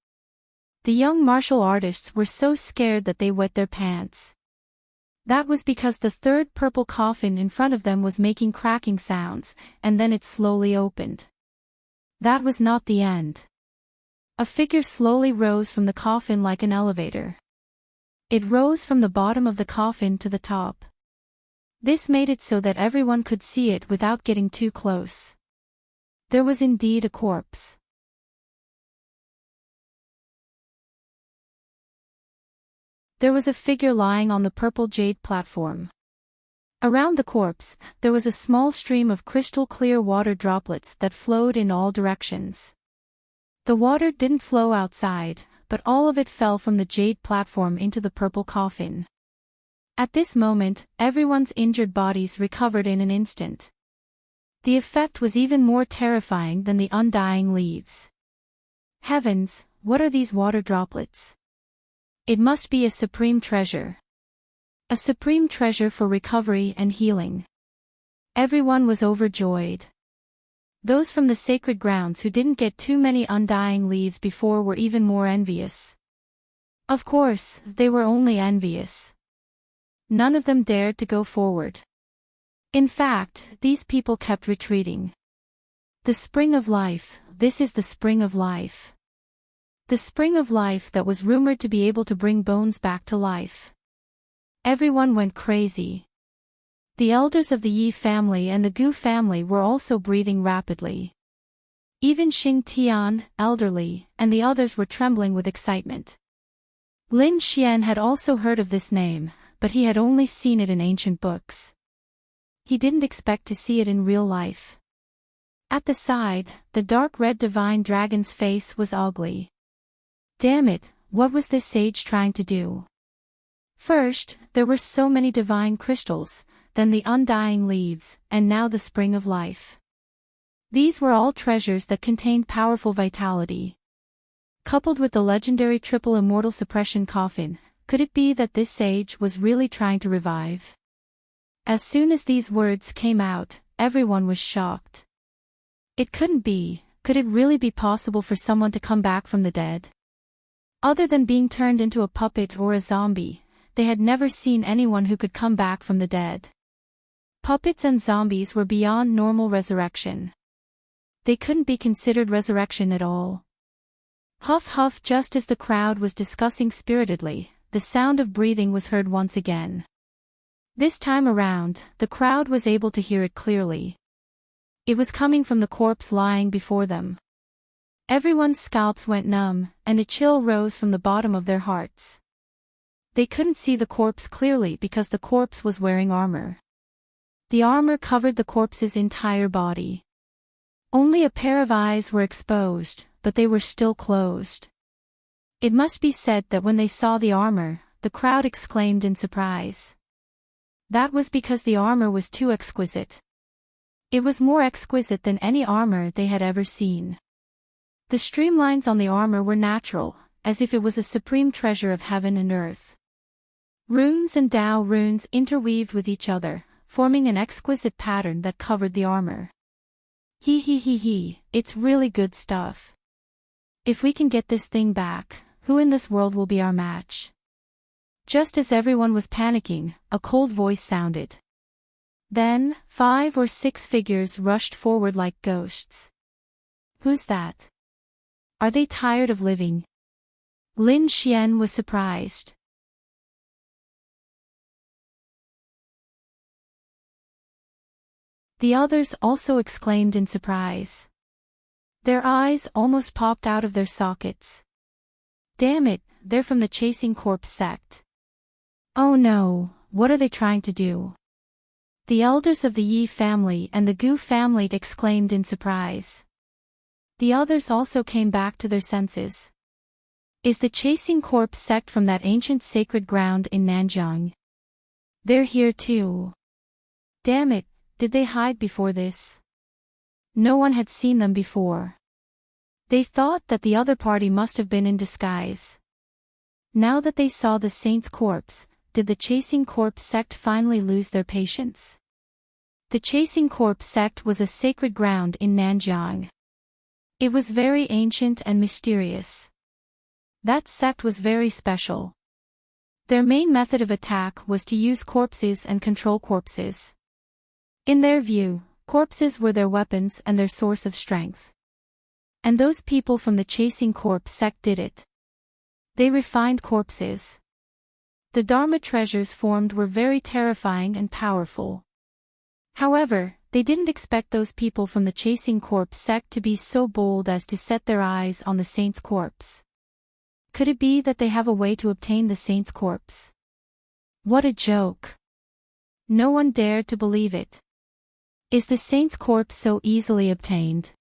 The young martial artists were so scared that they wet their pants. That was because the third purple coffin in front of them was making cracking sounds, and then it slowly opened. That was not the end. A figure slowly rose from the coffin like an elevator. It rose from the bottom of the coffin to the top. This made it so that everyone could see it without getting too close. There was indeed a corpse. There was a figure lying on the purple jade platform. Around the corpse, there was a small stream of crystal-clear water droplets that flowed in all directions. The water didn't flow outside, but all of it fell from the jade platform into the purple coffin. At this moment, everyone's injured bodies recovered in an instant. The effect was even more terrifying than the undying leaves. Heavens, what are these water droplets? It must be a supreme treasure. A supreme treasure for recovery and healing. Everyone was overjoyed. Those from the sacred grounds who didn't get too many undying leaves before were even more envious. Of course, they were only envious. None of them dared to go forward. In fact, these people kept retreating. The spring of life, this is the spring of life. The spring of life that was rumored to be able to bring bones back to life. Everyone went crazy. The elders of the Yi family and the Gu family were also breathing rapidly. Even Xing Tian, elderly, and the others were trembling with excitement. Lin Xian had also heard of this name, but he had only seen it in ancient books. He didn't expect to see it in real life. At the side, the dark red divine dragon's face was ugly. Damn it, what was this sage trying to do? First, there were so many divine crystals, then the undying leaves, and now the spring of life. These were all treasures that contained powerful vitality. Coupled with the legendary triple immortal suppression coffin, could it be that this sage was really trying to revive? As soon as these words came out, everyone was shocked. It couldn't be. Could it really be possible for someone to come back from the dead? Other than being turned into a puppet or a zombie, they had never seen anyone who could come back from the dead. Puppets and zombies were beyond normal resurrection. They couldn't be considered resurrection at all. Huff huff. Just as the crowd was discussing spiritedly, the sound of breathing was heard once again. This time around, the crowd was able to hear it clearly. It was coming from the corpse lying before them. Everyone's scalps went numb, and a chill rose from the bottom of their hearts. They couldn't see the corpse clearly because the corpse was wearing armor. The armor covered the corpse's entire body. Only a pair of eyes were exposed, but they were still closed. It must be said that when they saw the armor, the crowd exclaimed in surprise. That was because the armor was too exquisite. It was more exquisite than any armor they had ever seen. The streamlines on the armor were natural, as if it was a supreme treasure of heaven and earth. Runes and Tao runes interweaved with each other, forming an exquisite pattern that covered the armor. He, it's really good stuff. If we can get this thing back, who in this world will be our match? Just as everyone was panicking, a cold voice sounded. Then, 5 or 6 figures rushed forward like ghosts. Who's that? Are they tired of living? Lin Xian was surprised. The others also exclaimed in surprise. Their eyes almost popped out of their sockets. Damn it, they're from the Chasing Corpse sect. Oh no, what are they trying to do? The elders of the Yi family and the Gu family exclaimed in surprise. The others also came back to their senses. Is the Chasing Corpse sect from that ancient sacred ground in Nanjiang? They're here too. Damn it, did they hide before this? No one had seen them before. They thought that the other party must have been in disguise. Now that they saw the saint's corpse, did the Chasing Corpse sect finally lose their patience? The Chasing Corpse sect was a sacred ground in Nanjiang. It was very ancient and mysterious. That sect was very special. Their main method of attack was to use corpses and control corpses. In their view, corpses were their weapons and their source of strength. And those people from the Chasing Corpse sect did it. They refined corpses. The Dharma treasures formed were very terrifying and powerful. However, they didn't expect those people from the Chasing Corpse sect to be so bold as to set their eyes on the saint's corpse. Could it be that they have a way to obtain the saint's corpse? What a joke! No one dared to believe it. Is the saint's corpse so easily obtained?